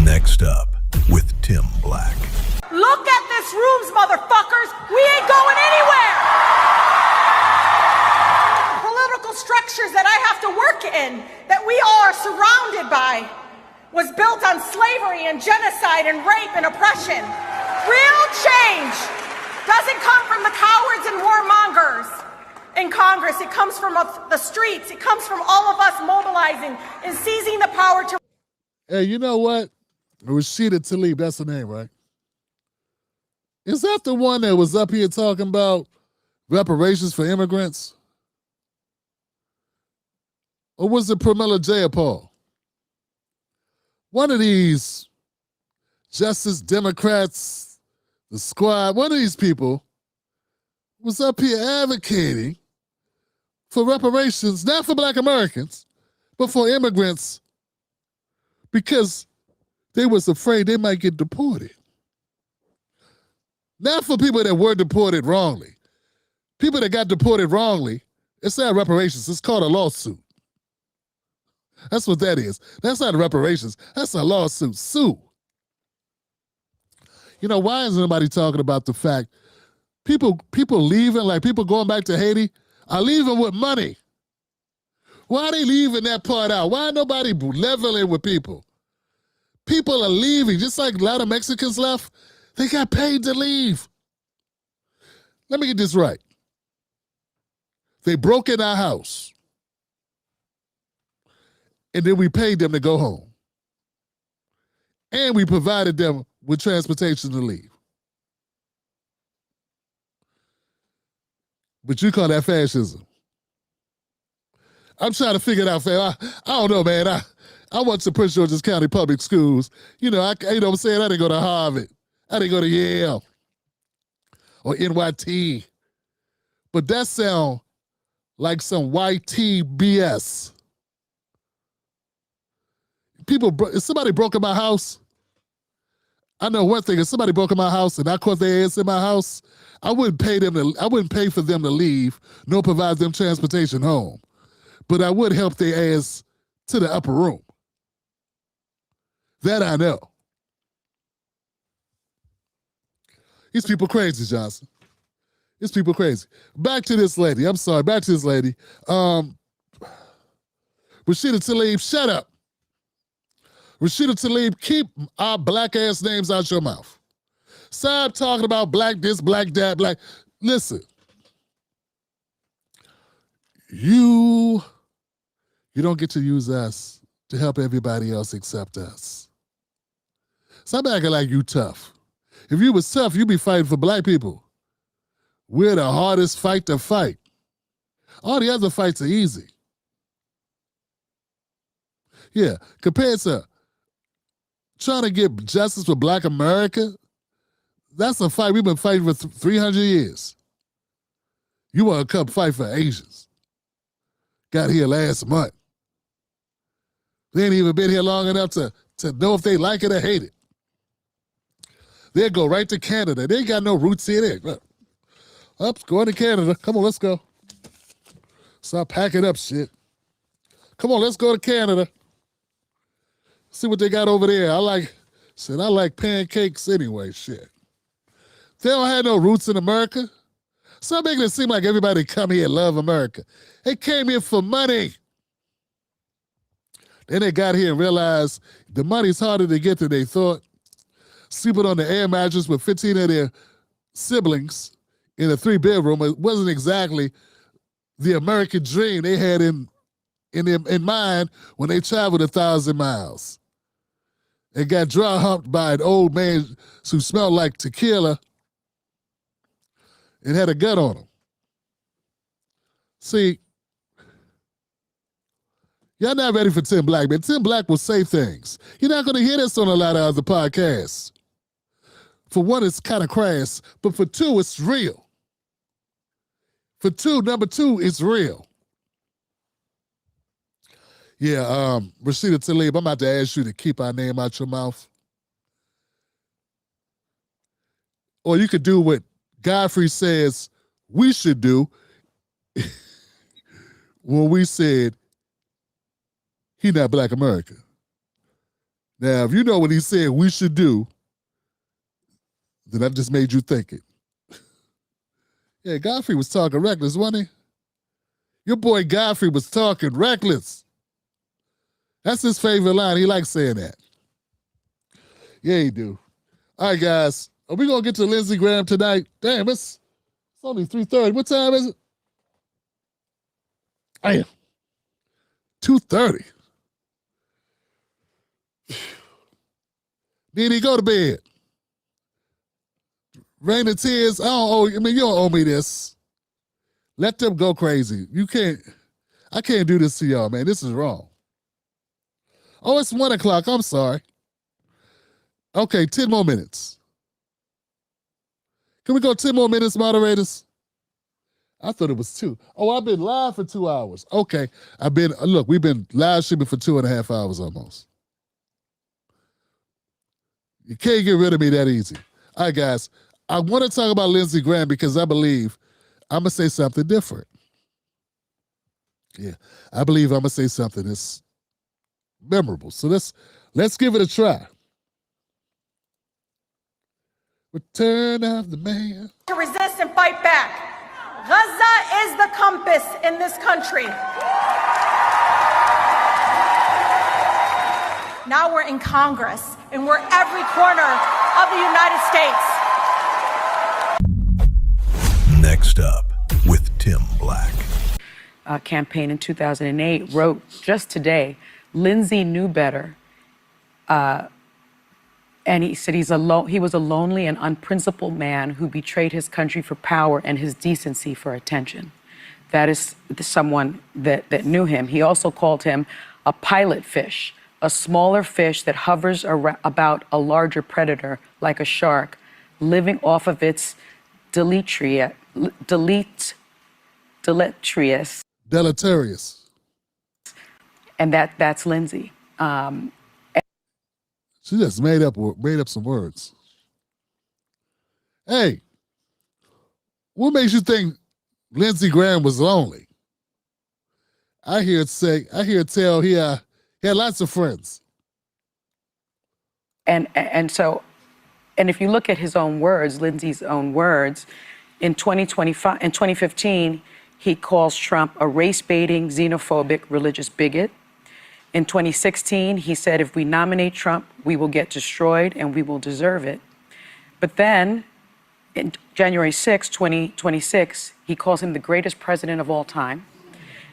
Next up with Tim Black. Look at this rooms, motherfuckers. We ain't going anywhere. Political structures that I have to work in, that we all are surrounded by, was built on slavery and genocide and rape and oppression. Real change doesn't come from the cowards and warmongers in Congress. It comes from the streets. It comes from all of us mobilizing and seizing the power to... Hey, you know what? Rashida Tlaib, that's the name, right? Is that the one that was up here talking about reparations for immigrants? Or was it Pramila Jayapal? One of these Justice Democrats, the squad, one of these people was up here advocating for reparations, not for Black Americans, but for immigrants, because they was afraid they might get deported. Not for people that were deported wrongly. People that got deported wrongly, it's not reparations. It's called a lawsuit. That's what that is. That's not reparations. That's a lawsuit. Sue. You know, why isn't nobody talking about the fact people leaving, like people going back to Haiti, are leaving with money? Why are they leaving that part out? Why nobody leveling with people? People are leaving, just like a lot of Mexicans left. They got paid to leave. Let me get this right. They broke in our house, and then we paid them to go home. And we provided them with transportation to leave. But you call that fascism. I'm trying to figure it out, fam. I don't know, man. I went to Prince George's County Public Schools. You know, you know what I'm saying? I didn't go to Harvard. I didn't go to Yale or NYT. But that sound like some YT BS. If somebody broke in my house, I know one thing, if somebody broke in my house and I caught their ass in my house, I wouldn't pay for them to leave, nor provide them transportation home. But I would help their ass to the upper room. That I know. These people crazy, Johnson. These people crazy. Back to this lady. I'm sorry, back to this lady. Rashida Tlaib, shut up. Rashida Tlaib, keep our black ass names out your mouth. Stop talking about black this, black that, black. Listen. You don't get to use us to help everybody else except us. Stop acting like you tough. If you was tough, you'd be fighting for black people. We're the hardest fight to fight. All the other fights are easy. Yeah, compared to trying to get justice for Black America, that's a fight we've been fighting for 300 years. You want to come fight for Asians. Got here last month. They ain't even been here long enough to know if they like it or hate it. They'll go right to Canada. They ain't got no roots here. Up, going to Canada. Come on, let's go. Stop packing up shit. Come on, let's go to Canada. See what they got over there. I like pancakes anyway, shit. They don't have no roots in America. Stop making it seem like everybody come here and love America. They came here for money. Then they got here and realized the money's harder to get than they thought. Sleeping on the air mattress with 15 of their siblings in a 3-bedroom, it wasn't exactly the American dream they had in mind when they traveled 1,000 miles. They got dry humped by an old man who smelled like tequila and had a gun on him. See, y'all not ready for Tim Black, man. Tim Black will say things. You're not going to hear this on a lot of other podcasts. For one, it's kind of crass, but for two, it's real. Number two, it's real. Yeah, Rashida Tlaib, I'm about to ask you to keep our name out your mouth. Or you could do what Godfrey says we should do when we said he not Black American. Now, if you know what he said we should do, then I just made you think it. Yeah, Godfrey was talking reckless, wasn't he? Your boy Godfrey was talking reckless. That's his favorite line. He likes saying that. Yeah, he do. All right, guys. Are we going to get to Lindsey Graham tonight? Damn, it's only 3:30. What time is it? Damn. 2:30. Did go to bed? Rain of tears. You don't owe me this. Let them go crazy. I can't do this to y'all, man. This is wrong. Oh, it's 1 o'clock. I'm sorry. Okay, 10 more minutes. Can we go 10 more minutes, moderators? I thought it was 2. Oh, I've been live for 2 hours. Okay. We've been live streaming for 2.5 hours almost. You can't get rid of me that easy. All right, guys. I want to talk about Lindsey Graham because I believe I'm going to say something different. Yeah, I believe I'm going to say something that's memorable. So let's give it a try. Return of the man. To resist and fight back. Gaza is the compass in this country. Now we're in Congress and we're every corner of the United States. Next up with Tim Black. Campaign in 2008 wrote just today, Lindsey knew better. And he said he was a lonely and unprincipled man who betrayed his country for power and his decency for attention. That is someone that knew him. He also called him a pilot fish, a smaller fish that hovers about a larger predator like a shark, living off of its deleterious. And that's Lindsey. She just made up some words. Hey, what makes you think Lindsey Graham was lonely? I hear it tell he had lots of friends. And if you look at his own words, Lindsey's own words, in 2015, he calls Trump a race-baiting, xenophobic, religious bigot. In 2016, he said, if we nominate Trump, we will get destroyed and we will deserve it. But then, in January 6, 2026, he calls him the greatest president of all time.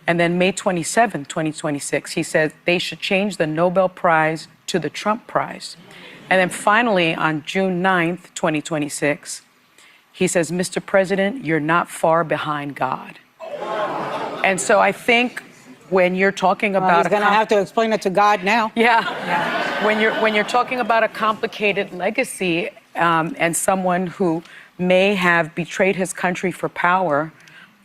And then May 27, 2026, he said they should change the Nobel Prize to the Trump Prize. And then finally, on June 9th, 2026, he says, Mr. President, you're not far behind God. And so I think when you're talking about he's going to have to explain it to God now. Yeah. When you're talking about a complicated legacy and someone who may have betrayed his country for power,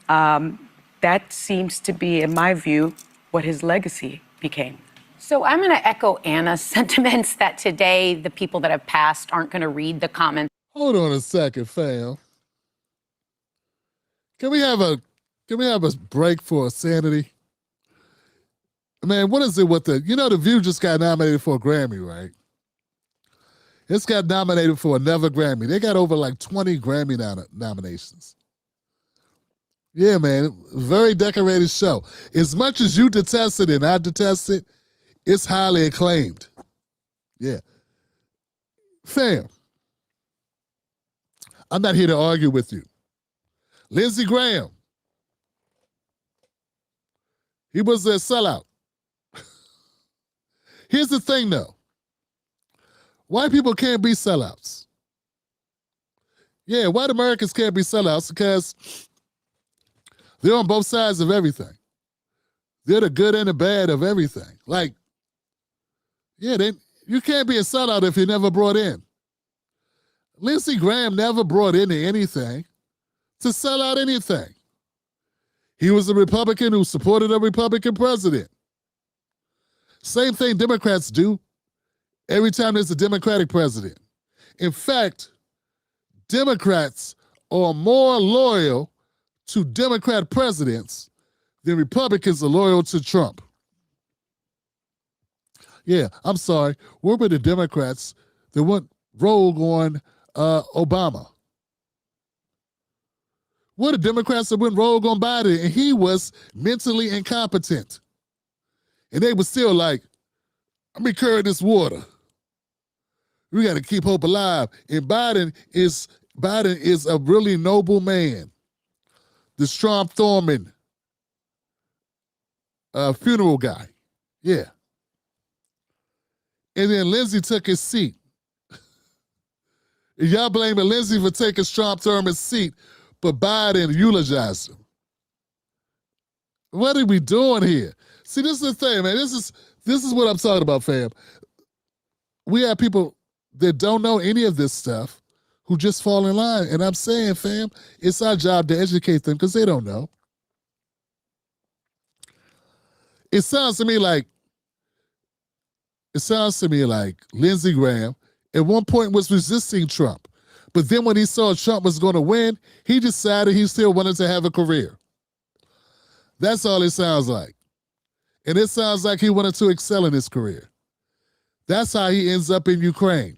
that seems to be, in my view, what his legacy became. So I'm going to echo Anna's sentiments that today the people that have passed aren't going to read the comments. Hold on a second, fam. Can we have a break for sanity? Man, what is it with The View just got nominated for a Grammy, right? It's got nominated for another Grammy. They got over like 20 Grammy nominations. Yeah, man, very decorated show. As much as you detest it and I detest it, it's highly acclaimed. Yeah. Fam, I'm not here to argue with you. Lindsey Graham, he was a sellout. Here's the thing, though. White people can't be sellouts. Yeah, white Americans can't be sellouts because they're on both sides of everything. They're the good and the bad of everything. Like, yeah, you can't be a sellout if you're never brought in. Lindsey Graham never brought into anything to sell out anything. He was a Republican who supported a Republican president. Same thing Democrats do every time there's a Democratic president. In fact, Democrats are more loyal to Democrat presidents than Republicans are loyal to Trump. Yeah, I'm sorry. Where were the Democrats that went rogue on Obama? Were the Democrats that went rogue on Biden and he was mentally incompetent? And they were still like, let me carry this water. We got to keep hope alive. And Biden is a really noble man. The Strom Thurmond funeral guy. Yeah. And then Lindsey took his seat. And y'all blaming Lindsey for taking Strom Thurmond's seat, but Biden eulogized him. What are we doing here? See, this is the thing, man. This is what I'm talking about, fam. We have people that don't know any of this stuff who just fall in line. And I'm saying, fam, it's our job to educate them because they don't know. It sounds to me like Lindsey Graham at one point was resisting Trump. But then when he saw Trump was going to win, he decided he still wanted to have a career. That's all it sounds like. And it sounds like he wanted to excel in his career. That's how he ends up in Ukraine.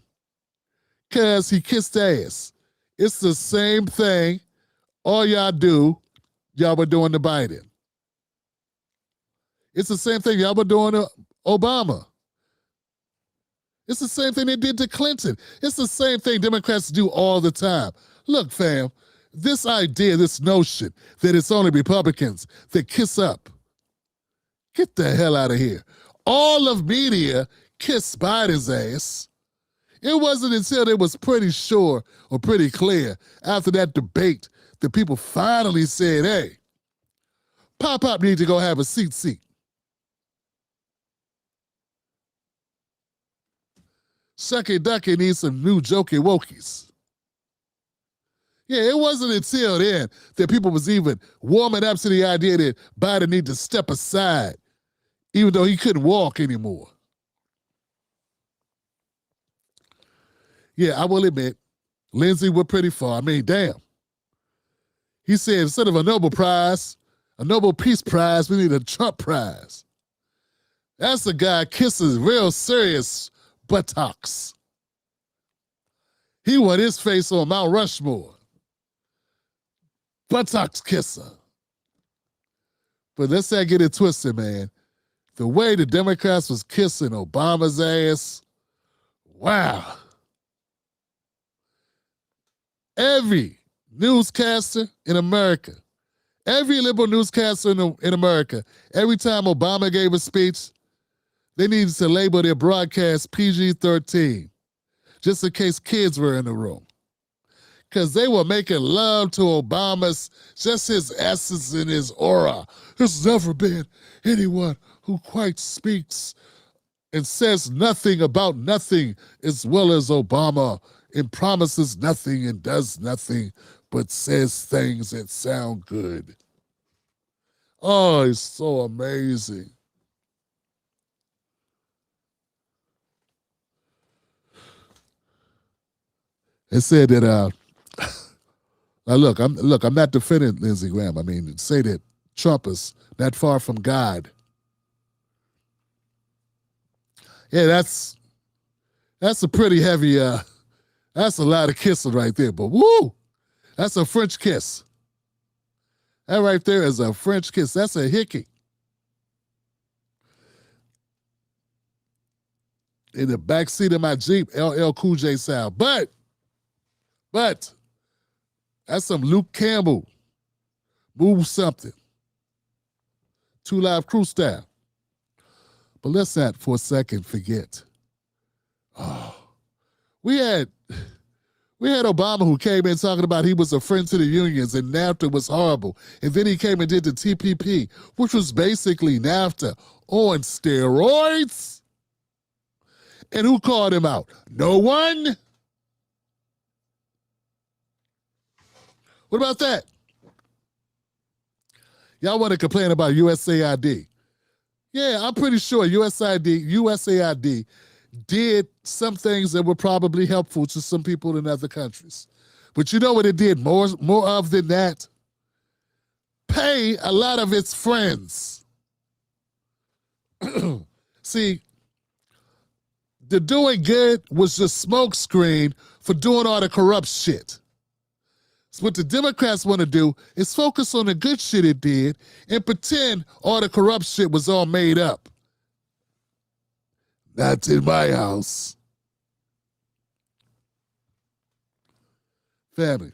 Because he kissed ass. It's the same thing all y'all were doing to Biden. It's the same thing y'all were doing to Obama. It's the same thing they did to Clinton. It's the same thing Democrats do all the time. Look, fam, this idea, this notion that it's only Republicans that kiss up, get the hell out of here. All of media kissed Biden's ass. It wasn't until it was pretty sure or pretty clear after that debate that people finally said, hey, Pop needs to go have a seat. Shucky Ducky needs some new jokey wokies. Yeah, it wasn't until then that people was even warming up to the idea that Biden needed to step aside, even though he couldn't walk anymore. Yeah, I will admit, Lindsey went pretty far. I mean, damn. He said instead of a Nobel Prize, a Nobel Peace Prize, we need a Trump Prize. That's a guy kisses real serious buttocks. He want his face on Mount Rushmore. Buttocks kisser. But let's not get it twisted, man. The way the Democrats was kissing Obama's ass, wow. Every newscaster in America, every liberal newscaster in America, every time Obama gave a speech, they needed to label their broadcast PG-13, just in case kids were in the room. Because they were making love to Obama's, just his essence and his aura. There's never been anyone who quite speaks and says nothing about nothing as well as Obama, and promises nothing and does nothing, but says things that sound good. Oh, it's so amazing. It said that, now look, I'm not defending Lindsey Graham. I mean, say that Trump is not far from God. Yeah, that's a pretty heavy, that's a lot of kissing right there, but woo, that's a French kiss. That right there is a French kiss. That's a hickey. In the backseat of my Jeep, LL Cool J sound. But, that's some Luke Campbell. Move something. 2 Live Crew style. But let's not for a second forget. Oh, we had Obama who came in talking about he was a friend to the unions and NAFTA was horrible. And then he came and did the TPP, which was basically NAFTA on steroids. And who called him out? No one? What about that? Y'all want to complain about USAID. Yeah, I'm pretty sure USAID did some things that were probably helpful to some people in other countries. But you know what it did more of than that? Pay a lot of its friends. See, the doing good was just smokescreen for doing all the corrupt shit. So what the Democrats want to do is focus on the good shit it did and pretend all the corrupt shit was all made up. Not in my house. Family,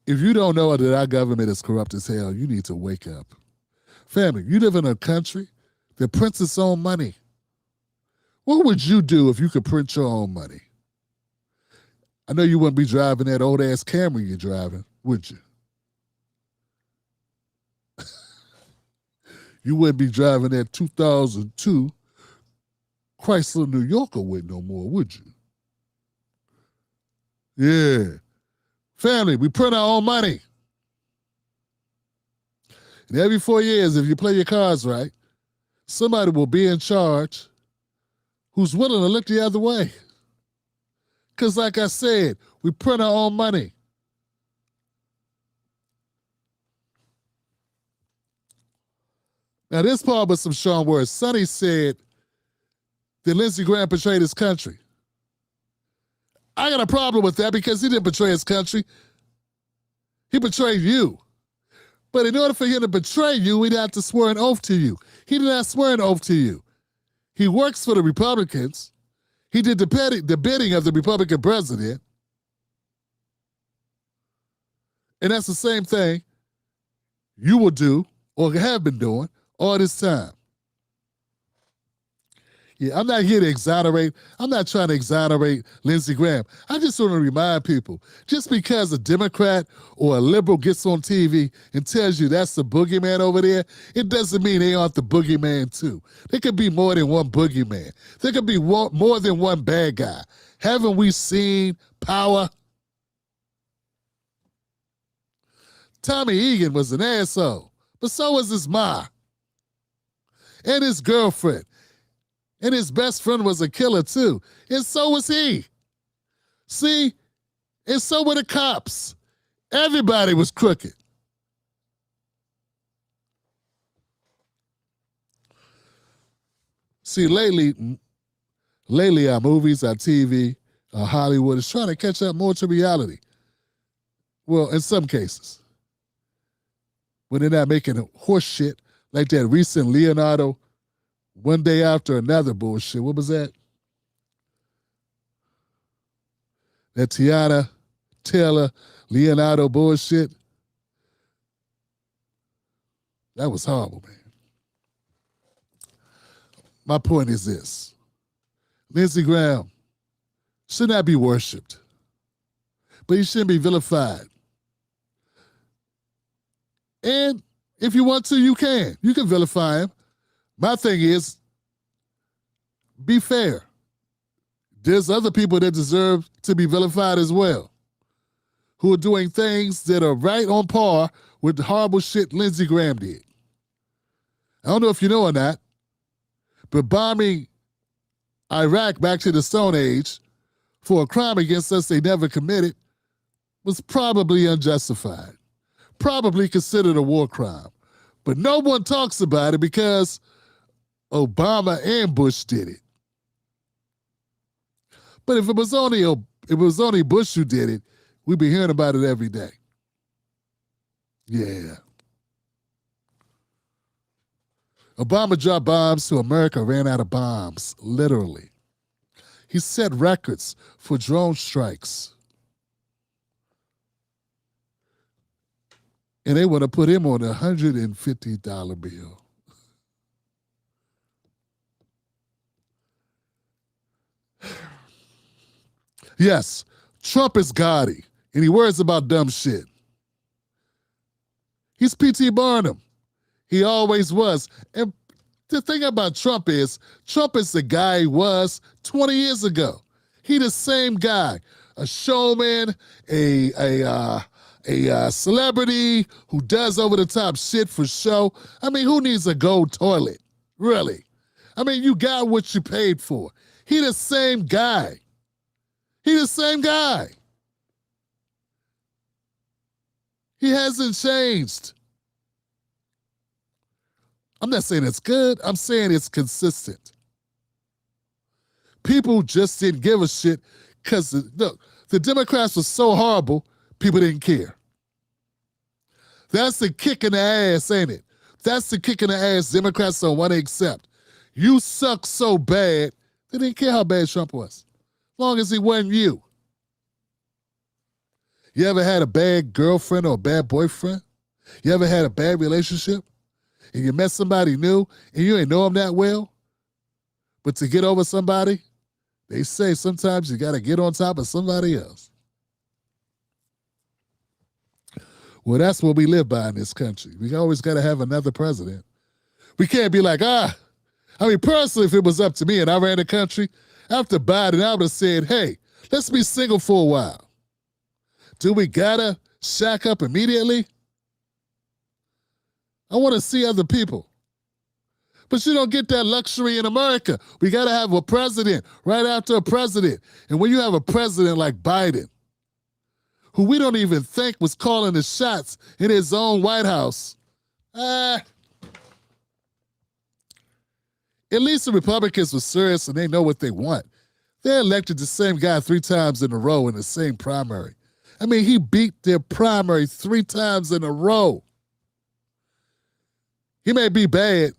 if you don't know that our government is corrupt as hell, you need to wake up. Family, you live in a country that prints its own money. What would you do if you could print your own money? I know you wouldn't be driving that old-ass Camry you're driving, would you? You wouldn't be driving that 2002 Chrysler New Yorker with no more, would you? Yeah. Family, we print our own money. And every 4 years, if you play your cards right, somebody will be in charge who's willing to look the other way. Because like I said, we print our own money. Now this part was some strong words. Sonny said that Lindsey Graham betrayed his country. I got a problem with that because he didn't betray his country. He betrayed you. But in order for him to betray you, he'd have to swear an oath to you. He did not swear an oath to you. He works for the Republicans. He did the bidding of the Republican president. And that's the same thing you will do or have been doing all this time. Yeah, I'm not here to exonerate. I'm not trying to exonerate Lindsey Graham. I just want to remind people, just because a Democrat or a liberal gets on TV and tells you that's the boogeyman over there, it doesn't mean they aren't the boogeyman too. There could be more than one boogeyman. There could be more than one bad guy. Haven't we seen Power? Tommy Egan was an asshole, but so was his ma and his girlfriend. And his best friend was a killer too. And so was he. See? And so were the cops. Everybody was crooked. See, lately our movies, our TV, our Hollywood is trying to catch up more to reality. Well, in some cases. When they're not making horse shit like that recent Leonardo One Day After Another bullshit. What was that? That Tiana Taylor Leonardo bullshit. That was horrible, man. My point is this. Lindsey Graham should not be worshipped, but he shouldn't be vilified. And if you want to, you can. You can vilify him. My thing is, be fair. There's other people that deserve to be vilified as well, who are doing things that are right on par with the horrible shit Lindsey Graham did. I don't know if you know or not, but bombing Iraq back to the Stone Age for a crime against us they never committed was probably unjustified, probably considered a war crime. But no one talks about it because Obama and Bush did it. But if it was only Bush who did it, we'd be hearing about it every day. Yeah. Obama dropped bombs so America ran out of bombs, literally. He set records for drone strikes. And they want to put him on a $150 bill. Yes, Trump is gaudy, and he worries about dumb shit. He's P.T. Barnum. He always was. And the thing about Trump is the guy he was 20 years ago. He the same guy, a showman, a a celebrity who does over-the-top shit for show. I mean, who needs a gold toilet? Really? I mean, you got what you paid for. He the same guy. He the same guy. He hasn't changed. I'm not saying it's good. I'm saying it's consistent. People just didn't give a shit because the Democrats were so horrible, people didn't care. That's the kick in the ass, ain't it? That's the kick in the ass Democrats don't want to accept. You suck so bad, they didn't care how bad Trump was, as long as he wasn't you. You ever had a bad girlfriend or a bad boyfriend? You ever had a bad relationship? And you met somebody new and you ain't know them that well? But to get over somebody, they say sometimes you got to get on top of somebody else. Well, that's what we live by in this country. We always got to have another president. We can't be like, I mean, personally, if it was up to me and I ran the country, after Biden, I would have said, hey, let's be single for a while. Do we gotta shack up immediately? I want to see other people. But you don't get that luxury in America. We got to have a president right after a president. And when you have a president like Biden, who we don't even think was calling the shots in his own White House, at least the Republicans were serious and they know what they want. They elected the same guy 3 times in a row in the same primary. I mean, he beat their primary 3 times in a row. He may be bad,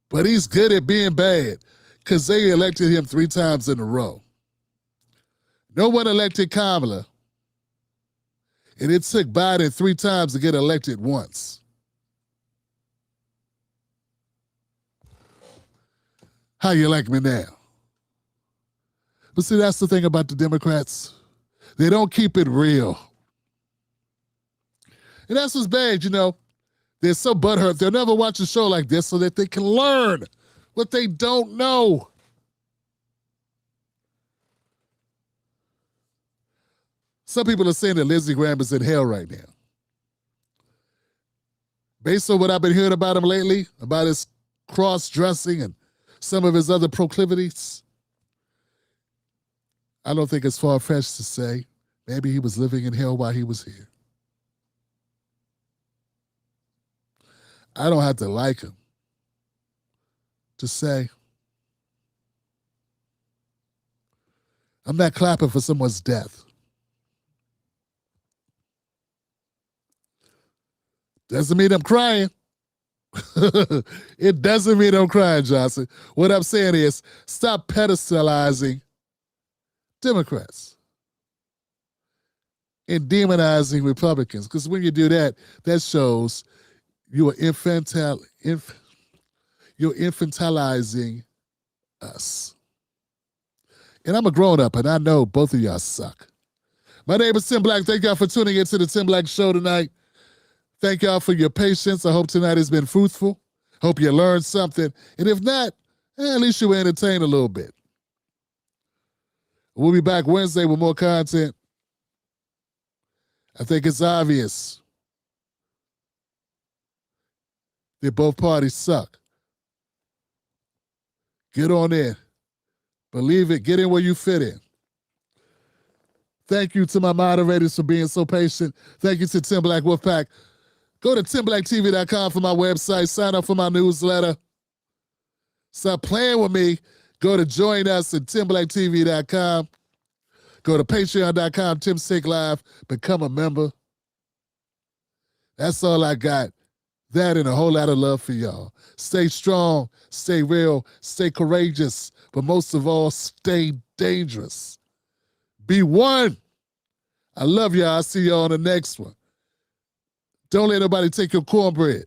but he's good at being bad because they elected him 3 times in a row. No one elected Kamala, and it took Biden 3 times to get elected once. How you like me now? But see, that's the thing about the Democrats. They don't keep it real. And that's what's bad, you know. They're so butthurt, they'll never watch a show like this so that they can learn what they don't know. Some people are saying that Lindsey Graham is in hell right now. Based on what I've been hearing about him lately, about his cross-dressing and some of his other proclivities, I don't think it's far-fetched to say maybe he was living in hell while he was here. I don't have to like him to say I'm not clapping for someone's death. Doesn't mean I'm crying. It doesn't mean I'm crying, Johnson. What I'm saying is stop pedestalizing Democrats and demonizing Republicans. Because when you do that, that shows you're infantilizing us. And I'm a grown-up, and I know both of y'all suck. My name is Tim Black. Thank y'all for tuning into the Tim Black Show tonight. Thank y'all for your patience. I hope tonight has been fruitful. Hope you learned something. And if not, at least you were entertained a little bit. We'll be back Wednesday with more content. I think it's obvious that both parties suck. Get on in. Believe it. Get in where you fit in. Thank you to my moderators for being so patient. Thank you to Tim Black Wolfpack. Go to timblacktv.com for my website. Sign up for my newsletter. Stop playing with me. Go to join us at timblacktv.com. Go to patreon.com, Tim Sick Live. Become a member. That's all I got. That and a whole lot of love for y'all. Stay strong, stay real, stay courageous, but most of all, stay dangerous. Be one. I love y'all. I'll see y'all on the next one. Don't let nobody take your cornbread.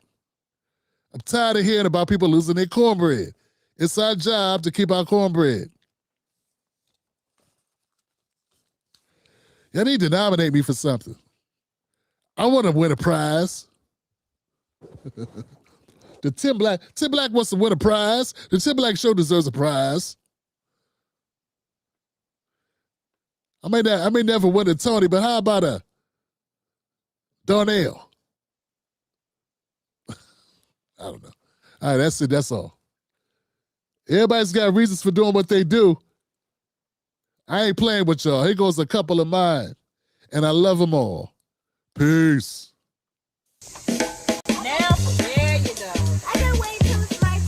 I'm tired of hearing about people losing their cornbread. It's our job to keep our cornbread. Y'all need to nominate me for something. I want to win a prize. The Tim Black wants to win a prize. The Tim Black Show deserves a prize. I may never win a Tony, but how about Darnell. I don't know. All right, that's it. That's all. Everybody's got reasons for doing what they do. I ain't playing with y'all. Here goes a couple of mine, and I love them all. Peace. Now, there you go. I can wait till it's my